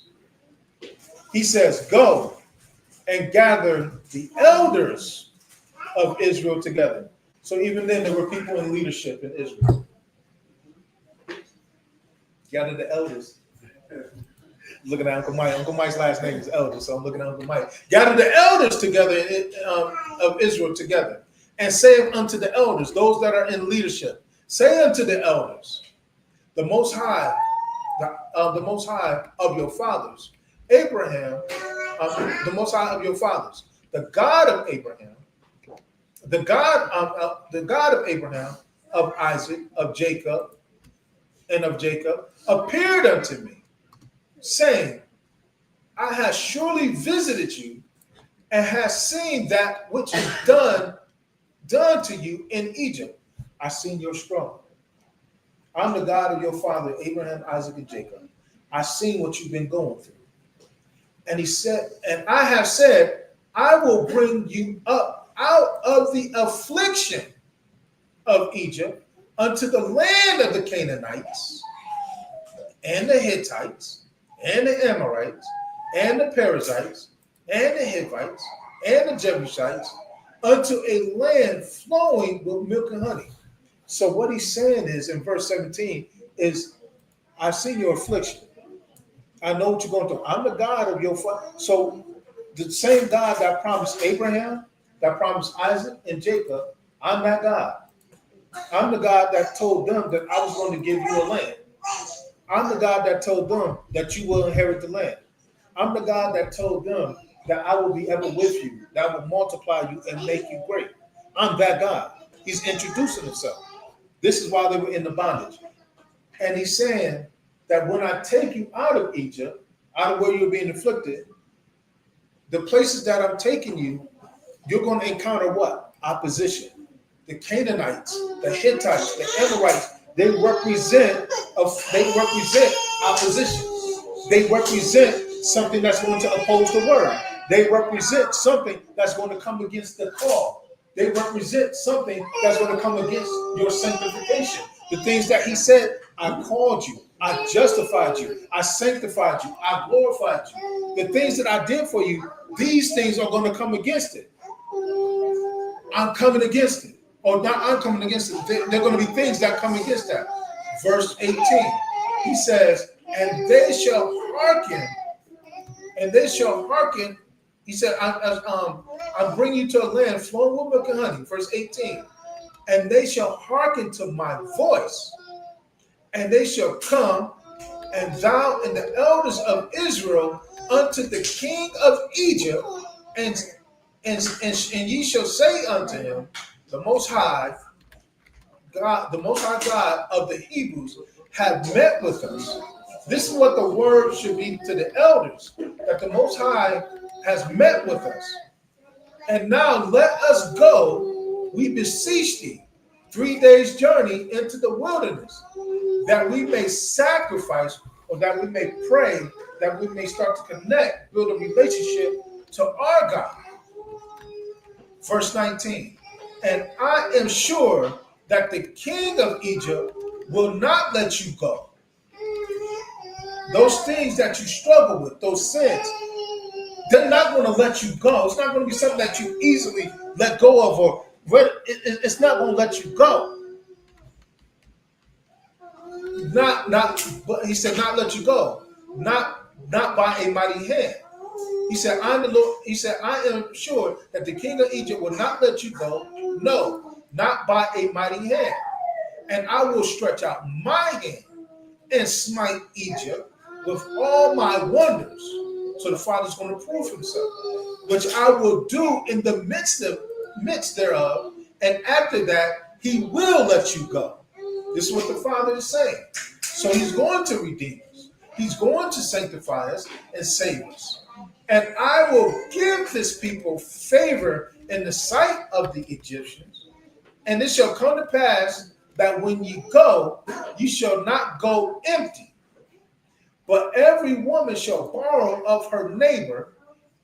S1: He says, go and gather the elders of Israel together. So even then, there were people in leadership in Israel. Gather the elders. Looking at Uncle Mike. Uncle Mike's last name is Elder, so I'm looking at Uncle Mike. Gather the elders together of Israel together, and say unto the elders, those that are in leadership, say unto the elders, the Most High of your fathers, Abraham, the Most High of your fathers, the God of Abraham, the God of Abraham, of Isaac, of Jacob, appeared unto me, saying, I have surely visited you and have seen that which is done to you in Egypt. I seen your struggle. I'm the God of your father, Abraham, Isaac, and Jacob. I seen what you've been going through. And he said, and I have said, I will bring you up out of the affliction of Egypt unto the land of the Canaanites and the Hittites and the Amorites and the Perizzites and the Hivites and the Jebusites unto a land flowing with milk and honey. So what he's saying is in verse 17 is, I've seen your affliction. I know what you're going through. I'm the God of your father. So the same God that promised Abraham, that promised Isaac and Jacob, I'm that God. I'm the God that told them that I was going to give you a land. I'm the God that told them that you will inherit the land. I'm the God that told them that I will be ever with you, that I will multiply you and make you great. I'm that God. He's introducing himself. This is why they were in the bondage. And he's saying that when I take you out of Egypt, out of where you're being afflicted, the places that I'm taking you, you're going to encounter what? Opposition. The Canaanites, the Hittites, the Amorites, they represent opposition. They represent something that's going to oppose the word. They represent something that's going to come against the call. They represent something that's going to come against your sanctification. The things that he said, I called you, I justified you, I sanctified you, I glorified you. The things that I did for you, these things are going to come against it. I'm coming against it. Or not I'm coming against it. There are going to be things that come against that. Verse 18, he says, and they shall hearken, he said, I'm bringing you to a land flowing with milk and honey. Verse 18, and they shall hearken to my voice, and they shall come, and thou and the elders of Israel unto the king of Egypt, and ye shall say unto him, the Most High God, the Most High God of the Hebrews, have met with us. This is what the word should be to the elders, that the Most High has met with us. And now let us go, we beseech thee, 3 days' journey into the wilderness, that we may sacrifice, or that we may pray, that we may start to connect, build a relationship to our God. Verse 19, and I am sure that the king of Egypt will not let you go. Those things that you struggle with, those sins, they're not going to let you go. It's not going to be something that you easily let go of, or it's not going to let you go. But he said, not let you go, not by a mighty hand. He said, I'm the Lord. He said, I am sure that the king of Egypt will not let you go. No, not by a mighty hand. And I will stretch out my hand and smite Egypt with all my wonders. So the Father's going to prove himself, which I will do in the midst thereof. And after that, he will let you go. This is what the Father is saying. So he's going to redeem us. He's going to sanctify us and save us. And I will give this people favor in the sight of the Egyptians. And it shall come to pass that when you go, you shall not go empty. But every woman shall borrow of her neighbor,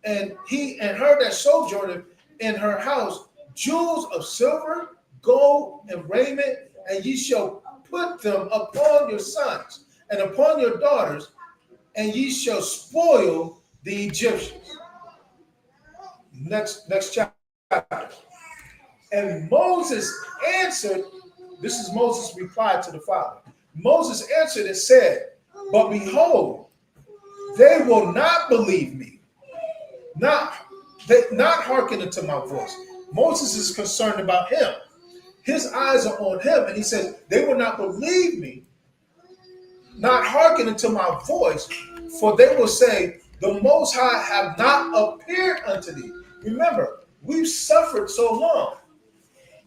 S1: and he and her that sojourneth in her house, jewels of silver, gold, and raiment, and ye shall put them upon your sons and upon your daughters, and ye shall spoil the Egyptians. Next chapter. And Moses answered, this is Moses' reply to the Father. Moses answered and said, but behold, they will not believe me, not hearken unto my voice. Moses is concerned about him. His eyes are on him, and he says, they will not believe me, not hearken unto my voice, for they will say, the Most High have not appeared unto thee. Remember, we've suffered so long.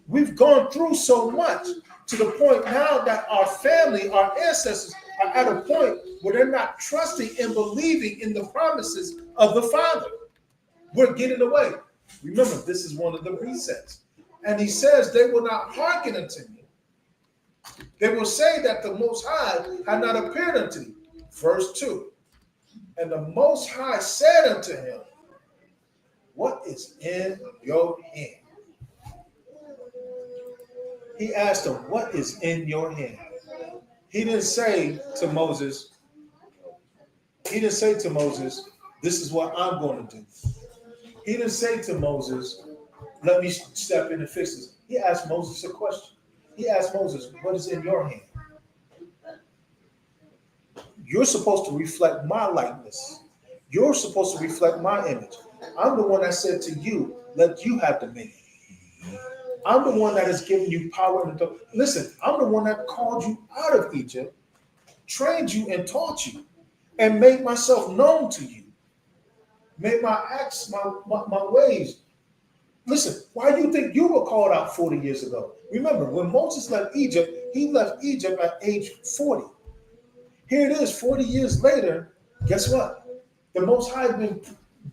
S1: We've gone through so much to the point now that our family, our ancestors are at a point where they're not trusting and believing in the promises of the Father. We're getting away. Remember, this is one of the resets. And he says, they will not hearken unto me. They will say that the Most High had not appeared unto thee. Verse 2. And the Most High said unto him, what is in your hand? He asked him, what is in your hand? He didn't say to Moses, this is what I'm going to do. He didn't say to Moses, let me step in and fix this. He asked Moses a question. He asked Moses, what is in your hand? You're supposed to reflect my likeness. You're supposed to reflect my image. I'm the one that said to you, let you have dominion. I'm the one that has given you power and authority. Listen, I'm the one that called you out of Egypt, trained you and taught you, and made myself known to you. Made my acts, my ways. Listen, why do you think you were called out 40 years ago? Remember, when Moses left Egypt, he left Egypt at age 40. Here it is, 40 years later. Guess what? The Most High has been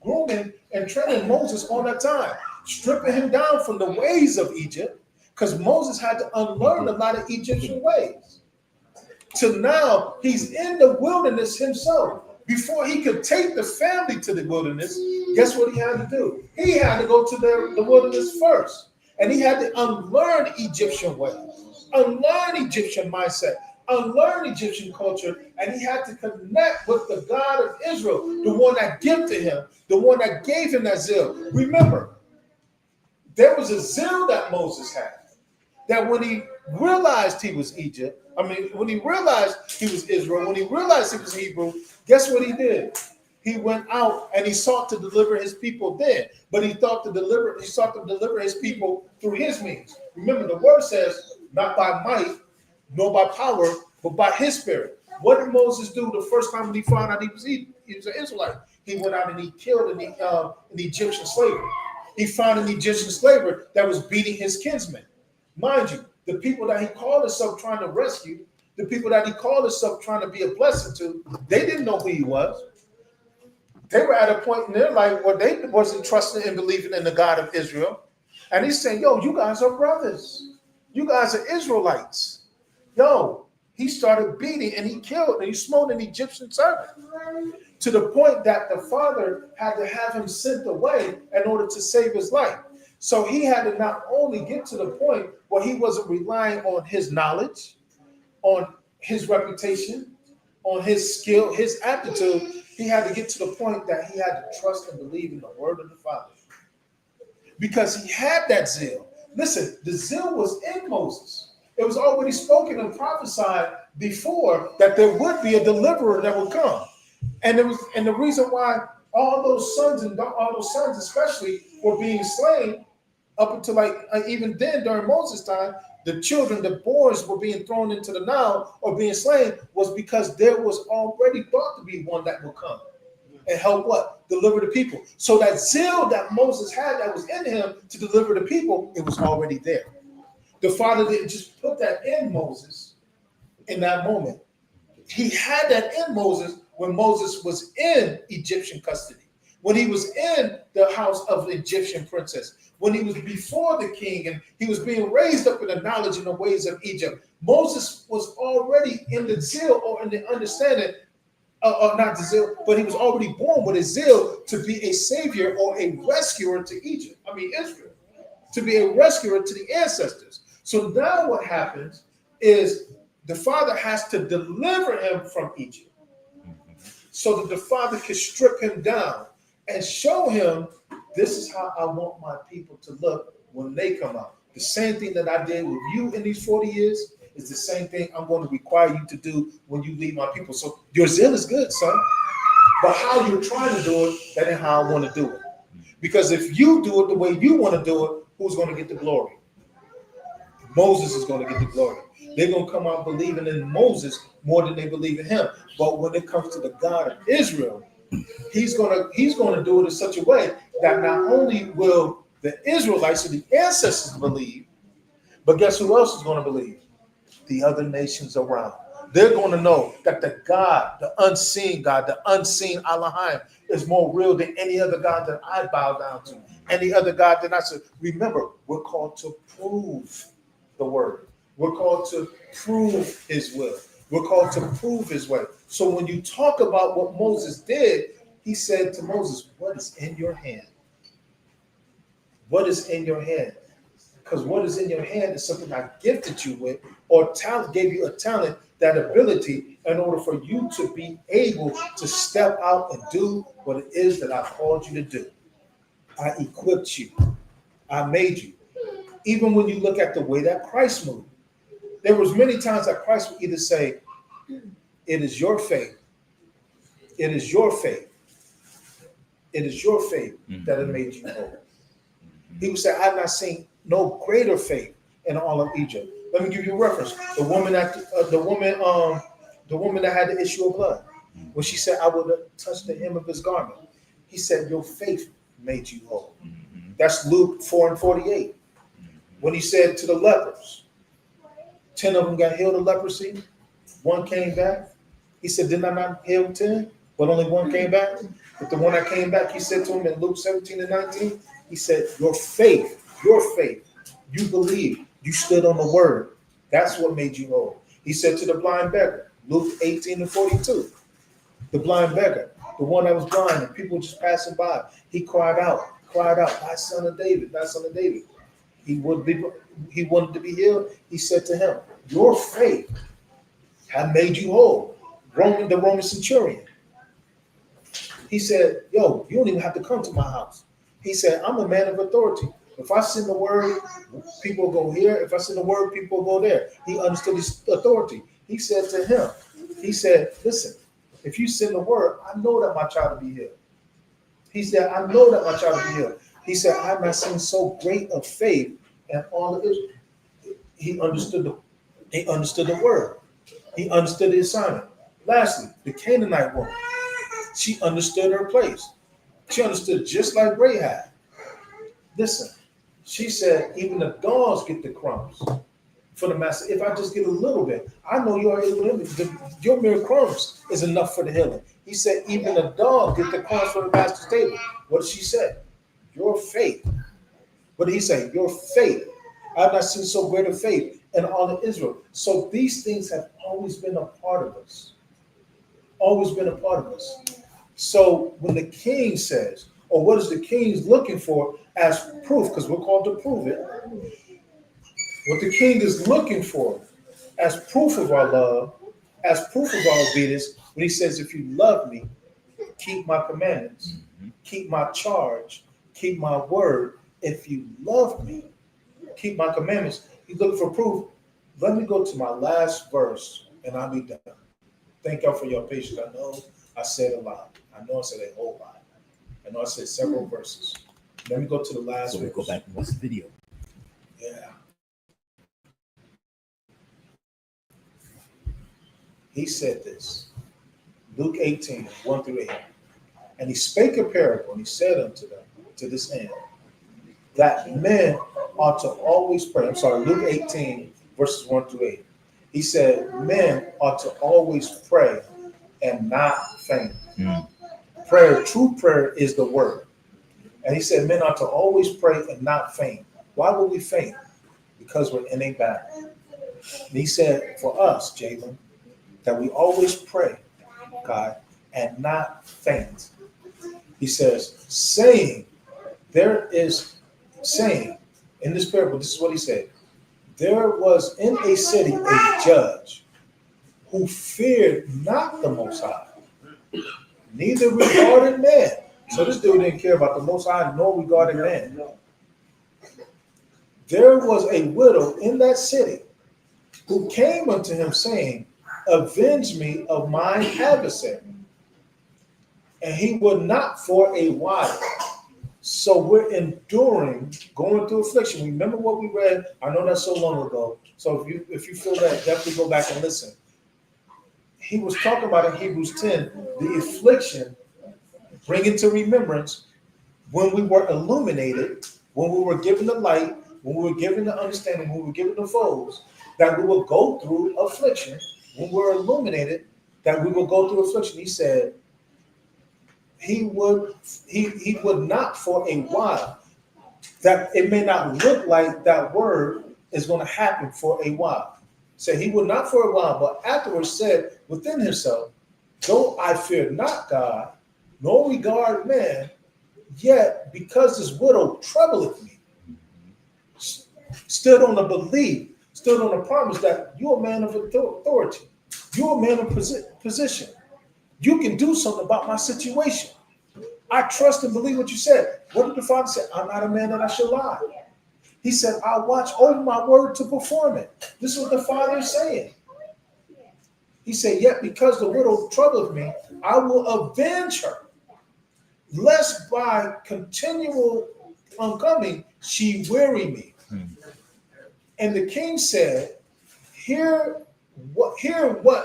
S1: grooming and training Moses all that time, stripping him down from the ways of Egypt, because Moses had to unlearn a lot of Egyptian ways. So now he's in the wilderness himself. Before he could take the family to the wilderness, guess what he had to do? He had to go to the wilderness first. And he had to unlearn Egyptian ways, unlearn Egyptian mindset, unlearn Egyptian culture, and he had to connect with the God of Israel, the one that gifted him, the one that gave him that zeal. Remember, there was a zeal that Moses had, that when he realized he was when he realized he was Israel, when he realized he was Hebrew, guess what he did? He went out and he sought to deliver his people there, but he sought to deliver his people through his means. Remember, the word says, not by might, nor by power, but by his spirit. What did Moses do the first time when he found out he was an Israelite? He went out and he killed an Egyptian slaver. He found an Egyptian slaver that was beating his kinsmen. Mind you, the people that he called himself trying to rescue, the people that he called himself trying to be a blessing to, they didn't know who he was. They were at a point in their life where they wasn't trusting and believing in the God of Israel. And he's saying, yo, you guys are brothers. You guys are Israelites. Yo, he started beating and he killed and he smote an Egyptian servant, to the point that the father had to have him sent away in order to save his life. So he had to not only get to the point where he wasn't relying on his knowledge, on his reputation, on his skill, his aptitude. He had to get to the point that he had to trust and believe in the word of the Father, because he had that zeal. Listen, the zeal was in Moses. It was already spoken and prophesied before that there would be a deliverer that would come. And the reason why all those sons especially were being slain up until even then during Moses' time, the children, the boys were being thrown into the Nile or being slain, was because there was already thought to be one that would come and help what? Deliver the people. So that zeal that Moses had that was in him to deliver the people, it was already there. The Father didn't just put that in Moses in that moment. He had that in Moses when Moses was in Egyptian custody, when he was in the house of the Egyptian princess, when he was before the king and he was being raised up in the knowledge and the ways of Egypt. Moses was already in the zeal or in the understanding, or not the zeal, but he was already born with a zeal to be a savior or a rescuer to Israel, to be a rescuer to the ancestors. So now what happens is the father has to deliver him from Egypt so that the father can strip him down and show him, this is how I want my people to look when they come out. The same thing that I did with you in these 40 years is the same thing I'm going to require you to do when you lead my people. So your zeal is good, son. But how you're trying to do it, that ain't how I want to do it. Because if you do it the way you want to do it, who's going to get the glory? Moses is going to get the glory. They're going to come out believing in Moses more than they believe in him. But when it comes to the God of Israel, he's going to do it in such a way that not only will the Israelites and the ancestors believe, but guess who else is going to believe? The other nations around. They're going to know that the God, the unseen Elohim, is more real than any other God that I bow down to, any other God that I serve. Remember, we're called to prove the word. We're called to prove his will. We're called to prove his way. So when you talk about what Moses did, he said to Moses, what is in your hand? What is in your hand? Because what is in your hand is something I gifted you with, or talent, gave you a talent, that ability, in order for you to be able to step out and do what it is that I called you to do. I equipped you. I made you. Even when you look at the way that Christ moved, there was many times that Christ would either say, it is your faith. It is your faith. it is your faith that has made you whole. He would say, I have not seen no greater faith in all of Egypt. Let me give you a reference. The woman that had the issue of blood, when she said, I will touch the hem of his garment. He said, your faith made you whole. That's Luke 4:48. When he said to the lepers, 10 of them got healed of leprosy, 1 came back. He said, did I not heal 10? But only 1 came back. But the one that came back, he said to him in Luke 17:19, he said, your faith, you believe, you stood on the word. That's what made you whole. He said to the blind beggar, Luke 18:42, the blind beggar, the one that was blind and people just passing by, he cried out, thy son of David, thy son of David. He wanted to be healed. He said to him, your faith had made you whole. The Roman centurion. He said, yo, you don't even have to come to my house. He said, I'm a man of authority. If I send the word, people go here. If I send the word, people go there. He understood his authority. He said to him, he said, listen, if you send the word, I know that my child will be healed. He said, I know that my child will be healed. He said, I've not seen so great of faith and all of Israel. He understood the word. He understood the assignment. Lastly, the Canaanite woman. She understood her place. She understood just like Rahab. Listen, she said, even the dogs get the crumbs for the master. If I just get a little bit, I know you are able to, your mere crumbs is enough for the healing. He said, even the dog get the crumbs from the master's table. What did she say? Your faith. What did he say? Your faith. I've not seen so great a faith in all of Israel. So these things have always been a part of us. Always been a part of us. So when the king says, or what is the king looking for as proof, because we're called to prove it, what the king is looking for as proof of our love, as proof of our obedience, when he says, if you love me, keep my commandments, keep my charge, keep my word. If you love me, keep my commandments. He's looking for proof. Let me go to my last verse and I'll be done. Thank y'all for your patience. I know I said a lot. I know I said a whole lot. I know I said several verses. Let me go to the last
S2: So we
S1: verse.
S2: go back and watch the video.
S1: Yeah. He said this. Luke 18:1-8. And he spake a parable, and he said unto them, to this end, that men ought to always pray. I'm sorry, Luke 18:1-8. He said, men ought to always pray and not faint. Prayer, true prayer is the word. And he said, men ought to always pray and not faint. Why would we faint? Because we're in a battle. And he said, for us, Jalen, that we always pray, God, and not faint. He says, saying, in this parable, this is what he said. There was in a city a judge who feared not the Most High, neither regarded man. So this dude didn't care about the Most High, nor regarded man. There was a widow in that city who came unto him saying, avenge me of mine adversary. And he would not for a while. So we're enduring, going through affliction. Remember what we read? I know that's so long ago. So if you feel that, definitely go back and listen. He was talking about in Hebrews 10, the affliction, bringing to remembrance when we were illuminated, when we were given the light, when we were given the understanding, when we were given the foes, that we will go through affliction. When we're illuminated, that we will go through affliction. He said, he would not for a while, that it may not look like that word is going to happen for a while. So he would not for a while, but afterwards said within himself, though I fear not God, nor regard man, yet because this widow troubleth me, stood on the belief, stood on the promise that you're a man of authority, you're a man of position. You can do something about my situation. I trust and believe what you said. What did the Father say? I'm not a man that I should lie. He said, I'll watch over my word to perform it. This is what the Father is saying. He said, yet because the widow troubleth me, I will avenge her. lest by continual coming she weary me. And the king said, hear what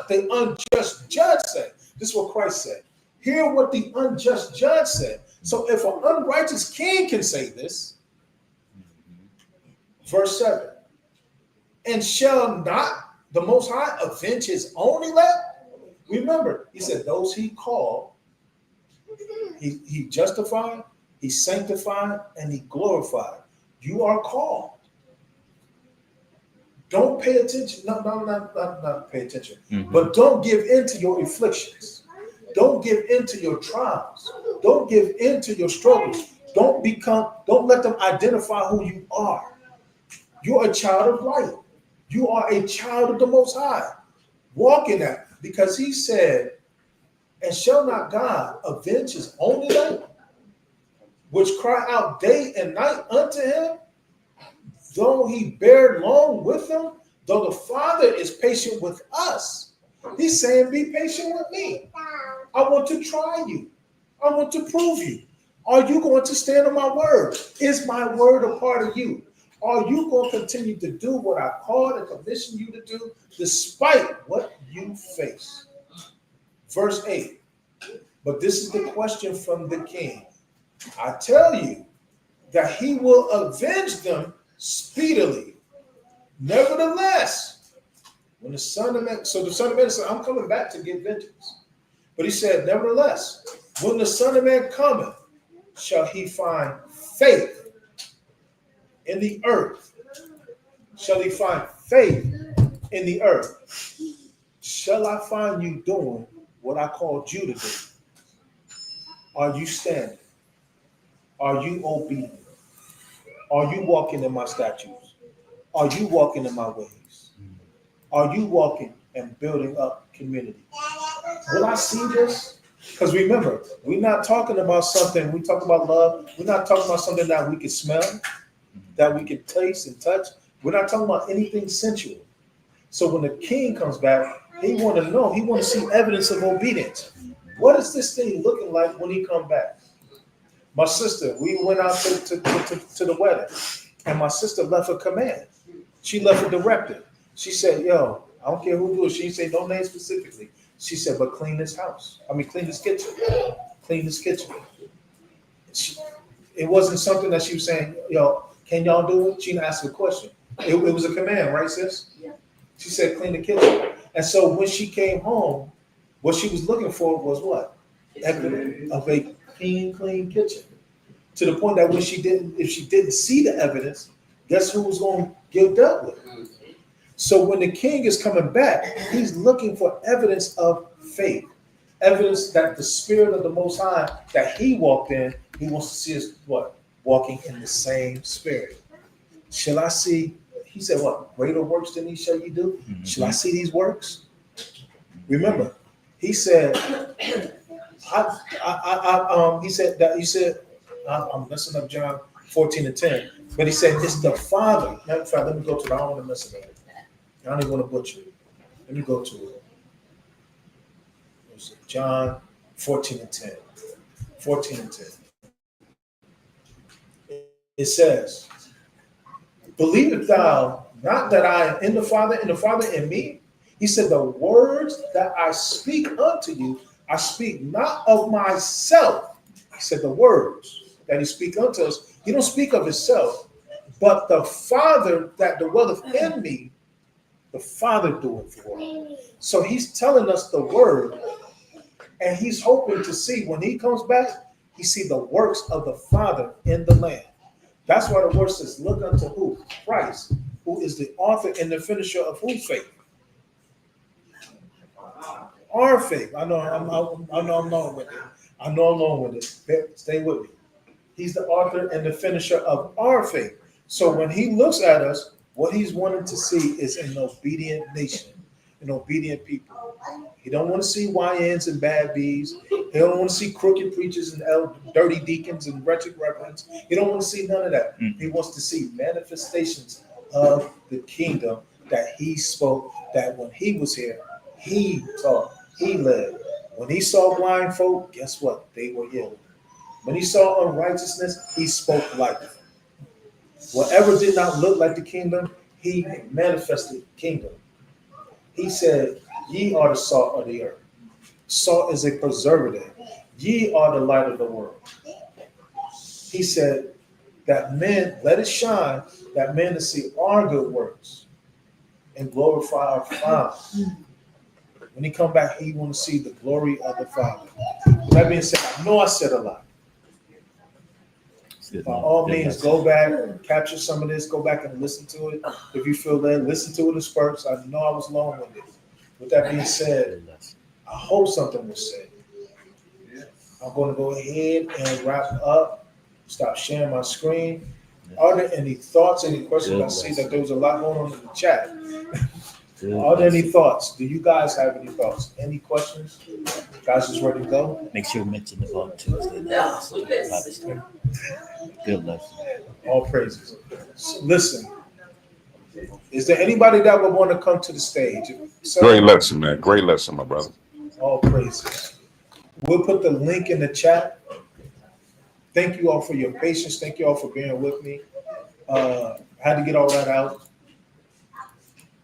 S1: the unjust judge said. This is what Christ said. Hear what the unjust judge said. So if an unrighteous king can say this, verse 7, and shall not the Most High avenge his own elect? Remember, he said, those he called, he justified, he sanctified, and he glorified. You are called. Don't pay attention. Not pay attention. But don't give in to your afflictions. Don't give in to your trials. Don't give in to your struggles. Don't let them identify who you are. You're a child of light. You are a child of the Most High. Walk in that, because he said, and shall not God avenge his own elect, which cry out day and night unto him, though he bear long with them, though the Father is patient with us. He's saying, be patient with me. I want to try you. I want to prove you. Are you going to stand on my word? Is my word a part of you? Are you going to continue to do what I called and commissioned you to do, despite what you face? Verse 8. But this is the question from the king. I tell you that he will avenge them speedily. Nevertheless, when the Son of Man, so the Son of Man said, I'm coming back to get vengeance. But he said, nevertheless, when the Son of Man cometh, shall he find faith in the earth? Shall he find faith in the earth? Shall I find you doing what I called you to do? Are you standing? Are you obedient? Are you walking in my statutes? Are you walking in my ways? Are you walking and building up community? Will I see this? Because remember, we're not talking about something, we talk about love, we're not talking about something that we can smell, that we can taste and touch. We're not talking about anything sensual. So when the king comes back, he want to know, he want to see evidence of obedience. What is this thing looking like when he come back? My sister, we went out to the wedding, and my sister left a command. She left a directive. She said, yo, I don't care who do it. She didn't say no name specifically. She said, but clean this house. Clean this kitchen. Clean this kitchen. It wasn't something that she was saying, yo, can y'all do it? She didn't ask a question. It was a command, right, sis? Yeah. She said, clean the kitchen. And so when she came home, what she was looking for was what? Evidence of a clean kitchen. To the point that if she didn't see the evidence, guess who was going to get dealt with? So when the king is coming back, he's looking for evidence of faith, evidence that the Spirit of the Most High that he walked in, he wants to see us what? Walking in the same spirit. Shall I see? He said, what? Greater works than these shall you do? Mm-hmm. Shall I see these works? Remember, he said, I'm messing up John 14:10, but he said, it's the Father. Matter of fact, let me go to it. I don't want to mess it up. I don't even want to butcher it. Let me go to it. John 14:10. 14:10. It says, believest thou not that I am in the Father, and the Father in me? He said, the words that I speak unto you, I speak not of myself. He said, the words that he speak unto us, he don't speak of himself, but the Father that dwelleth in me, the Father doeth for him. So he's telling us the word, and he's hoping to see when he comes back, he see the works of the Father in the land. That's why the word says, look unto who? Christ, who is the author and the finisher of whose faith? Our faith. I know I'm long with it. I know I'm long with it. Stay with me. He's the author and the finisher of our faith. So when he looks at us, what he's wanting to see is an obedient nation, an obedient people. He don't want to see YNs and bad Bs. He don't want to see crooked preachers and dirty deacons and wretched reverends. He don't want to see none of that. He wants to see manifestations of the kingdom that he spoke, that when he was here, he taught, he led. When he saw blind folk, guess what? They were healed. When he saw unrighteousness, he spoke life. Whatever did not look like the kingdom, he manifested the kingdom. He said, ye are the salt of the earth. Salt is a preservative. Ye are the light of the world. He said that men, let it shine, that men to see our good works and glorify our Father. When he come back, he want to see the glory of the Father. With that being said, I know I said a lot.
S2: It's good,
S1: By
S2: man.
S1: all
S2: Good
S1: means,
S2: lesson.
S1: go back, capture some of this, go back and listen to it. If you feel that, listen to it in spurts. I know I was long-winded. With that being said,
S2: Good lesson.
S1: I hope something was said. I'm going to go ahead and wrap up. Stop sharing my screen. Are there any thoughts, any questions? I see that there was a lot going on in the chat.
S2: Good
S1: Are there any
S2: lesson.
S1: thoughts? Do you guys have any thoughts? Any questions? Guys, just ready to go?
S2: Make sure you mention about Tuesday night. So Bible study. Good lesson.
S1: All praises. So listen, is there anybody that would want to come to the stage? So,
S4: Great lesson, man. Great lesson, my brother.
S1: all praises. We'll put the link in the chat. Thank you all for your patience. Thank you all for being with me. I had to get all that out.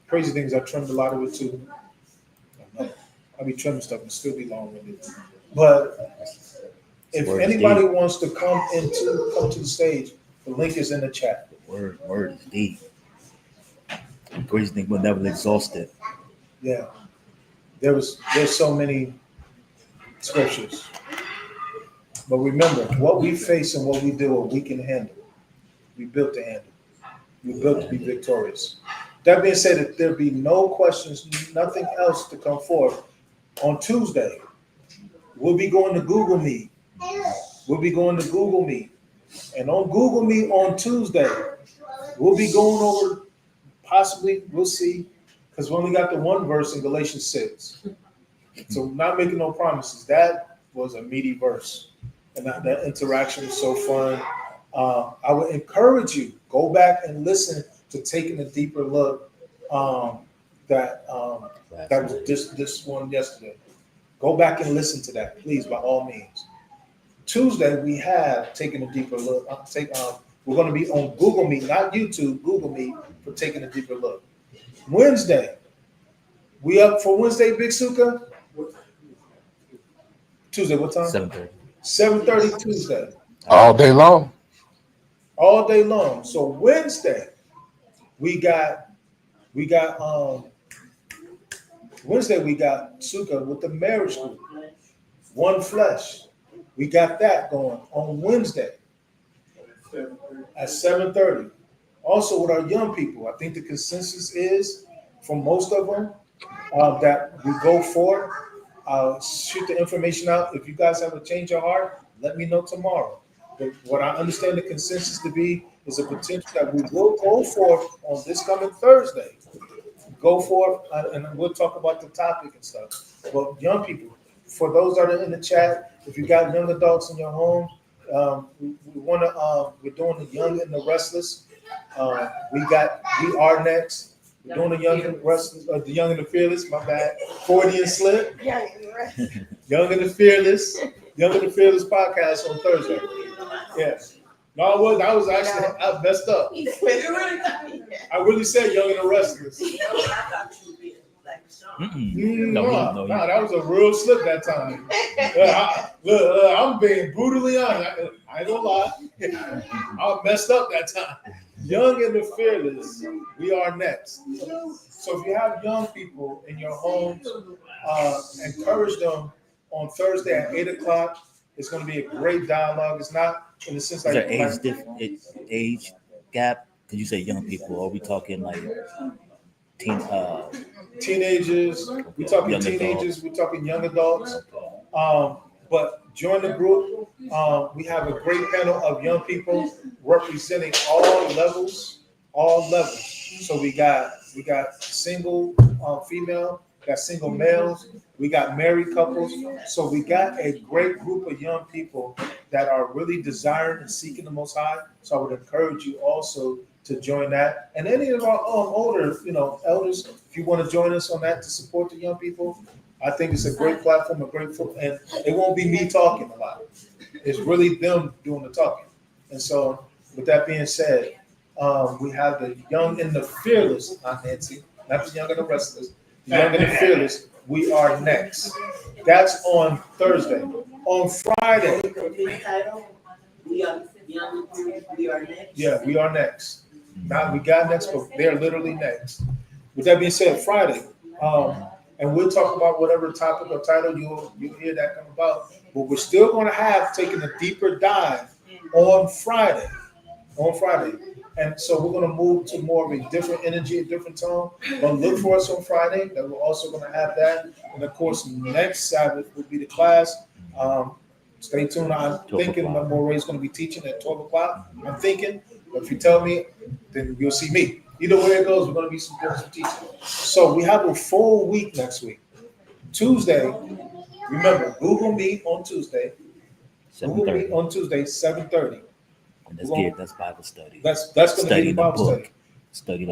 S1: Crazy things, I trimmed a lot of it too. I know. I'll be trimming stuff and still be long-winded. But if
S2: Word is
S1: anybody
S2: deep.
S1: wants to come to the stage, the link is in the chat.
S2: Word is deep. Crazy thing, we're never exhausted.
S1: Yeah. There's so many scriptures. But remember, what we face and what we do, we can handle. We built to handle. We built to be victorious. That being said, if there be no questions, nothing else to come forth, on Tuesday, we'll be going to Google Meet. We'll be going to Google Meet. And on Google Meet on Tuesday, we'll be going over, possibly, we'll see, because we only got the one verse in Galatians 6. So not making no promises. That was a meaty verse. And that interaction was so fun. I would encourage you, go back and listen to taking a deeper look that was this one yesterday. Go back and listen to that, please, by all means. Tuesday, we have taken a deeper look. We're going to be on Google Meet, not YouTube, Google Meet, for taking a deeper look. Wednesday, we up for Wednesday, Big Suka? Tuesday, what time?
S2: 7:30.
S1: 7:30 Tuesday.
S4: All day long.
S1: All day long. So Wednesday, we got Wednesday we got Suka with the marriage group. One flesh. We got that going on Wednesday at 7:30. Also with our young people, I think the consensus is from most of them that we go for. I'll shoot the information out. If you guys have a change of heart, let me know tomorrow. But what I understand the consensus to be is a potential that we will go for on this coming Thursday. Go for it, and we'll talk about the topic and stuff. But young people, for those that are in the chat, if you got young adults in your home, we want to. We're doing the young and the restless. We are next. We're doing the young and restless, the young and the fearless. My bad. 40 and slip. Young and the fearless. Young and the fearless podcast on Thursday. Yes. No, I was actually I messed up. I really said young and the restless. No, that was a real slip that time. I'm being brutally honest. I ain't gonna lie. I messed up that time. Young and the fearless, we are next. So if you have young people in your homes, encourage them on Thursday at 8:00. It's going to be a great dialogue. It's not in the sense
S2: Is
S1: like
S2: there age gap? Could you say young people? Or are we talking like
S1: teenagers? We're talking
S2: Young
S1: teenagers. We're talking young adults. But join the group. We have a great panel of young people representing all levels. So we got single female, got single males, we got married couples. So we got a great group of young people that are really desiring and seeking the Most High. So I would encourage you also to join that. And any of our older, elders, if you want to join us on that to support the young people, I think it's a great platform, and it won't be me talking a lot. It's really them doing the talking. And so, with that being said, we have the young and the fearless, not Nancy, not the young and the restless, the young and the fearless. We are next. That's on Thursday. On Friday,
S5: We are young, we are next.
S1: yeah, we are next. Not we got next, but they're literally next. With that being said, Friday, and we'll talk about whatever topic or title you'll hear that come about. But we're still going to have taken a deeper dive on Friday. On Friday. And so we're going to move to more of a different energy, a different tone. But look for us on Friday. That we're also going to have that. And of course, next Sabbath will be the class. Stay tuned. I'm thinking my Moray is going to be teaching at 12 o'clock. I'm thinking. But if you tell me, then you'll see me. Either way it goes, we're going to be doing some teaching. So we have a full week next week. Tuesday, remember, Google Meet on Tuesday. Google Meet
S2: 7:30.
S1: on Tuesday, 7:30.
S2: And let's get that's Bible study.
S1: That's going to be
S2: Study
S1: the
S2: the
S1: Bible
S2: book.
S1: study.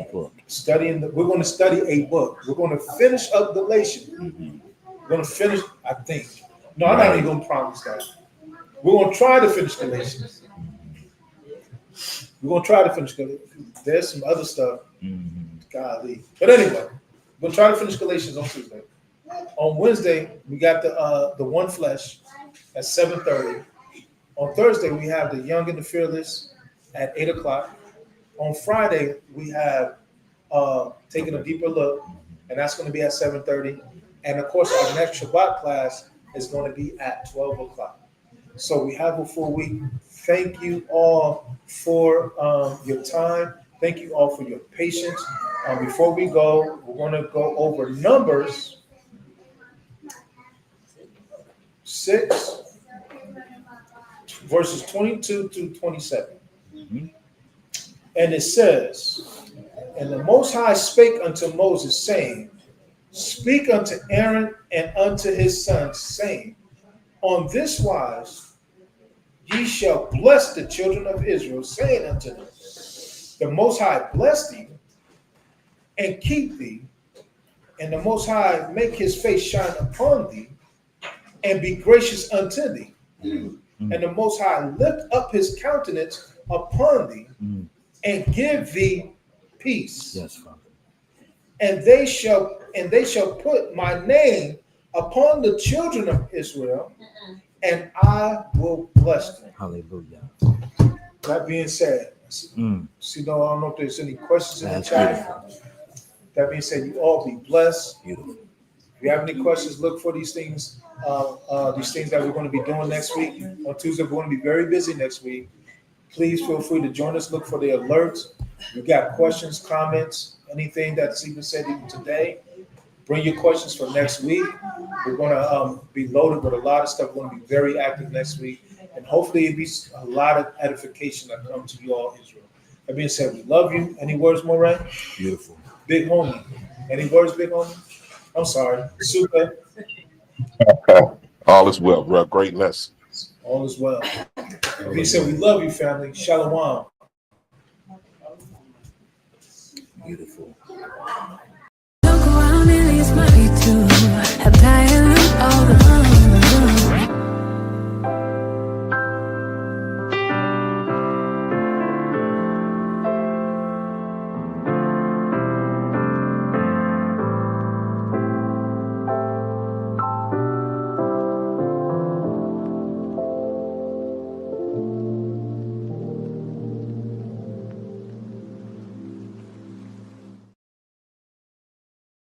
S2: Study the book.
S1: We're going to study a book. We're going to finish up Galatians.
S2: Mhm.
S1: We're going to finish, I think. No, I'm not even going to promise that. We're going to try to finish Galatians. We're going to try to finish Galatians. There's some other stuff.
S2: Mhm.
S1: Golly. But anyway, we'll try to finish Galatians on Tuesday. On Wednesday, we got the One Flesh at 7:30. On Thursday, we have the Young and the Fearless at 8 o'clock. On Friday, we have taking a deeper look, and that's going to be at 7:30. And of course, our next Shabbat class is going to be at 12 o'clock. So we have a full week. Thank you all for your time. Thank you all for your patience. Before we go, we're going to go over Numbers 6, verses 22 to 27.
S2: Mhm.
S1: And it says, and the Most High spake unto Moses, saying, Speak unto Aaron and unto his sons, saying, On this wise ye shall bless the children of Israel, saying unto them, The Most High bless thee and keep thee, and the Most High make his face shine upon thee and be gracious unto thee. And the Most High lift up his countenance upon thee
S2: Mhm.
S1: and give thee peace.
S2: Yes, Father.
S1: And they shall put my name upon the children of Israel, and I will bless them.
S2: Hallelujah.
S1: That being said,
S2: Mm.
S1: I don't know if there's any questions in the
S2: That's
S1: chat. That being said, you all be blessed.
S2: Beautiful.
S1: If you have any questions, look for these things that we're going to be doing next week. On Tuesday, we're going to be very busy next week. Please feel free to join us. Look for the alerts. If you got questions, comments, anything that's even said even today, bring your questions for next week. We're going to be loaded with a lot of stuff. We're going to be very active next week. And hopefully it'll be a lot of edification that comes to you all, Israel. That being said, we love you. Any words, Moray?
S2: Beautiful.
S1: Big homie. Any words, big homie? I'm sorry. Super.
S4: All is well, bro. Great lesson.
S1: All is well. We said we love you, family. Shalom.
S2: Beautiful.
S6: Look around and it's mighty too.